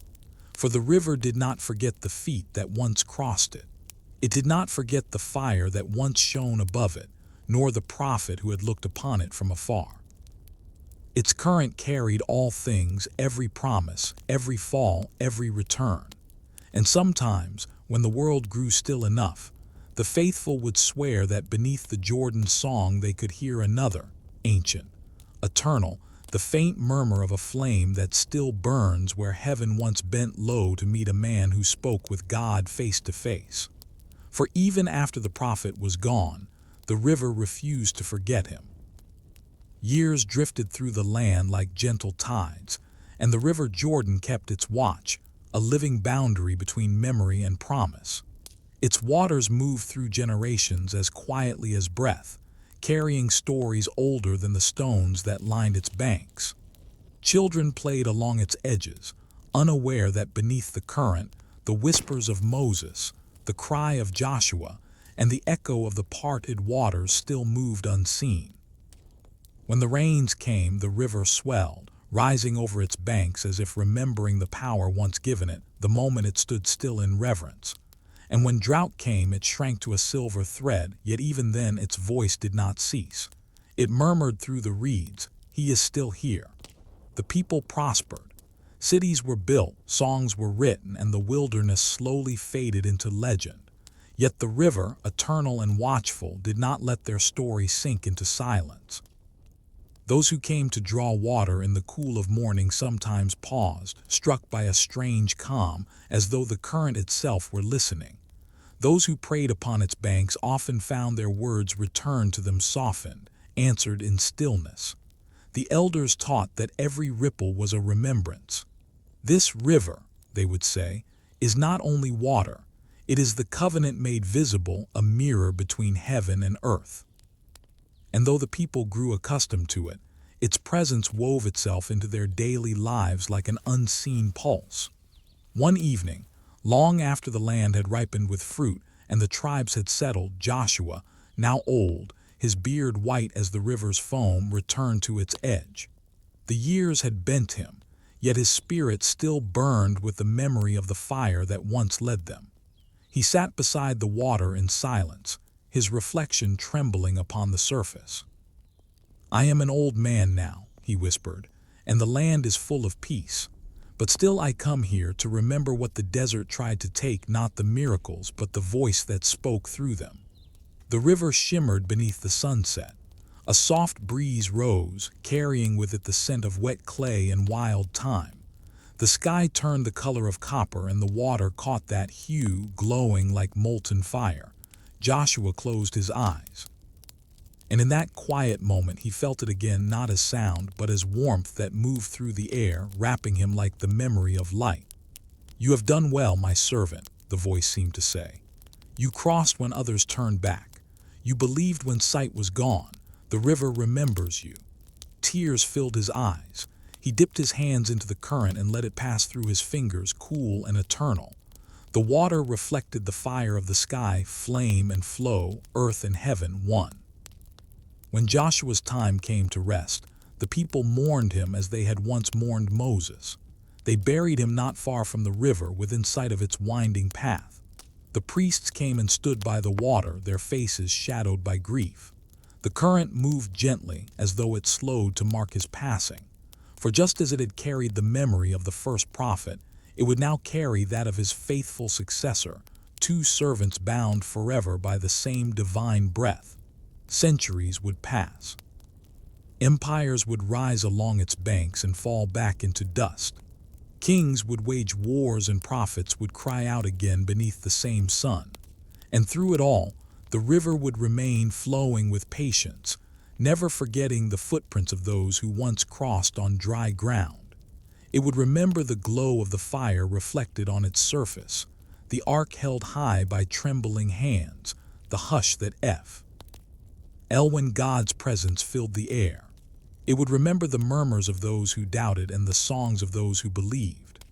For the river did not forget the feet that once crossed it. It did not forget the fire that once shone above it, nor the prophet who had looked upon it from afar. Its current carried all things, every promise, every fall, every return. And sometimes, when the world grew still enough, the faithful would swear that beneath the Jordan's song they could hear another, ancient, eternal, the faint murmur of a flame that still burns where heaven once bent low to meet a man who spoke with God face to face. For even after the prophet was gone, the river refused to forget him. Years drifted through the land like gentle tides, and the river Jordan kept its watch, a living boundary between memory and promise. Its waters moved through generations as quietly as breath, carrying stories older than the stones that lined its banks. Children played along its edges, unaware that beneath the current, the whispers of Moses, the cry of Joshua, and the echo of the parted waters still moved unseen. When the rains came, the river swelled, rising over its banks as if remembering the power once given it the moment it stood still in reverence. And when drought came, it shrank to a silver thread, yet even then its voice did not cease. It murmured through the reeds, "He is still here." The people prospered. Cities were built, songs were written, and the wilderness slowly faded into legend. Yet the river, eternal and watchful, did not let their story sink into silence. Those who came to draw water in the cool of morning sometimes paused, struck by a strange calm, as though the current itself were listening. Those who prayed upon its banks often found their words return to them softened, answered in stillness. The elders taught that every ripple was a remembrance. "This river," they would say, "is not only water, it is the covenant made visible, a mirror between heaven and earth." And though the people grew accustomed to it, its presence wove itself into their daily lives like an unseen pulse. One evening, long after the land had ripened with fruit and the tribes had settled, Joshua, now old, his beard white as the river's foam, returned to its edge. The years had bent him, yet his spirit still burned with the memory of the fire that once led them. He sat beside the water in silence, his reflection trembling upon the surface. "I am an old man now," he whispered, "and the land is full of peace. But still I come here to remember what the desert tried to take, not the miracles, but the voice that spoke through them." The river shimmered beneath the sunset. A soft breeze rose, carrying with it the scent of wet clay and wild thyme. The sky turned the color of copper, and the water caught that hue, glowing like molten fire. Joshua closed his eyes. And in that quiet moment he felt it again, not as sound, but as warmth that moved through the air, wrapping him like the memory of light. "You have done well, my servant," the voice seemed to say. "You crossed when others turned back. You believed when sight was gone. The river remembers you." Tears filled his eyes. He dipped his hands into the current and let it pass through his fingers, cool and eternal. The water reflected the fire of the sky, flame and flow, earth and heaven one. When Joshua's time came to rest, the people mourned him as they had once mourned Moses. They buried him not far from the river, within sight of its winding path. The priests came and stood by the water, their faces shadowed by grief. The current moved gently, as though it slowed to mark his passing. For just as it had carried the memory of the first prophet, it would now carry that of his faithful successor, two servants bound forever by the same divine breath. Centuries would pass. Empires would rise along its banks and fall back into dust. Kings would wage wars and prophets would cry out again beneath the same sun. And through it all, the river would remain flowing with patience, never forgetting the footprints of those who once crossed on dry ground. It would remember the glow of the fire reflected on its surface, the ark held high by trembling hands, the hush that when God's presence filled the air. It would remember the murmurs of those who doubted and the songs of those who believed.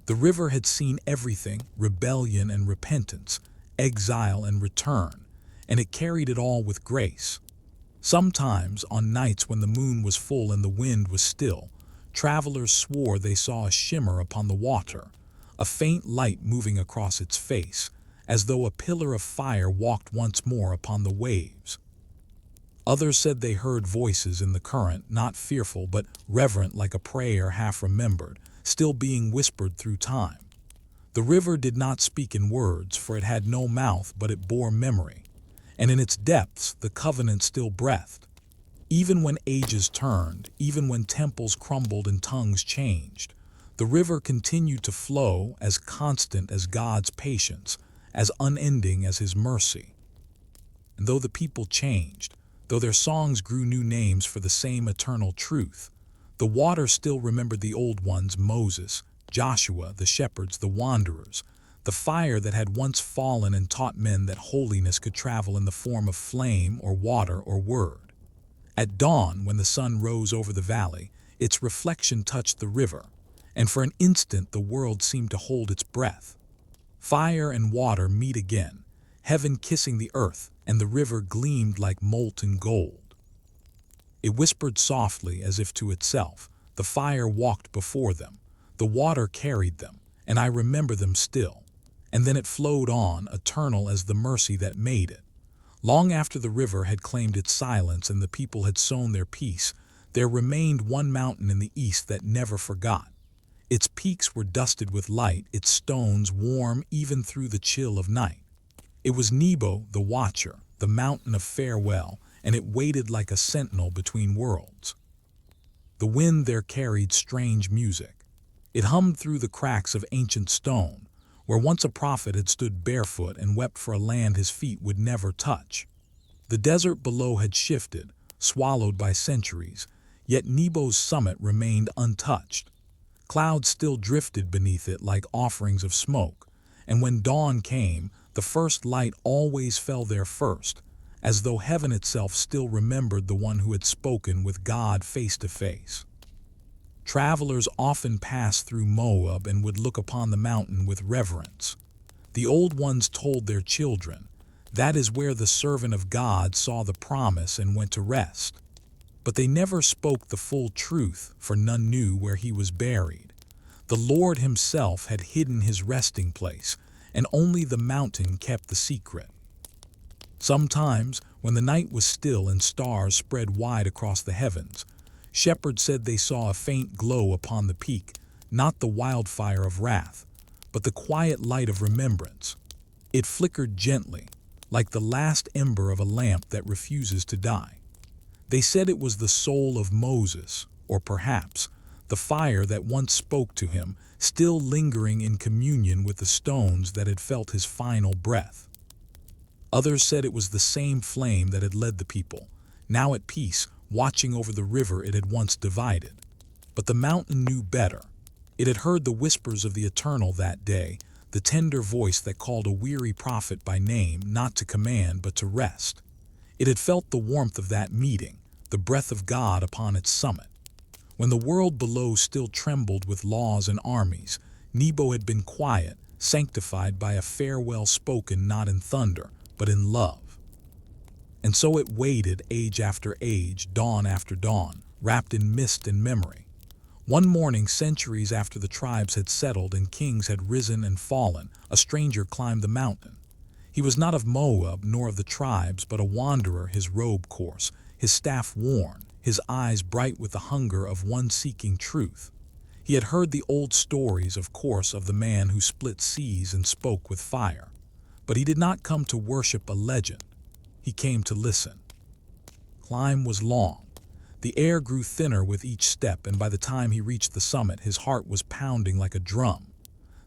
The river had seen everything, rebellion and repentance, exile and return, and it carried it all with grace. Sometimes, on nights when the moon was full and the wind was still, travelers swore they saw a shimmer upon the water, a faint light moving across its face, as though a pillar of fire walked once more upon the waves. Others said they heard voices in the current, not fearful but reverent, like a prayer half remembered, still being whispered through time. The river did not speak in words, for it had no mouth, but it bore memory, and in its depths the covenant still breathed. Even when ages turned, even when temples crumbled and tongues changed, the river continued to flow, as constant as God's patience, as unending as His mercy. And though the people changed, though their songs grew new names for the same eternal truth, the water still remembered the old ones: Moses, Joshua, the shepherds, the wanderers, the fire that had once fallen and taught men that holiness could travel in the form of flame or water or word. At dawn, when the sun rose over the valley, its reflection touched the river, and for an instant the world seemed to hold its breath. Fire and water meet again, heaven kissing the earth, and the river gleamed like molten gold. It whispered softly as if to itself. The fire walked before them, the water carried them, and I remember them still. And then it flowed on, eternal as the mercy that made it. Long after the river had claimed its silence and the people had sown their peace, there remained one mountain in the east that never forgot. Its peaks were dusted with light, its stones warm even through the chill of night. It was Nebo, the watcher, the mountain of farewell, and it waited like a sentinel between worlds. The wind there carried strange music. It hummed through the cracks of ancient stone, where once a prophet had stood barefoot and wept for a land his feet would never touch. The desert below had shifted, swallowed by centuries, yet Nebo's summit remained untouched. Clouds still drifted beneath it like offerings of smoke, and when dawn came, the first light always fell there first, as though heaven itself still remembered the one who had spoken with God face to face. Travelers often passed through Moab and would look upon the mountain with reverence. The old ones told their children, "That is where the servant of God saw the promise and went to rest." But they never spoke the full truth, for none knew where he was buried. The Lord Himself had hidden His resting place, and only the mountain kept the secret. Sometimes, when the night was still and stars spread wide across the heavens, shepherds said they saw a faint glow upon the peak, not the wildfire of wrath, but the quiet light of remembrance. It flickered gently, like the last ember of a lamp that refuses to die. They said it was the soul of Moses, or perhaps the fire that once spoke to him, still lingering in communion with the stones that had felt his final breath. Others said it was the same flame that had led the people, now at peace, watching over the river it had once divided. But the mountain knew better. It had heard the whispers of the eternal that day, the tender voice that called a weary prophet by name, not to command but to rest. It had felt the warmth of that meeting, the breath of God upon its summit. When the world below still trembled with laws and armies, Nebo had been quiet, sanctified by a farewell spoken not in thunder, but in love. And so it waited age after age, dawn after dawn, wrapped in mist and memory. One morning, centuries after the tribes had settled and kings had risen and fallen, a stranger climbed the mountain. He was not of Moab nor of the tribes, but a wanderer, his robe coarse, his staff worn, his eyes bright with the hunger of one seeking truth. He had heard the old stories, of course, of the man who split seas and spoke with fire. But he did not come to worship a legend. He came to listen. Climb was long. The air grew thinner with each step, and by the time he reached the summit, his heart was pounding like a drum.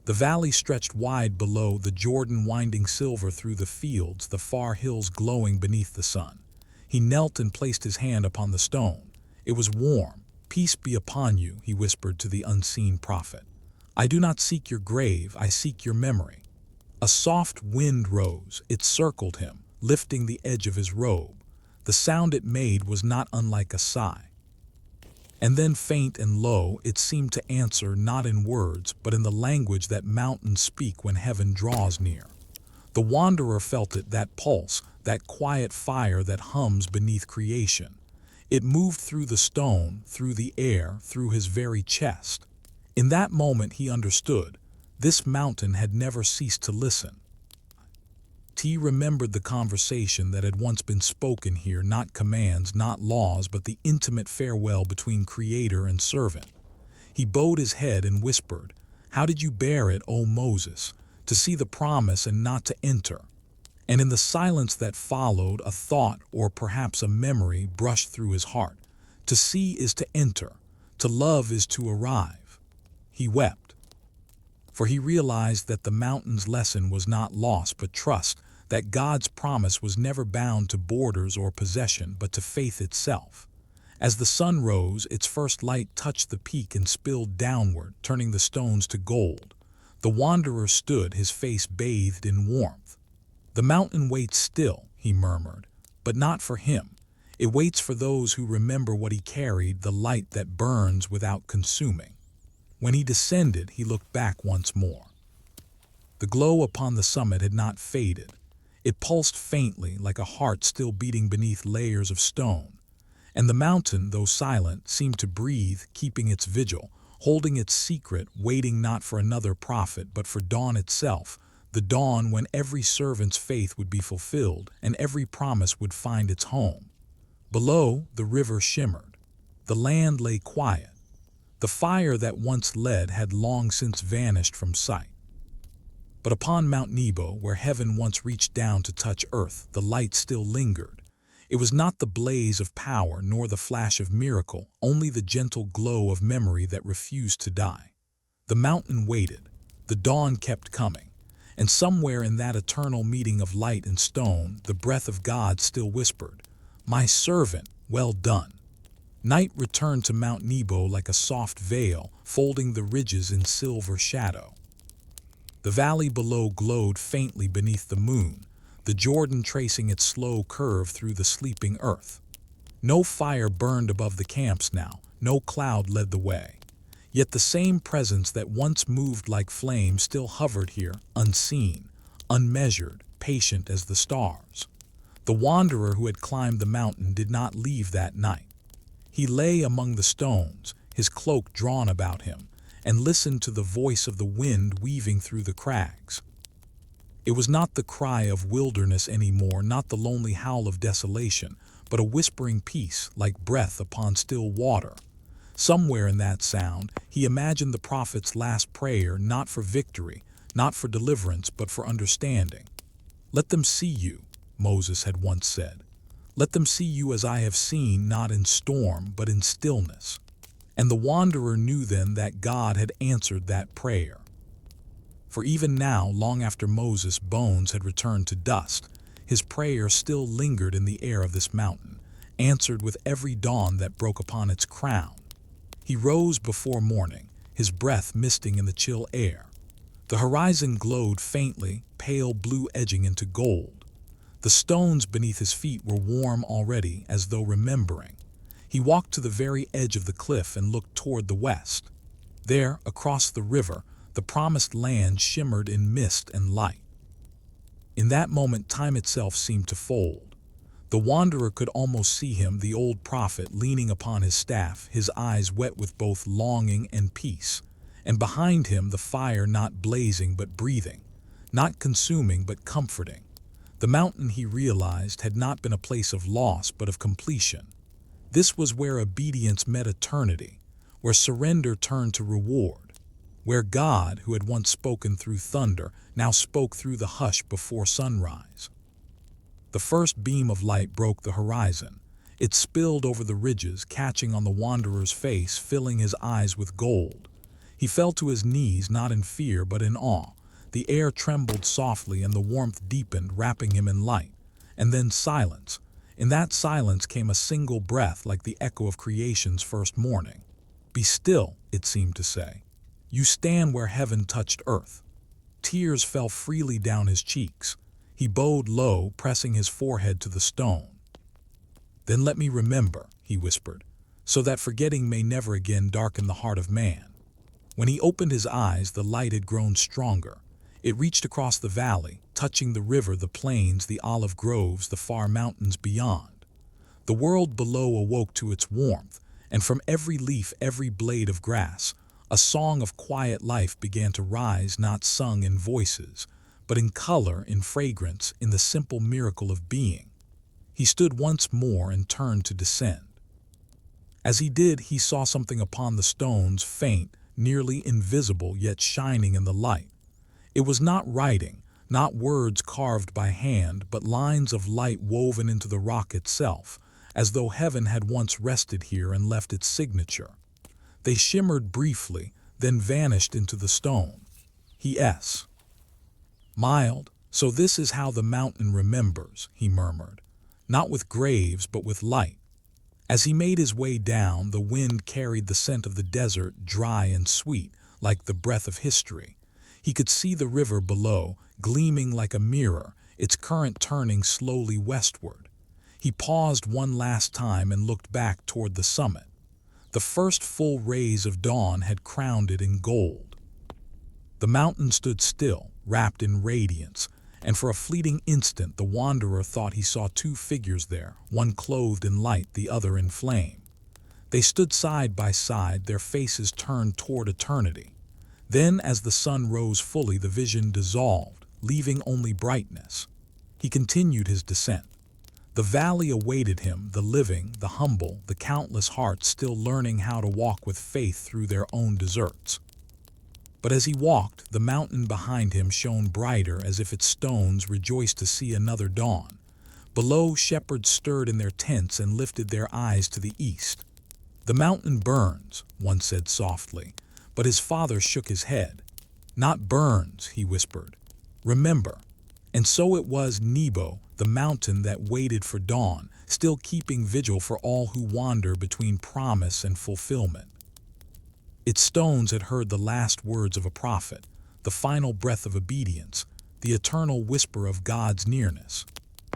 The valley stretched wide below, the Jordan winding silver through the fields, the far hills glowing beneath the sun. He knelt and placed his hand upon the stone. It was warm. "Peace be upon you," he whispered to the unseen prophet. "I do not seek your grave, I seek your memory." A soft wind rose. It circled him, lifting the edge of his robe. The sound it made was not unlike a sigh. And then, faint and low, it seemed to answer not in words, but in the language that mountains speak when heaven draws near. The wanderer felt it, that pulse, that quiet fire that hums beneath creation. It moved through the stone, through the air, through his very chest. In that moment he understood. This mountain had never ceased to listen. He remembered the conversation that had once been spoken here, not commands, not laws, but the intimate farewell between creator and servant. He bowed his head and whispered, "How did you bear it, O Moses, to see the promise and not to enter?" And in the silence that followed, a thought, or perhaps a memory, brushed through his heart. To see is to enter. To love is to arrive. He wept, for he realized that the mountain's lesson was not loss but trust, that God's promise was never bound to borders or possession but to faith itself. As the sun rose, its first light touched the peak and spilled downward, turning the stones to gold. The wanderer stood, his face bathed in warmth. "The mountain waits still," he murmured, "but not for him. It waits for those who remember what he carried, the light that burns without consuming." When he descended, he looked back once more. The glow upon the summit had not faded. It pulsed faintly, like a heart still beating beneath layers of stone. And the mountain, though silent, seemed to breathe, keeping its vigil, holding its secret, waiting not for another prophet, but for dawn itself, the dawn when every servant's faith would be fulfilled and every promise would find its home. Below, the river shimmered. The land lay quiet. The fire that once led had long since vanished from sight. But upon Mount Nebo, where heaven once reached down to touch earth, the light still lingered. It was not the blaze of power nor the flash of miracle, only the gentle glow of memory that refused to die. The mountain waited. The dawn kept coming. And somewhere in that eternal meeting of light and stone, the breath of God still whispered, "My servant, well done." Night returned to Mount Nebo like a soft veil, folding the ridges in silver shadow. The valley below glowed faintly beneath the moon, the Jordan tracing its slow curve through the sleeping earth. No fire burned above the camps now, no cloud led the way. Yet the same presence that once moved like flame still hovered here, unseen, unmeasured, patient as the stars. The wanderer who had climbed the mountain did not leave that night. He lay among the stones, his cloak drawn about him, and listened to the voice of the wind weaving through the crags. It was not the cry of wilderness anymore, not the lonely howl of desolation, but a whispering peace like breath upon still water. Somewhere in that sound, he imagined the prophet's last prayer, not for victory, not for deliverance, but for understanding. "Let them see you," Moses had once said. "Let them see you as I have seen, not in storm, but in stillness." And the wanderer knew then that God had answered that prayer. For even now, long after Moses' bones had returned to dust, his prayer still lingered in the air of this mountain, answered with every dawn that broke upon its crown. He rose before morning, his breath misting in the chill air. The horizon glowed faintly, pale blue edging into gold. The stones beneath his feet were warm already, as though remembering. He walked to the very edge of the cliff and looked toward the west. There, across the river, the promised land shimmered in mist and light. In that moment, time itself seemed to fold. The wanderer could almost see him, the old prophet, leaning upon his staff, his eyes wet with both longing and peace. And behind him, the fire not blazing but breathing, not consuming but comforting. The mountain, he realized, had not been a place of loss but of completion. This was where obedience met eternity, where surrender turned to reward, where God, who had once spoken through thunder, now spoke through the hush before sunrise. The first beam of light broke the horizon. It spilled over the ridges, catching on the wanderer's face, filling his eyes with gold. He fell to his knees, not in fear but in awe. The air trembled softly and the warmth deepened, wrapping him in light. And then silence. In that silence came a single breath, like the echo of creation's first morning. "Be still," it seemed to say. "You stand where heaven touched earth." Tears fell freely down his cheeks. He bowed low, pressing his forehead to the stone. "Then let me remember," he whispered, "so that forgetting may never again darken the heart of man." When he opened his eyes, the light had grown stronger. It reached across the valley, touching the river, the plains, the olive groves, the far mountains beyond. The world below awoke to its warmth, and from every leaf, every blade of grass, a song of quiet life began to rise, not sung in voices, but in color, in fragrance, in the simple miracle of being. He stood once more and turned to descend. As he did, he saw something upon the stones, faint, nearly invisible, yet shining in the light. It was not writing, not words carved by hand, but lines of light woven into the rock itself, as though heaven had once rested here and left its signature. They shimmered briefly, then vanished into the stone. "He smiled. "So this is how the mountain remembers," he murmured. "Not with graves, but with light." As he made his way down, the wind carried the scent of the desert, dry and sweet, like the breath of history. He could see the river below, gleaming like a mirror, its current turning slowly westward. He paused one last time and looked back toward the summit. The first full rays of dawn had crowned it in gold. The mountain stood still, wrapped in radiance, and for a fleeting instant the wanderer thought he saw two figures there, one clothed in light, the other in flame. They stood side by side, their faces turned toward eternity. Then, as the sun rose fully, the vision dissolved, leaving only brightness. He continued his descent. The valley awaited him, the living, the humble, the countless hearts still learning how to walk with faith through their own deserts. But as he walked, the mountain behind him shone brighter, as if its stones rejoiced to see another dawn. Below, shepherds stirred in their tents and lifted their eyes to the east. "The mountain burns," one said softly, but his father shook his head. "Not burns," he whispered. "Remember." And so it was Nebo, the mountain that waited for dawn, still keeping vigil for all who wander between promise and fulfillment. Its stones had heard the last words of a prophet, the final breath of obedience, the eternal whisper of God's nearness.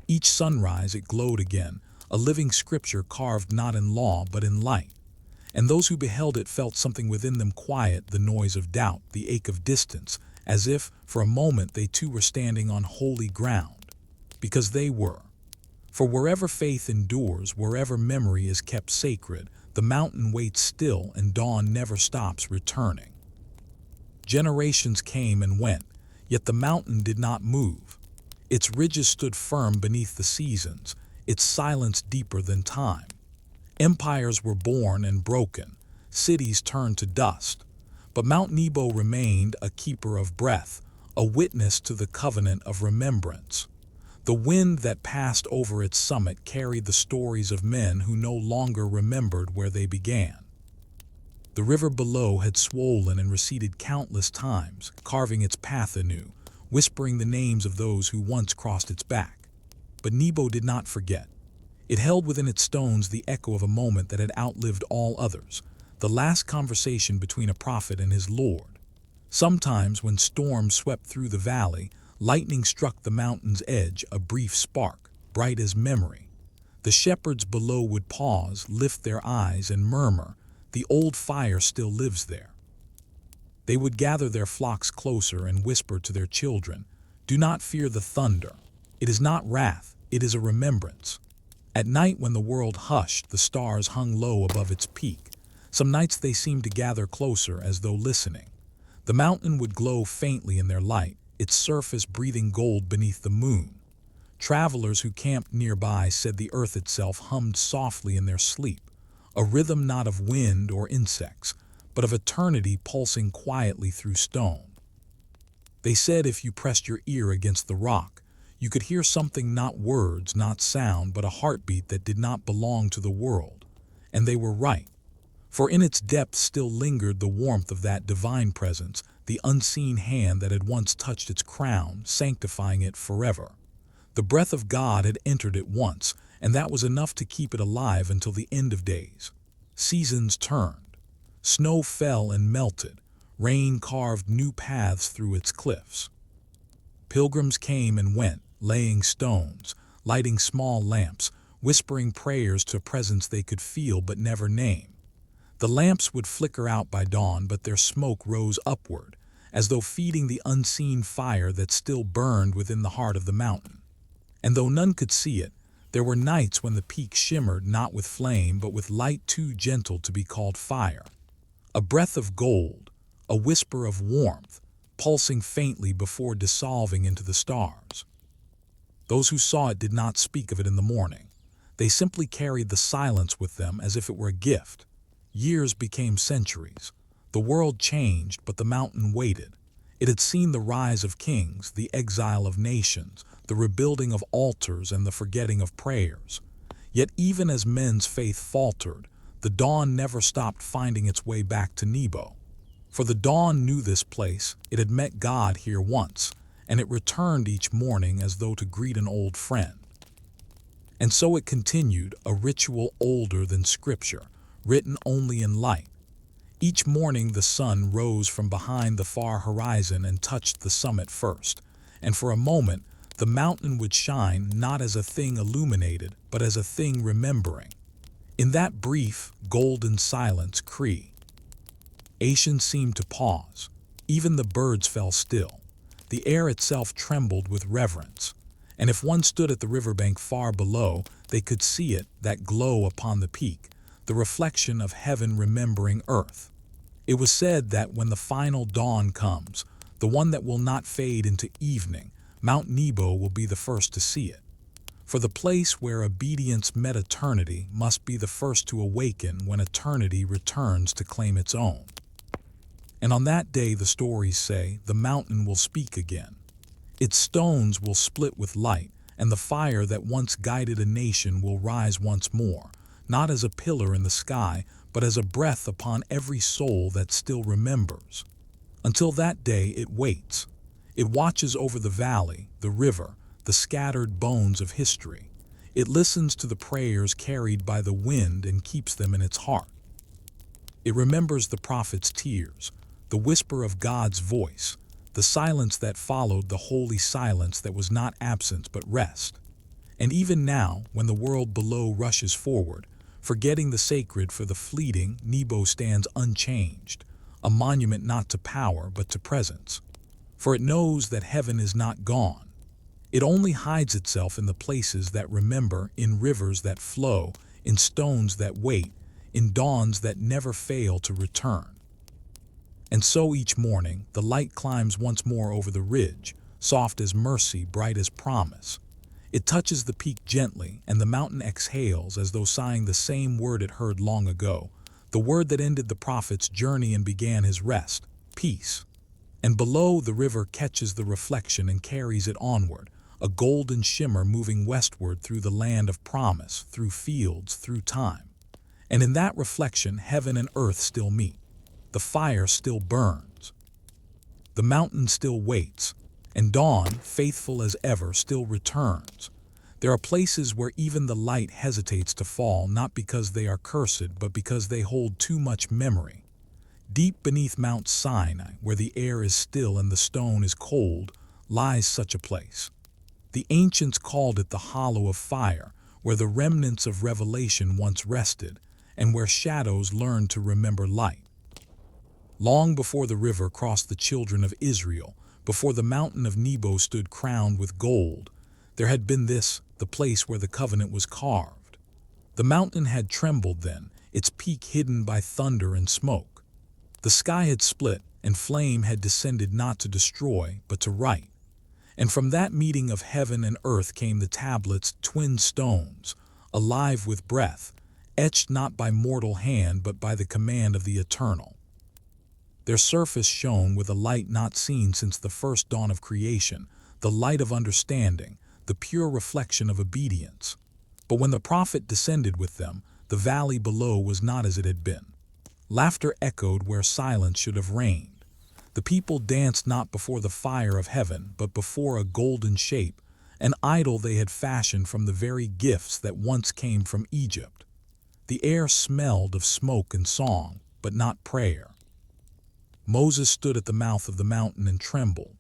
Each sunrise it glowed again, a living scripture carved not in law but in light. And those who beheld it felt something within them quiet, the noise of doubt, the ache of distance, as if, for a moment, they too were standing on holy ground. Because they were. For wherever faith endures, wherever memory is kept sacred, the mountain waits still and dawn never stops returning. Generations came and went, yet the mountain did not move. Its ridges stood firm beneath the seasons, its silence deeper than time. Empires were born and broken, cities turned to dust, but Mount Nebo remained a keeper of breath, a witness to the covenant of remembrance. The wind that passed over its summit carried the stories of men who no longer remembered where they began. The river below had swollen and receded countless times, carving its path anew, whispering the names of those who once crossed its back. But Nebo did not forget. It held within its stones the echo of a moment that had outlived all others, the last conversation between a prophet and his Lord. Sometimes, when storms swept through the valley, lightning struck the mountain's edge, a brief spark, bright as memory. The shepherds below would pause, lift their eyes, and murmur, "The old fire still lives there." They would gather their flocks closer and whisper to their children, "Do not fear the thunder. It is not wrath, it is a remembrance." At night, when the world hushed, the stars hung low above its peak. Some nights they seemed to gather closer, as though listening. The mountain would glow faintly in their light, its surface breathing gold beneath the moon. Travelers who camped nearby said the earth itself hummed softly in their sleep, a rhythm not of wind or insects, but of eternity pulsing quietly through stone. They said if you pressed your ear against the rock, You could hear something, not words, not sound, but a heartbeat that did not belong to the world. And they were right. For in its depths still lingered the warmth of that divine presence, the unseen hand that had once touched its crown, sanctifying it forever. The breath of God had entered it once, and that was enough to keep it alive until the end of days. Seasons turned. Snow fell and melted. Rain carved new paths through its cliffs. Pilgrims came and went, laying stones, lighting small lamps, whispering prayers to a presence they could feel but never name. The lamps would flicker out by dawn, but their smoke rose upward, as though feeding the unseen fire that still burned within the heart of the mountain. And though none could see it, there were nights when the peak shimmered not with flame but with light too gentle to be called fire. A breath of gold, a whisper of warmth, pulsing faintly before dissolving into the stars. Those who saw it did not speak of it in the morning. They simply carried the silence with them as if it were a gift. Years became centuries. The world changed, but the mountain waited. It had seen the rise of kings, the exile of nations, the rebuilding of altars, and the forgetting of prayers. Yet even as men's faith faltered, the dawn never stopped finding its way back to Nebo. For the dawn knew this place, it had met God here once, and it returned each morning as though to greet an old friend. And so it continued, a ritual older than Scripture, written only in light. Each morning the sun rose from behind the far horizon and touched the summit first, and for a moment the mountain would shine not as a thing illuminated, but as a thing remembering. In that brief, golden silence, creation seemed to pause. Even the birds fell still. The air itself trembled with reverence. And if one stood at the riverbank far below, they could see it, that glow upon the peak, the reflection of heaven remembering earth. It was said that when the final dawn comes, the one that will not fade into evening, Mount Nebo will be the first to see it. For the place where obedience met eternity must be the first to awaken when eternity returns to claim its own. And on that day, the stories say, the mountain will speak again. Its stones will split with light, and the fire that once guided a nation will rise once more, not as a pillar in the sky, but as a breath upon every soul that still remembers. Until that day, it waits. It watches over the valley, the river, the scattered bones of history. It listens to the prayers carried by the wind and keeps them in its heart. It remembers the prophet's tears, the whisper of God's voice, the silence that followed the holy silence that was not absence but rest. And even now, when the world below rushes forward, forgetting the sacred for the fleeting, Nebo stands unchanged, a monument not to power but to presence. For it knows that heaven is not gone. It only hides itself in the places that remember, in rivers that flow, in stones that wait, in dawns that never fail to return. And so each morning, the light climbs once more over the ridge, soft as mercy, bright as promise. It touches the peak gently, and the mountain exhales as though sighing the same word it heard long ago, the word that ended the prophet's journey and began his rest, peace. And below, the river catches the reflection and carries it onward, a golden shimmer moving westward through the land of promise, through fields, through time. And in that reflection, heaven and earth still meet. The fire still burns. The mountain still waits, and dawn, faithful as ever, still returns. There are places where even the light hesitates to fall, not because they are cursed, but because they hold too much memory. Deep beneath Mount Sinai, where the air is still and the stone is cold, lies such a place. The ancients called it the hollow of fire, where the remnants of revelation once rested, and where shadows learned to remember light. Long before the river crossed the children of Israel, before the mountain of Nebo stood crowned with gold, there had been this, the place where the covenant was carved. The mountain had trembled then, its peak hidden by thunder and smoke. The sky had split, and flame had descended not to destroy, but to right. And from that meeting of heaven and earth came the tablets, twin stones, alive with breath, etched not by mortal hand, but by the command of the Eternal. Their surface shone with a light not seen since the first dawn of creation, the light of understanding, the pure reflection of obedience. But when the prophet descended with them, the valley below was not as it had been. Laughter echoed where silence should have reigned. The people danced not before the fire of heaven, but before a golden shape, an idol they had fashioned from the very gifts that once came from Egypt. The air smelled of smoke and song, but not prayer. Moses stood at the mouth of the mountain and trembled.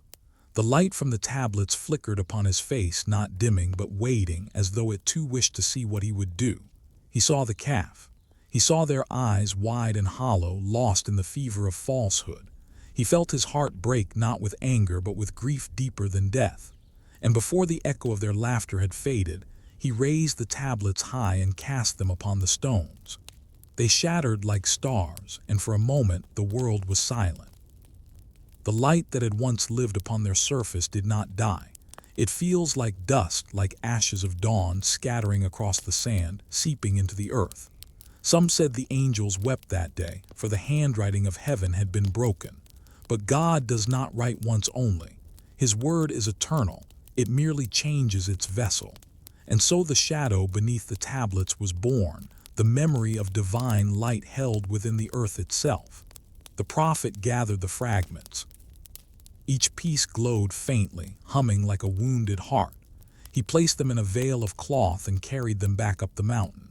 The light from the tablets flickered upon his face, not dimming but waiting, as though it too wished to see what he would do. He saw the calf. He saw their eyes wide and hollow, lost in the fever of falsehood. He felt his heart break, not with anger but with grief deeper than death. And before the echo of their laughter had faded, he raised the tablets high and cast them upon the stones. They shattered like stars, and for a moment the world was silent. The light that had once lived upon their surface did not die. It feels like dust, like ashes of dawn scattering across the sand, seeping into the earth. Some said the angels wept that day, for the handwriting of heaven had been broken. But God does not write once only. His word is eternal. It merely changes its vessel. And so the shadow beneath the tablets was born, the memory of divine light held within the earth itself. The prophet gathered the fragments. Each piece glowed faintly, humming like a wounded heart. He placed them in a veil of cloth and carried them back up the mountain.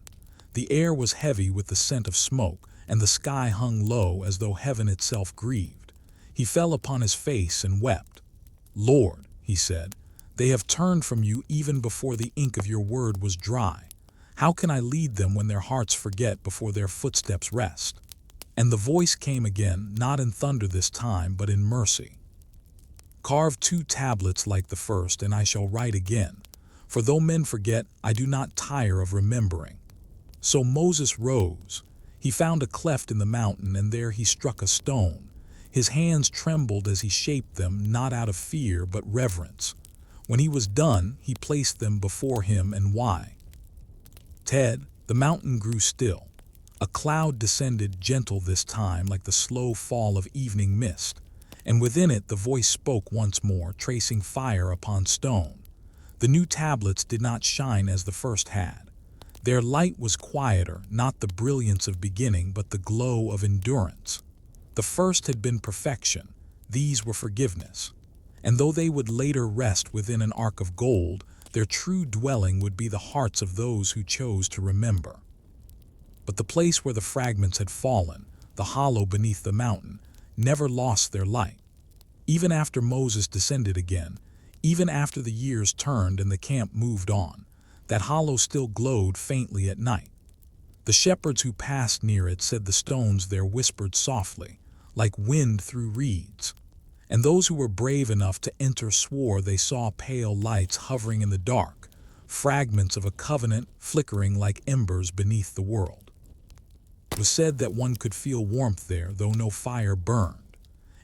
The air was heavy with the scent of smoke, and the sky hung low as though heaven itself grieved. He fell upon his face and wept. "Lord," he said, "they have turned from you even before the ink of your word was dry. How can I lead them when their hearts forget before their footsteps rest?" And the voice came again, not in thunder this time, but in mercy. "Carve 2 tablets like the first, and I shall write again. For though men forget, I do not tire of remembering." So Moses rose. He found a cleft in the mountain, and there he struck a stone. His hands trembled as he shaped them, not out of fear, but reverence. When he was done, he placed them before him, and why? Ted, the mountain grew still. A cloud descended, gentle this time, like the slow fall of evening mist. And within it the voice spoke once more, tracing fire upon stone. The new tablets did not shine as the first had. Their light was quieter, not the brilliance of beginning, but the glow of endurance. The first had been perfection, these were forgiveness. And though they would later rest within an ark of gold, their true dwelling would be the hearts of those who chose to remember. But the place where the fragments had fallen, the hollow beneath the mountain, never lost their light. Even after Moses descended again, even after the years turned and the camp moved on, that hollow still glowed faintly at night. The shepherds who passed near it said the stones there whispered softly, like wind through reeds. And those who were brave enough to enter swore they saw pale lights hovering in the dark, fragments of a covenant flickering like embers beneath the world. It was said that one could feel warmth there, though no fire burned.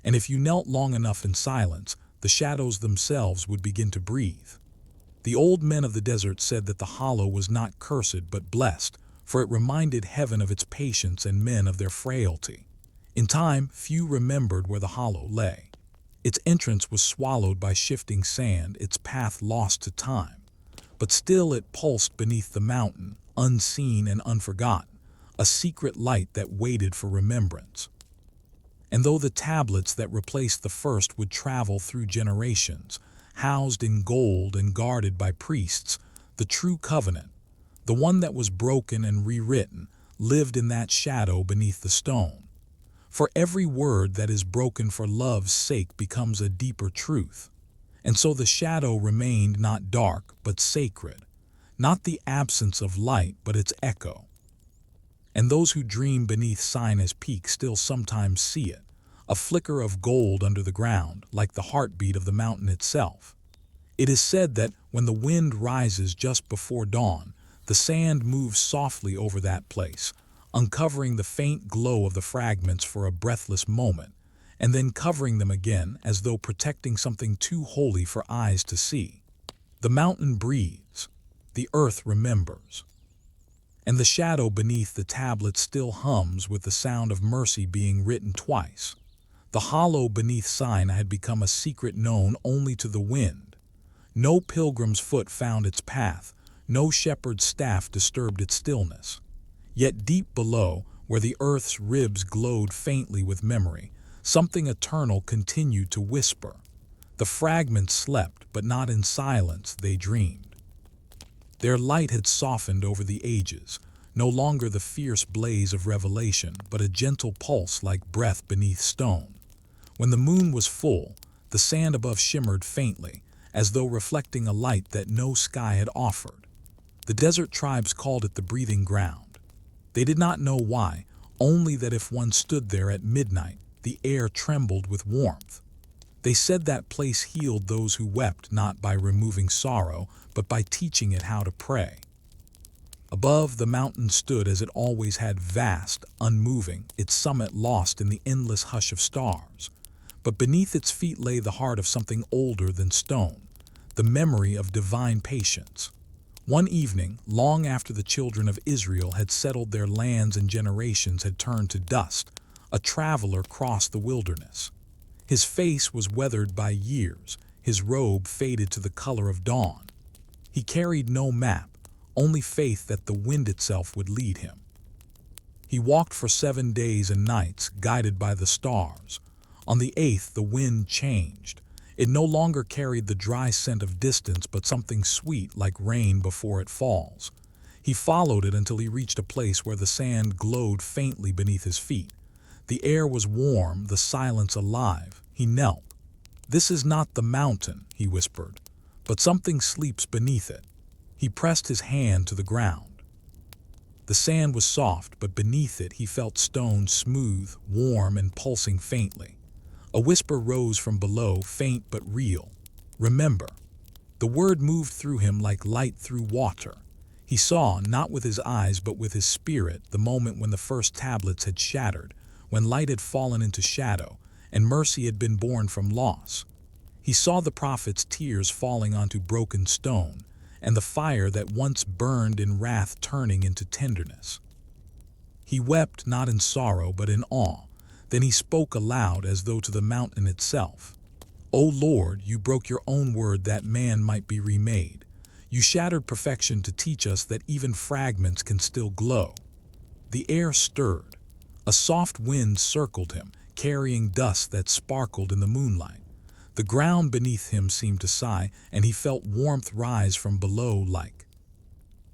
And if you knelt long enough in silence, the shadows themselves would begin to breathe. The old men of the desert said that the hollow was not cursed but blessed, for it reminded heaven of its patience and men of their frailty. In time, few remembered where the hollow lay. Its entrance was swallowed by shifting sand, its path lost to time. But still it pulsed beneath the mountain, unseen and unforgotten, a secret light that waited for remembrance. And though the tablets that replaced the first would travel through generations, housed in gold and guarded by priests, the true covenant, the one that was broken and rewritten, lived in that shadow beneath the stone. For every word that is broken for love's sake becomes a deeper truth. And so the shadow remained not dark but sacred, not the absence of light but its echo. And those who dream beneath Sinai's peak still sometimes see it, a flicker of gold under the ground, like the heartbeat of the mountain itself. It is said that when the wind rises just before dawn, the sand moves softly over that place, uncovering the faint glow of the fragments for a breathless moment, and then covering them again as though protecting something too holy for eyes to see. The mountain breathes, the earth remembers. And the shadow beneath the tablet still hums with the sound of mercy being written twice. The hollow beneath Sinai had become a secret known only to the wind. No pilgrim's foot found its path, no shepherd's staff disturbed its stillness. Yet deep below, where the earth's ribs glowed faintly with memory, something eternal continued to whisper. The fragments slept, but not in silence, they dreamed. Their light had softened over the ages, no longer the fierce blaze of revelation, but a gentle pulse like breath beneath stone. When the moon was full, the sand above shimmered faintly, as though reflecting a light that no sky had offered. The desert tribes called it the breathing ground. They did not know why, only that if one stood there at midnight, the air trembled with warmth. They said that place healed those who wept not by removing sorrow, but by teaching it how to pray. Above, the mountain stood as it always had, vast, unmoving, its summit lost in the endless hush of stars. But beneath its feet lay the heart of something older than stone, the memory of divine patience. One evening, long after the children of Israel had settled their lands and generations had turned to dust, a traveler crossed the wilderness. His face was weathered by years, his robe faded to the color of dawn. He carried no map, only faith that the wind itself would lead him. He walked for 7 days and nights, guided by the stars. On the 8th, the wind changed. It no longer carried the dry scent of distance, but something sweet like rain before it falls. He followed it until he reached a place where the sand glowed faintly beneath his feet. The air was warm, the silence alive. He knelt. "This is not the mountain," he whispered, "but something sleeps beneath it." He pressed his hand to the ground. The sand was soft, but beneath it he felt stone smooth, warm, and pulsing faintly. A whisper rose from below, faint but real. "Remember." The word moved through him like light through water. He saw, not with his eyes but with his spirit, the moment when the first tablets had shattered, when light had fallen into shadow, and mercy had been born from loss. He saw the prophet's tears falling onto broken stone, and the fire that once burned in wrath turning into tenderness. He wept not in sorrow but in awe. Then he spoke aloud as though to the mountain itself. "O Lord, you broke your own word that man might be remade. You shattered perfection to teach us that even fragments can still glow." The air stirred. A soft wind circled him, carrying dust that sparkled in the moonlight. The ground beneath him seemed to sigh, and he felt warmth rise from below like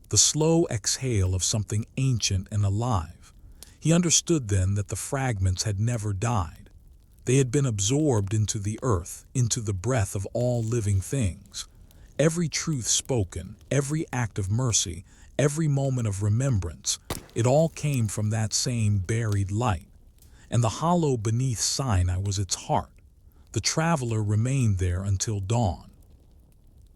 the slow exhale of something ancient and alive. He understood then that the fragments had never died. They had been absorbed into the earth, into the breath of all living things. Every truth spoken, every act of mercy, every moment of remembrance, it all came from that same buried light. And the hollow beneath Sinai was its heart. The traveler remained there until dawn.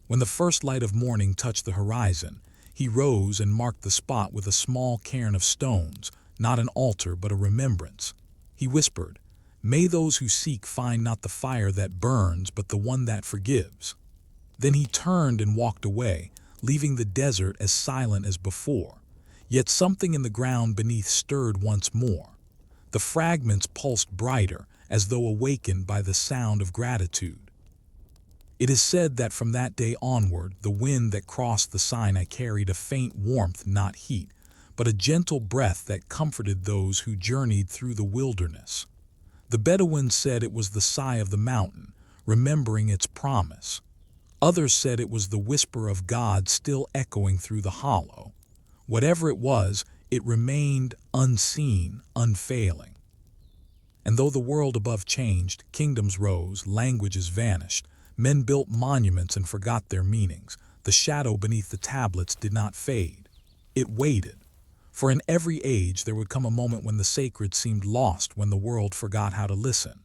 When the first light of morning touched the horizon, he rose and marked the spot with a small cairn of stones, not an altar but a remembrance. He whispered, "May those who seek find not the fire that burns but the one that forgives." Then he turned and walked away, leaving the desert as silent as before. Yet something in the ground beneath stirred once more. The fragments pulsed brighter, as though awakened by the sound of gratitude. It is said that from that day onward, the wind that crossed the Sinai carried a faint warmth, not heat, but a gentle breath that comforted those who journeyed through the wilderness. The Bedouins said it was the sigh of the mountain, remembering its promise. Others said it was the whisper of God still echoing through the hollow. Whatever it was, it remained unseen, unfailing. And though the world above changed, kingdoms rose, languages vanished, men built monuments and forgot their meanings, the shadow beneath the tablets did not fade. It waited. For in every age there would come a moment when the sacred seemed lost, when the world forgot how to listen.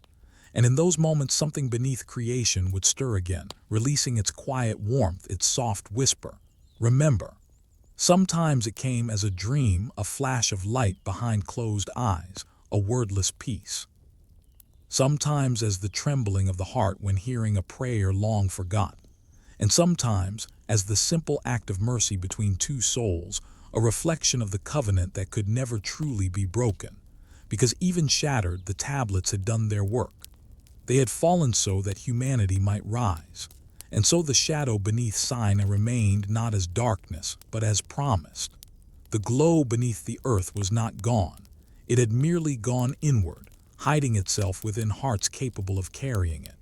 And in those moments something beneath creation would stir again, releasing its quiet warmth, its soft whisper. Remember. Sometimes it came as a dream, a flash of light behind closed eyes, a wordless peace. Sometimes as the trembling of the heart when hearing a prayer long forgotten. And sometimes as the simple act of mercy between two souls, a reflection of the covenant that could never truly be broken. Because even shattered, the tablets had done their work. They had fallen so that humanity might rise. And so the shadow beneath Sinai remained not as darkness, but as promised. The glow beneath the earth was not gone. It had merely gone inward, hiding itself within hearts capable of carrying it.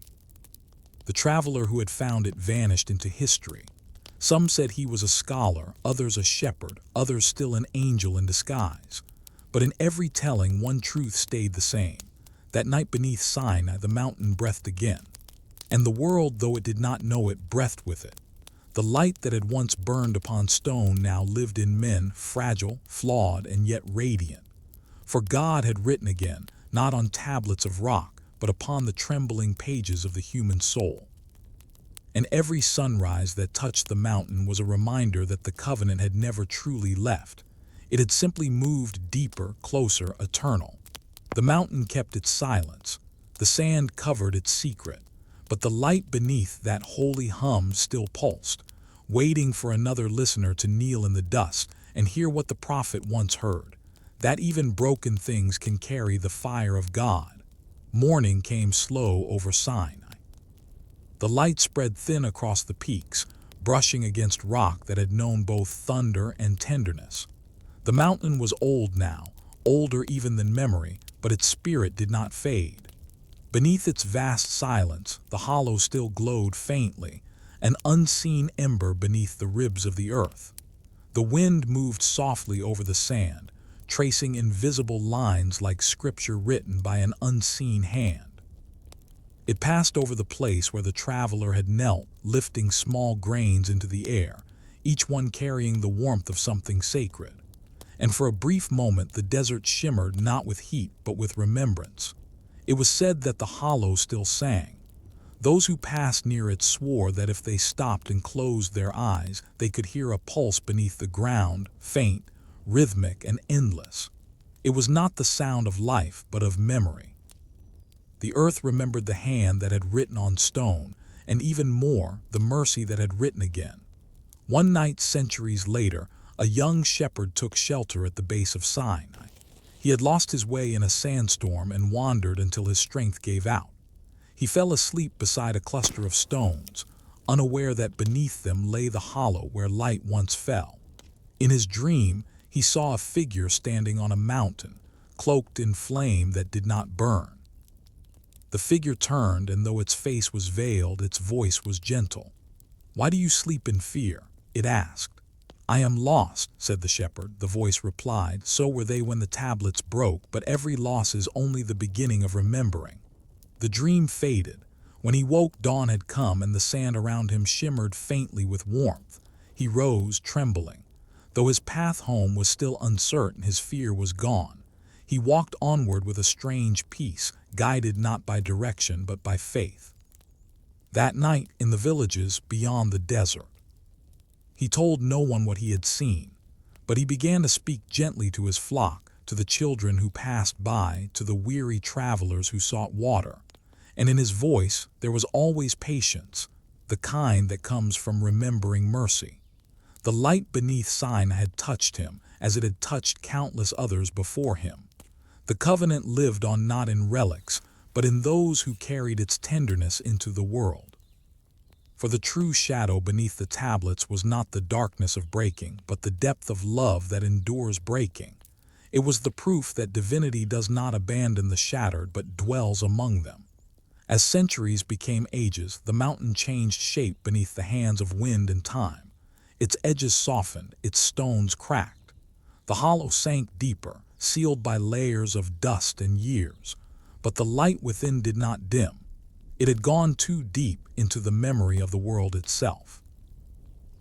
The traveler who had found it vanished into history. Some said he was a scholar, others a shepherd, others still an angel in disguise. But in every telling, one truth stayed the same. That night beneath Sinai, the mountain breathed again. And the world, though it did not know it, breathed with it. The light that had once burned upon stone now lived in men, fragile, flawed, and yet radiant. For God had written again, not on tablets of rock, but upon the trembling pages of the human soul. And every sunrise that touched the mountain was a reminder that the covenant had never truly left. It had simply moved deeper, closer, eternal. The mountain kept its silence. The sand covered its secret. But the light beneath that holy hum still pulsed, waiting for another listener to kneel in the dust and hear what the prophet once heard, that even broken things can carry the fire of God. Morning came slow over Sinai. The light spread thin across the peaks, brushing against rock that had known both thunder and tenderness. The mountain was old now, older even than memory, but its spirit did not fade. Beneath its vast silence, the hollow still glowed faintly, an unseen ember beneath the ribs of the earth. The wind moved softly over the sand, tracing invisible lines like scripture written by an unseen hand. It passed over the place where the traveler had knelt, lifting small grains into the air, each one carrying the warmth of something sacred. And for a brief moment the desert shimmered not with heat but with remembrance. It was said that the hollow still sang. Those who passed near it swore that if they stopped and closed their eyes, they could hear a pulse beneath the ground, faint, rhythmic, and endless. It was not the sound of life, but of memory. The earth remembered the hand that had written on stone, and even more, the mercy that had written again. One night, centuries later, a young shepherd took shelter at the base of Sinai. He had lost his way in a sandstorm and wandered until his strength gave out. He fell asleep beside a cluster of stones, unaware that beneath them lay the hollow where light once fell. In his dream, he saw a figure standing on a mountain, cloaked in flame that did not burn. The figure turned, and though its face was veiled, its voice was gentle. "Why do you sleep in fear?" it asked. "I am lost," said the shepherd. The voice replied, "So were they when the tablets broke, but every loss is only the beginning of remembering." The dream faded. When he woke, dawn had come, and the sand around him shimmered faintly with warmth. He rose, trembling. Though his path home was still uncertain, his fear was gone. He walked onward with a strange peace, guided not by direction but by faith. That night, in the villages beyond the desert, he told no one what he had seen, but he began to speak gently to his flock, to the children who passed by, to the weary travelers who sought water. And in his voice there was always patience, the kind that comes from remembering mercy. The light beneath Sinai had touched him, as it had touched countless others before him. The covenant lived on not in relics, but in those who carried its tenderness into the world. For the true shadow beneath the tablets was not the darkness of breaking, but the depth of love that endures breaking. It was the proof that divinity does not abandon the shattered, but dwells among them. As centuries became ages, the mountain changed shape beneath the hands of wind and time. Its edges softened, its stones cracked. The hollow sank deeper, sealed by layers of dust and years. But the light within did not dim. It had gone too deep into the memory of the world itself.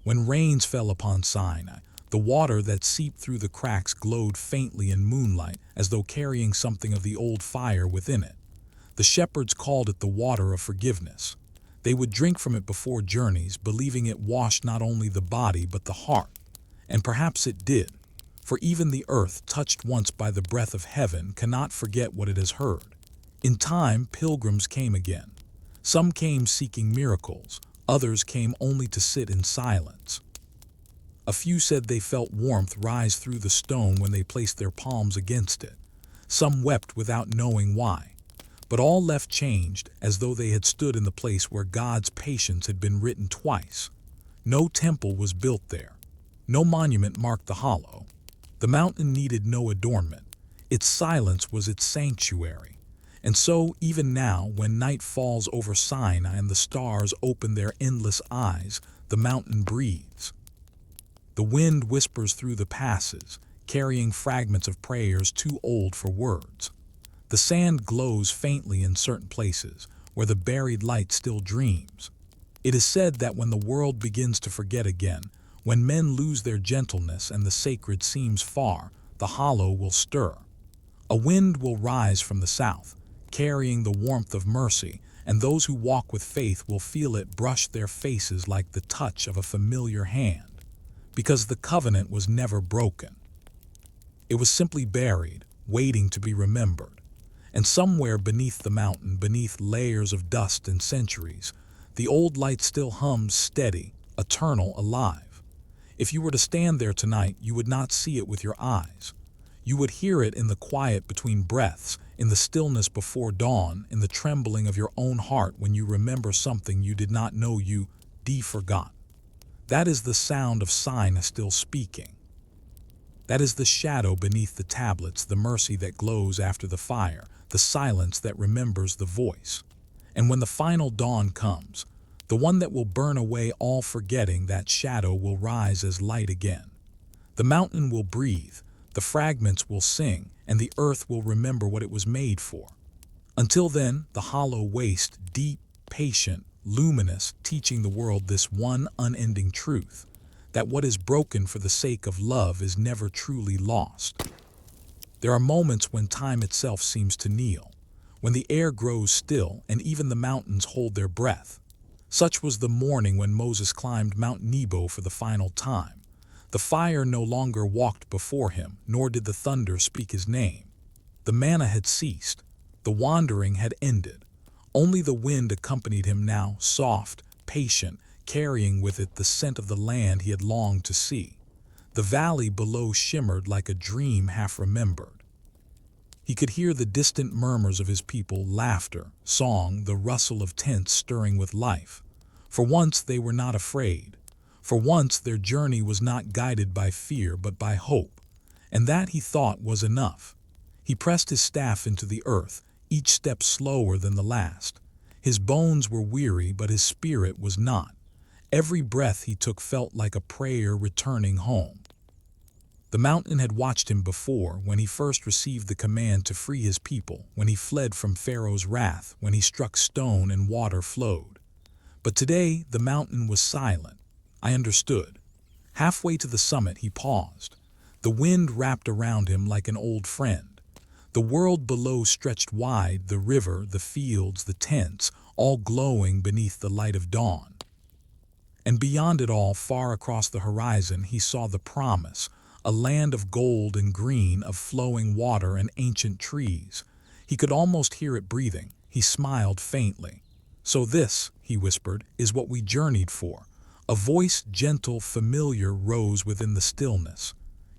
When rains fell upon Sinai, the water that seeped through the cracks glowed faintly in moonlight, as though carrying something of the old fire within it. The shepherds called it the water of forgiveness. They would drink from it before journeys, believing it washed not only the body but the heart. And perhaps it did, for even the earth, touched once by the breath of heaven, cannot forget what it has heard. In time, pilgrims came again. Some came seeking miracles, others came only to sit in silence. A few said they felt warmth rise through the stone when they placed their palms against it. Some wept without knowing why. but all left changed, as though they had stood in the place where God's patience had been written twice. No temple was built there. No monument marked the hollow. The mountain needed no adornment. Its silence was its sanctuary. And so, even now, when night falls over Sinai and the stars open their endless eyes, the mountain breathes. The wind whispers through the passes, carrying fragments of prayers too old for words. The sand glows faintly in certain places, where the buried light still dreams. It is said that when the world begins to forget again, when men lose their gentleness and the sacred seems far, the hollow will stir. A wind will rise from the south, carrying the warmth of mercy, and those who walk with faith will feel it brush their faces like the touch of a familiar hand. Because the covenant was never broken. It was simply buried, waiting to be remembered. And somewhere beneath the mountain, beneath layers of dust and centuries, the old light still hums steady, eternal, alive. If you were to stand there tonight, you would not see it with your eyes. You would hear it in the quiet between breaths, in the stillness before dawn, in the trembling of your own heart when you remember something you did not know you forgot. That is the sound of Sinai still speaking. That is the shadow beneath the tablets, the mercy that glows after the fire, the silence that remembers the voice. And when the final dawn comes, the one that will burn away all forgetting, that shadow will rise as light again. The mountain will breathe, the fragments will sing, and the earth will remember what it was made for. Until then, the hollow waste, deep, patient, luminous, teaching the world this one unending truth, that what is broken for the sake of love is never truly lost. There are moments when time itself seems to kneel, when the air grows still and even the mountains hold their breath. Such was the morning when Moses climbed Mount Nebo for the final time. The fire no longer walked before him, nor did the thunder speak his name. The manna had ceased. The wandering had ended. Only the wind accompanied him now, soft, patient, carrying with it the scent of the land he had longed to see. The valley below shimmered like a dream half remembered. He could hear the distant murmurs of his people, laughter, song, the rustle of tents stirring with life. For once they were not afraid. For once their journey was not guided by fear but by hope. And that, he thought, was enough. He pressed his staff into the earth, each step slower than the last. His bones were weary, but his spirit was not. Every breath he took felt like a prayer returning home. The mountain had watched him before, when he first received the command to free his people, when he fled from Pharaoh's wrath, when he struck stone and water flowed. But today the mountain was silent. I understood. Halfway to the summit he paused. The wind wrapped around him like an old friend. The world below stretched wide, the river, the fields, the tents, all glowing beneath the light of dawn. And beyond it all, far across the horizon, he saw the promise, a land of gold and green, of flowing water and ancient trees. He could almost hear it breathing. He smiled faintly. "So this," he whispered, "is what we journeyed for." A voice, gentle, familiar, rose within the stillness.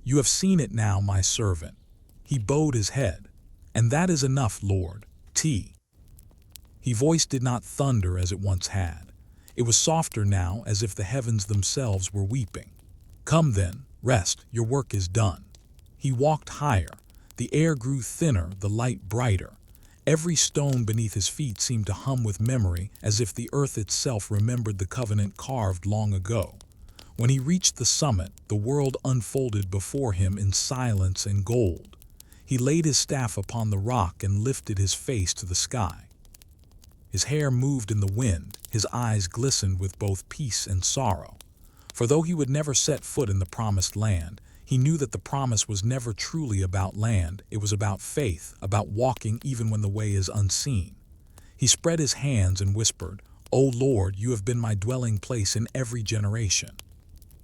"You have seen it now, my servant." He bowed his head. "And that is enough, Lord. His voice did not thunder as it once had. It was softer now, as if the heavens themselves were weeping. "Come then, rest, your work is done." He walked higher. The air grew thinner, the light brighter. Every stone beneath his feet seemed to hum with memory, as if the earth itself remembered the covenant carved long ago. When he reached the summit, the world unfolded before him in silence and gold. He laid his staff upon the rock and lifted his face to the sky. His hair moved in the wind, his eyes glistened with both peace and sorrow. For though he would never set foot in the promised land, he knew that the promise was never truly about land. It was about faith, about walking even when the way is unseen. He spread his hands and whispered, "O Lord, you have been my dwelling place in every generation."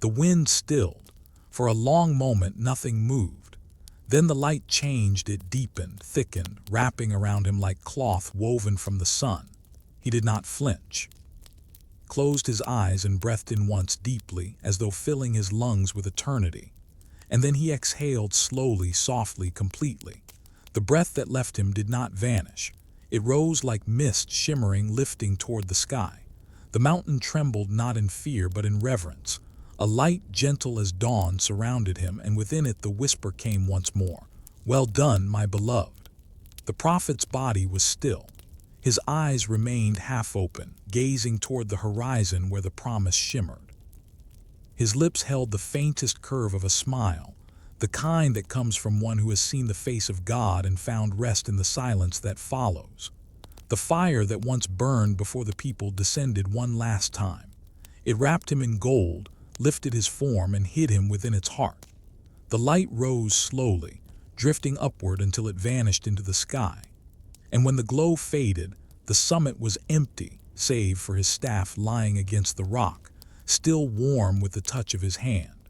The wind stilled. For a long moment nothing moved. Then the light changed, it deepened, thickened, wrapping around him like cloth woven from the sun. He did not flinch. Closed his eyes and breathed in once deeply, as though filling his lungs with eternity. And then he exhaled slowly, softly, completely. The breath that left him did not vanish. It rose like mist shimmering, lifting toward the sky. The mountain trembled not in fear but in reverence. A light gentle as dawn surrounded him, and within it the whisper came once more, "Well done, my beloved." The prophet's body was still. His eyes remained half open, gazing toward the horizon where the promise shimmered. His lips held the faintest curve of a smile, the kind that comes from one who has seen the face of God and found rest in the silence that follows. The fire that once burned before the people descended one last time. It wrapped him in gold, lifted his form, and hid him within its heart. The light rose slowly, drifting upward until it vanished into the sky. And when the glow faded, the summit was empty, save for his staff lying against the rock, still warm with the touch of his hand.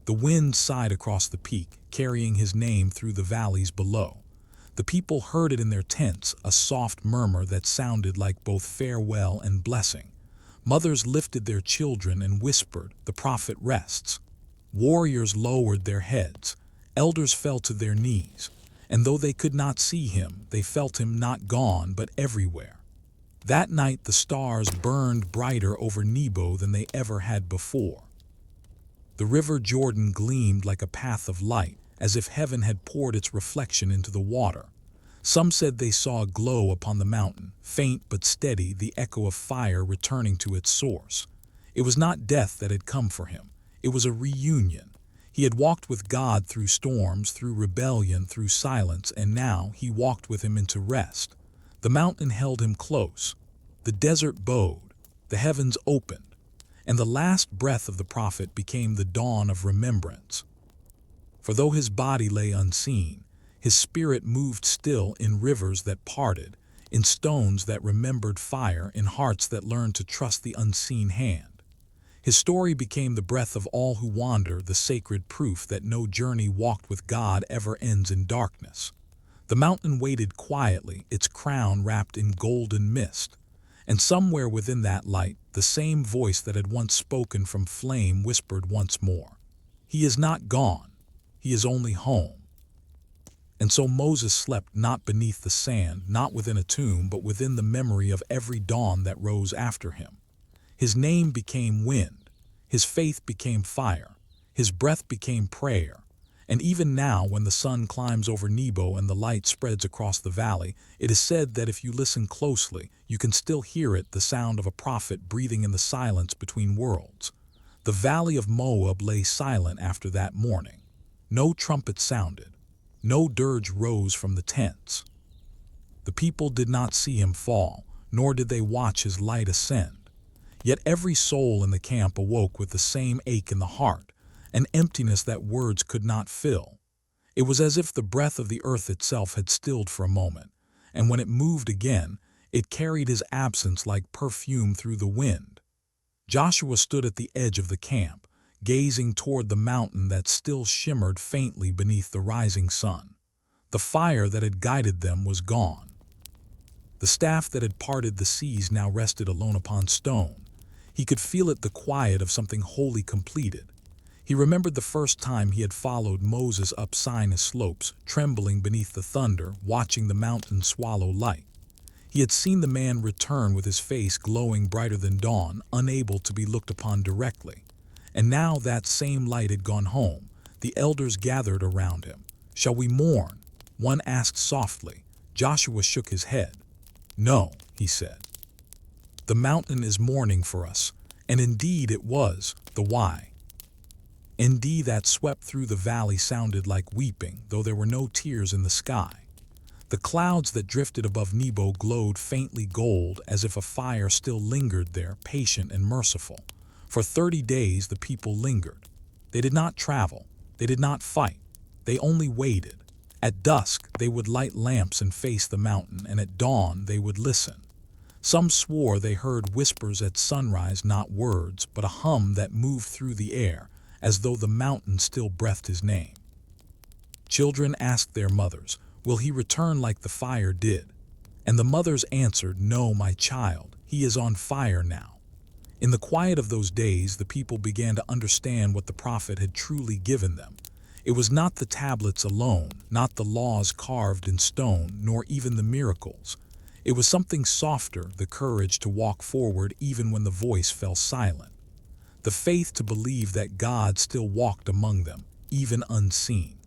The wind sighed across the peak, carrying his name through the valleys below. The people heard it in their tents, a soft murmur that sounded like both farewell and blessing. Mothers lifted their children and whispered, "The prophet rests." Warriors lowered their heads. Elders fell to their knees. And though they could not see him, they felt him not gone, but everywhere. That night the stars burned brighter over Nebo than they ever had before. The river Jordan gleamed like a path of light, as if heaven had poured its reflection into the water. Some said they saw a glow upon the mountain, faint but steady, the echo of fire returning to its source. It was not death that had come for him. It was a reunion. He had walked with God through storms, through rebellion, through silence, and now he walked with him into rest. The mountain held him close. The desert bowed. The heavens opened. And the last breath of the prophet became the dawn of remembrance. For though his body lay unseen, his spirit moved still in rivers that parted, in stones that remembered fire, in hearts that learned to trust the unseen hand. His story became the breath of all who wander, the sacred proof that no journey walked with God ever ends in darkness. The mountain waited quietly, its crown wrapped in golden mist. And somewhere within that light, the same voice that had once spoken from flame whispered once more, "He is not gone. He is only home." And so Moses slept not beneath the sand, not within a tomb, but within the memory of every dawn that rose after him. His name became wind, his faith became fire, his breath became prayer. And even now, when the sun climbs over Nebo and the light spreads across the valley, it is said that if you listen closely, you can still hear it, the sound of a prophet breathing in the silence between worlds. The valley of Moab lay silent after that morning. No trumpet sounded. No dirge rose from the tents. The people did not see him fall, nor did they watch his light ascend. Yet every soul in the camp awoke with the same ache in the heart, an emptiness that words could not fill. It was as if the breath of the earth itself had stilled for a moment, and when it moved again, it carried his absence like perfume through the wind. Joshua stood at the edge of the camp, gazing toward the mountain that still shimmered faintly beneath the rising sun. The fire that had guided them was gone. The staff that had parted the seas now rested alone upon stone. He could feel it, the quiet of something wholly completed. He remembered the first time he had followed Moses up Sinai slopes, trembling beneath the thunder, watching the mountain swallow light. He had seen the man return with his face glowing brighter than dawn, unable to be looked upon directly. And now that same light had gone home. The elders gathered around him. "Shall we mourn?" one asked softly. Joshua shook his head. "No," he said. "The mountain is mourning for us." And indeed it was. The why? Indeed that swept through the valley sounded like weeping, though there were no tears in the sky. The clouds that drifted above Nebo glowed faintly gold, as if a fire still lingered there, patient and merciful. For 30 days the people lingered. They did not travel. They did not fight. They only waited. At dusk they would light lamps and face the mountain, and at dawn they would listen. Some swore they heard whispers at sunrise, not words, but a hum that moved through the air, as though the mountain still breathed his name. Children asked their mothers, "Will he return like the fire did?" And the mothers answered, "No, my child, he is on fire now." In the quiet of those days, the people began to understand what the prophet had truly given them. It was not the tablets alone, not the laws carved in stone, nor even the miracles. It was something softer, the courage to walk forward even when the voice fell silent. The faith to believe that God still walked among them, even unseen.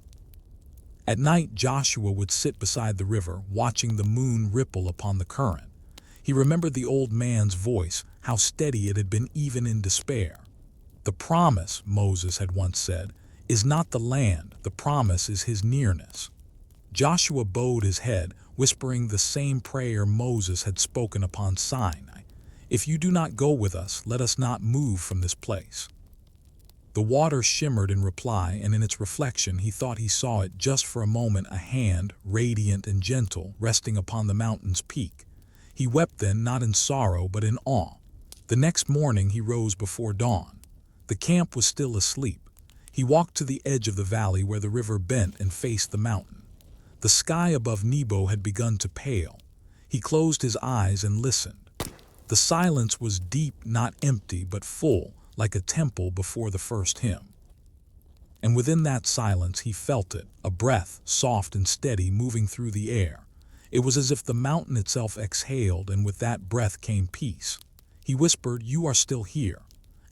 At night, Joshua would sit beside the river, watching the moon ripple upon the current. He remembered the old man's voice, how steady it had been even in despair. The promise, Moses had once said, is not the land, the promise is his nearness. Joshua bowed his head, whispering the same prayer Moses had spoken upon Sinai. If you do not go with us, let us not move from this place. The water shimmered in reply, and in its reflection he thought he saw it just for a moment, a hand, radiant and gentle, resting upon the mountain's peak. He wept then, not in sorrow, but in awe. The next morning he rose before dawn. The camp was still asleep. He walked to the edge of the valley where the river bent and faced the mountain. The sky above Nebo had begun to pale. He closed his eyes and listened. The silence was deep, not empty, but full, like a temple before the first hymn. And within that silence he felt it, a breath, soft and steady, moving through the air. It was as if the mountain itself exhaled, and with that breath came peace. He whispered, "You are still here."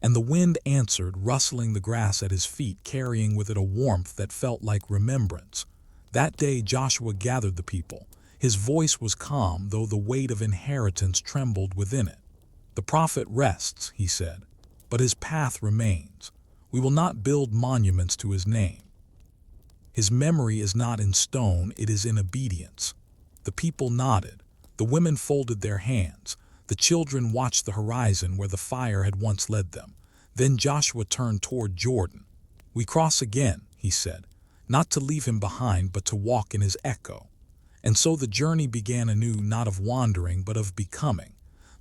And the wind answered, rustling the grass at his feet, carrying with it a warmth that felt like remembrance. That day Joshua gathered the people. His voice was calm, though the weight of inheritance trembled within it. "The prophet rests," he said, "but his path remains. We will not build monuments to his name. His memory is not in stone, it is in obedience." The people nodded. The women folded their hands. The children watched the horizon where the fire had once led them. Then Joshua turned toward Jordan. "We cross again," he said, not to leave him behind, but to walk in his echo. And so the journey began anew, not of wandering, but of becoming.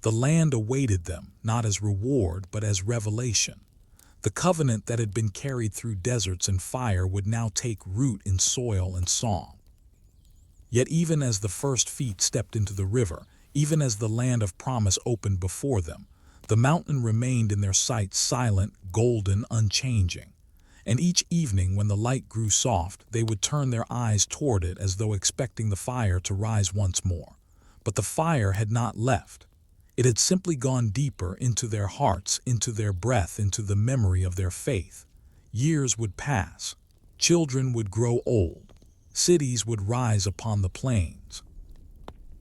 The land awaited them, not as reward, but as revelation. The covenant that had been carried through deserts and fire would now take root in soil and song. Yet even as the first feet stepped into the river, even as the land of promise opened before them, the mountain remained in their sight, silent, golden, unchanging. And each evening when the light grew soft, they would turn their eyes toward it as though expecting the fire to rise once more. But the fire had not left. It had simply gone deeper into their hearts, into their breath, into the memory of their faith. Years would pass. Children would grow old. Cities would rise upon the plains.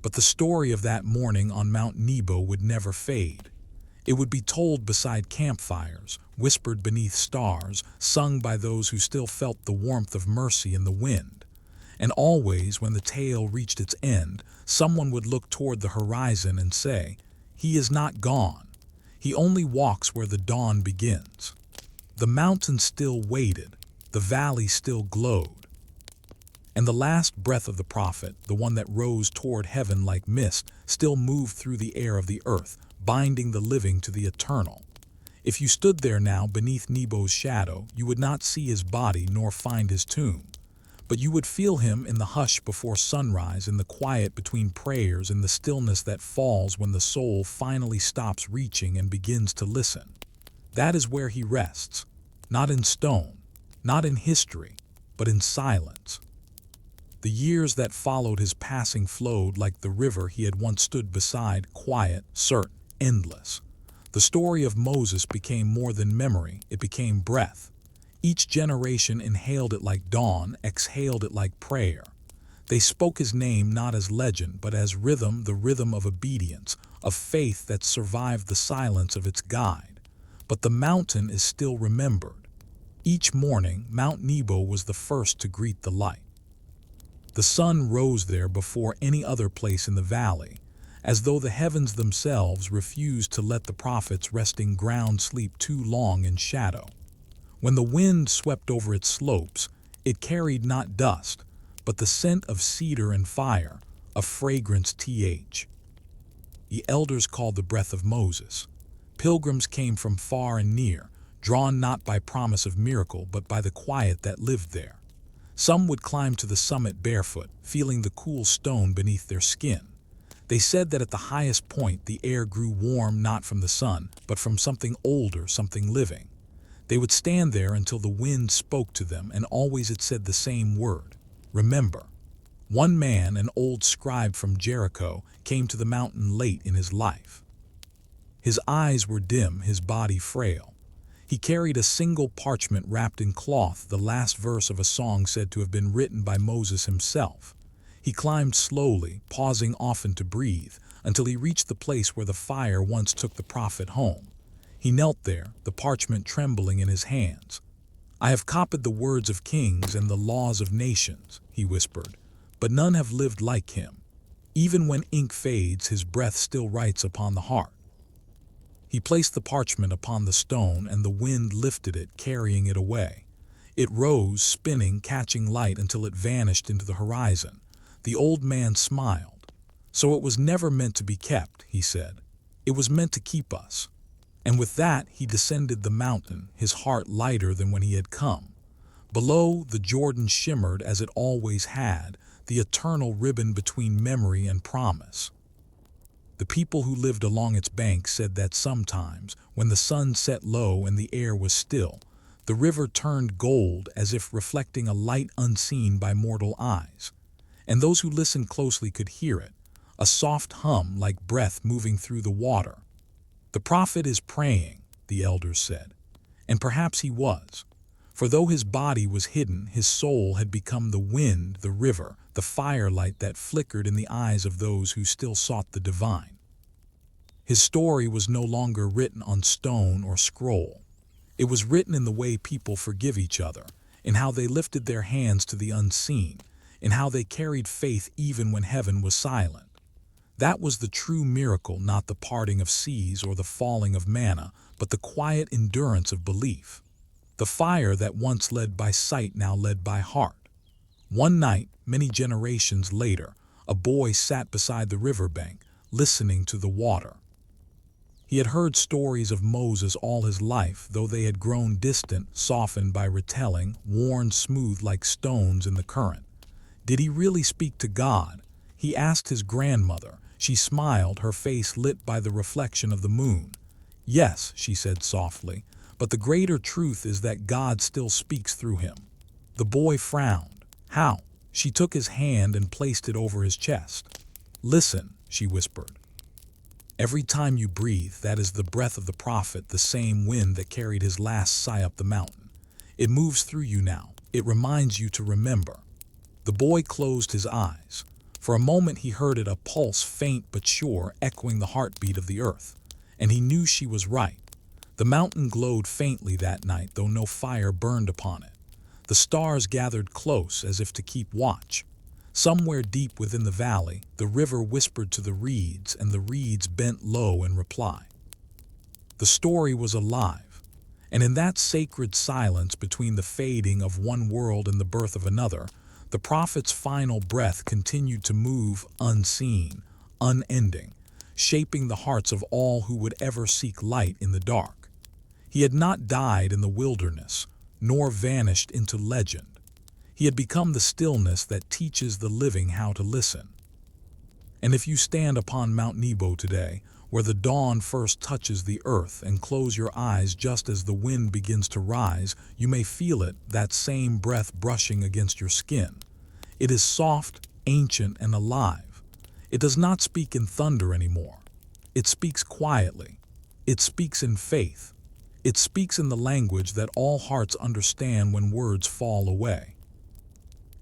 But the story of that morning on Mount Nebo would never fade. It would be told beside campfires, whispered beneath stars, sung by those who still felt the warmth of mercy in the wind. And always, when the tale reached its end, someone would look toward the horizon and say, "He is not gone. He only walks where the dawn begins." The mountain still waited. The valley still glowed. And the last breath of the prophet, the one that rose toward heaven like mist, still moved through the air of the earth, binding the living to the eternal. If you stood there now beneath Nebo's shadow, you would not see his body nor find his tomb. But you would feel him in the hush before sunrise, in the quiet between prayers, in the stillness that falls when the soul finally stops reaching and begins to listen. That is where he rests, not in stone, not in history, but in silence. The years that followed his passing flowed like the river he had once stood beside, quiet, certain, endless. The story of Moses became more than memory, it became breath. Each generation inhaled it like dawn, exhaled it like prayer. They spoke his name not as legend, but as rhythm, the rhythm of obedience, of faith that survived the silence of its guide. But the mountain is still remembered. Each morning, Mount Nebo was the first to greet the light. The sun rose there before any other place in the valley, as though the heavens themselves refused to let the prophet's resting ground sleep too long in shadow. When the wind swept over its slopes, it carried not dust, but the scent of cedar and fire, a fragrance the elders called the breath of Moses. Pilgrims came from far and near, drawn not by promise of miracle, but by the quiet that lived there. Some would climb to the summit barefoot, feeling the cool stone beneath their skin. They said that at the highest point the air grew warm not from the sun, but from something older, something living. They would stand there until the wind spoke to them, and always it said the same word: remember. One man, an old scribe from Jericho, came to the mountain late in his life. His eyes were dim, his body frail. He carried a single parchment wrapped in cloth, the last verse of a song said to have been written by Moses himself. He climbed slowly, pausing often to breathe, until he reached the place where the fire once took the prophet home. He knelt there, the parchment trembling in his hands. "I have copied the words of kings and the laws of nations," he whispered, "but none have lived like him. Even when ink fades, his breath still writes upon the heart." He placed the parchment upon the stone, and the wind lifted it, carrying it away. It rose, spinning, catching light until it vanished into the horizon. The old man smiled. "So it was never meant to be kept," he said. "It was meant to keep us." And with that he descended the mountain, his heart lighter than when he had come. Below, the Jordan shimmered as it always had, the eternal ribbon between memory and promise. The people who lived along its banks said that sometimes, when the sun set low and the air was still, the river turned gold as if reflecting a light unseen by mortal eyes. And those who listened closely could hear it, a soft hum like breath moving through the water. "The prophet is praying," the elders said. And perhaps he was. For though his body was hidden, his soul had become the wind, the river, the firelight that flickered in the eyes of those who still sought the divine. His story was no longer written on stone or scroll. It was written in the way people forgive each other, in how they lifted their hands to the unseen, in how they carried faith even when heaven was silent. That was the true miracle, not the parting of seas or the falling of manna, but the quiet endurance of belief. The fire that once led by sight now led by heart. One night, many generations later, a boy sat beside the riverbank, listening to the water. He had heard stories of Moses all his life, though they had grown distant, softened by retelling, worn smooth like stones in the current. Did he really speak to God? He asked his grandmother. She smiled, her face lit by the reflection of the moon. "Yes," she said softly, "but the greater truth is that God still speaks through him." The boy frowned. "How?" She took his hand and placed it over his chest. "Listen," she whispered. "Every time you breathe, that is the breath of the prophet, the same wind that carried his last sigh up the mountain. It moves through you now. It reminds you to remember." The boy closed his eyes. For a moment he heard it, a pulse faint but sure, echoing the heartbeat of the earth. And he knew she was right. The mountain glowed faintly that night, though no fire burned upon it. The stars gathered close as if to keep watch. Somewhere deep within the valley, the river whispered to the reeds, and the reeds bent low in reply. The story was alive, and in that sacred silence between the fading of one world and the birth of another, the prophet's final breath continued to move unseen, unending, shaping the hearts of all who would ever seek light in the dark. He had not died in the wilderness, nor vanished into legend. He had become the stillness that teaches the living how to listen. And if you stand upon Mount Nebo today, where the dawn first touches the earth, and close your eyes just as the wind begins to rise, you may feel it, that same breath brushing against your skin. It is soft, ancient, and alive. It does not speak in thunder anymore. It speaks quietly. It speaks in faith. It speaks in the language that all hearts understand when words fall away.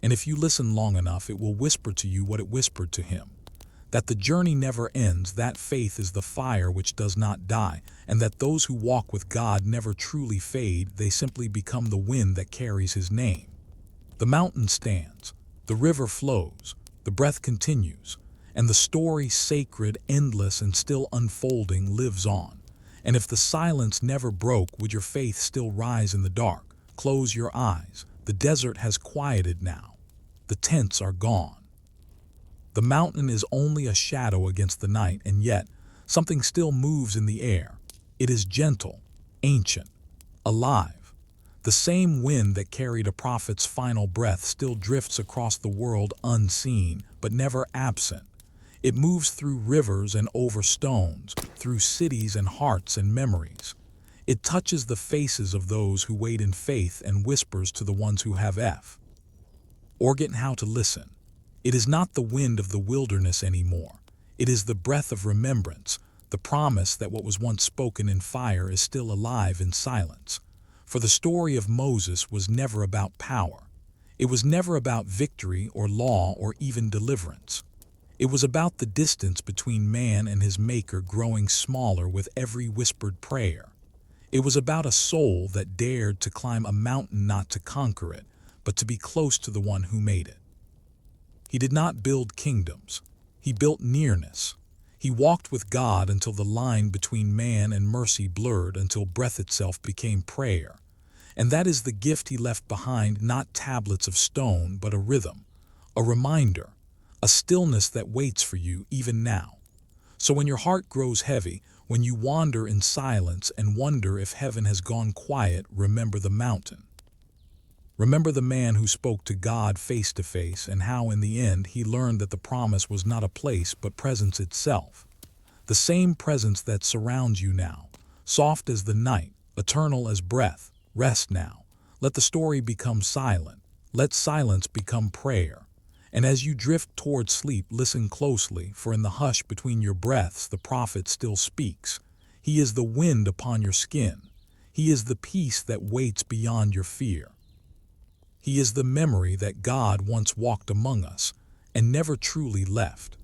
And if you listen long enough, it will whisper to you what it whispered to him. That the journey never ends, that faith is the fire which does not die, and that those who walk with God never truly fade, they simply become the wind that carries his name. The mountain stands, the river flows, the breath continues, and the story, sacred, endless, and still unfolding, lives on. And if the silence never broke, would your faith still rise in the dark? Close your eyes. The desert has quieted now. The tents are gone. The mountain is only a shadow against the night, and yet something still moves in the air. It is gentle, ancient, alive. The same wind that carried a prophet's final breath still drifts across the world unseen, but never absent. It moves through rivers and over stones, through cities and hearts and memories. It touches the faces of those who wait in faith and whispers to the ones who have Organ how to listen. It is not the wind of the wilderness anymore. It is the breath of remembrance, the promise that what was once spoken in fire is still alive in silence. For the story of Moses was never about power. It was never about victory or law or even deliverance. It was about the distance between man and his maker growing smaller with every whispered prayer. It was about a soul that dared to climb a mountain not to conquer it, but to be close to the one who made it. He did not build kingdoms. He built nearness. He walked with God until the line between man and mercy blurred, until breath itself became prayer. And that is the gift he left behind, not tablets of stone, but a rhythm, a reminder, a stillness that waits for you even now. So when your heart grows heavy, when you wander in silence and wonder if heaven has gone quiet, remember the mountain. Remember the man who spoke to God face to face, and how in the end he learned that the promise was not a place but presence itself. The same presence that surrounds you now, soft as the night, eternal as breath. Rest now. Let the story become silent. Let silence become prayer. And as you drift toward sleep, listen closely, for in the hush between your breaths the prophet still speaks. He is the wind upon your skin. He is the peace that waits beyond your fear. He is the memory that God once walked among us and never truly left.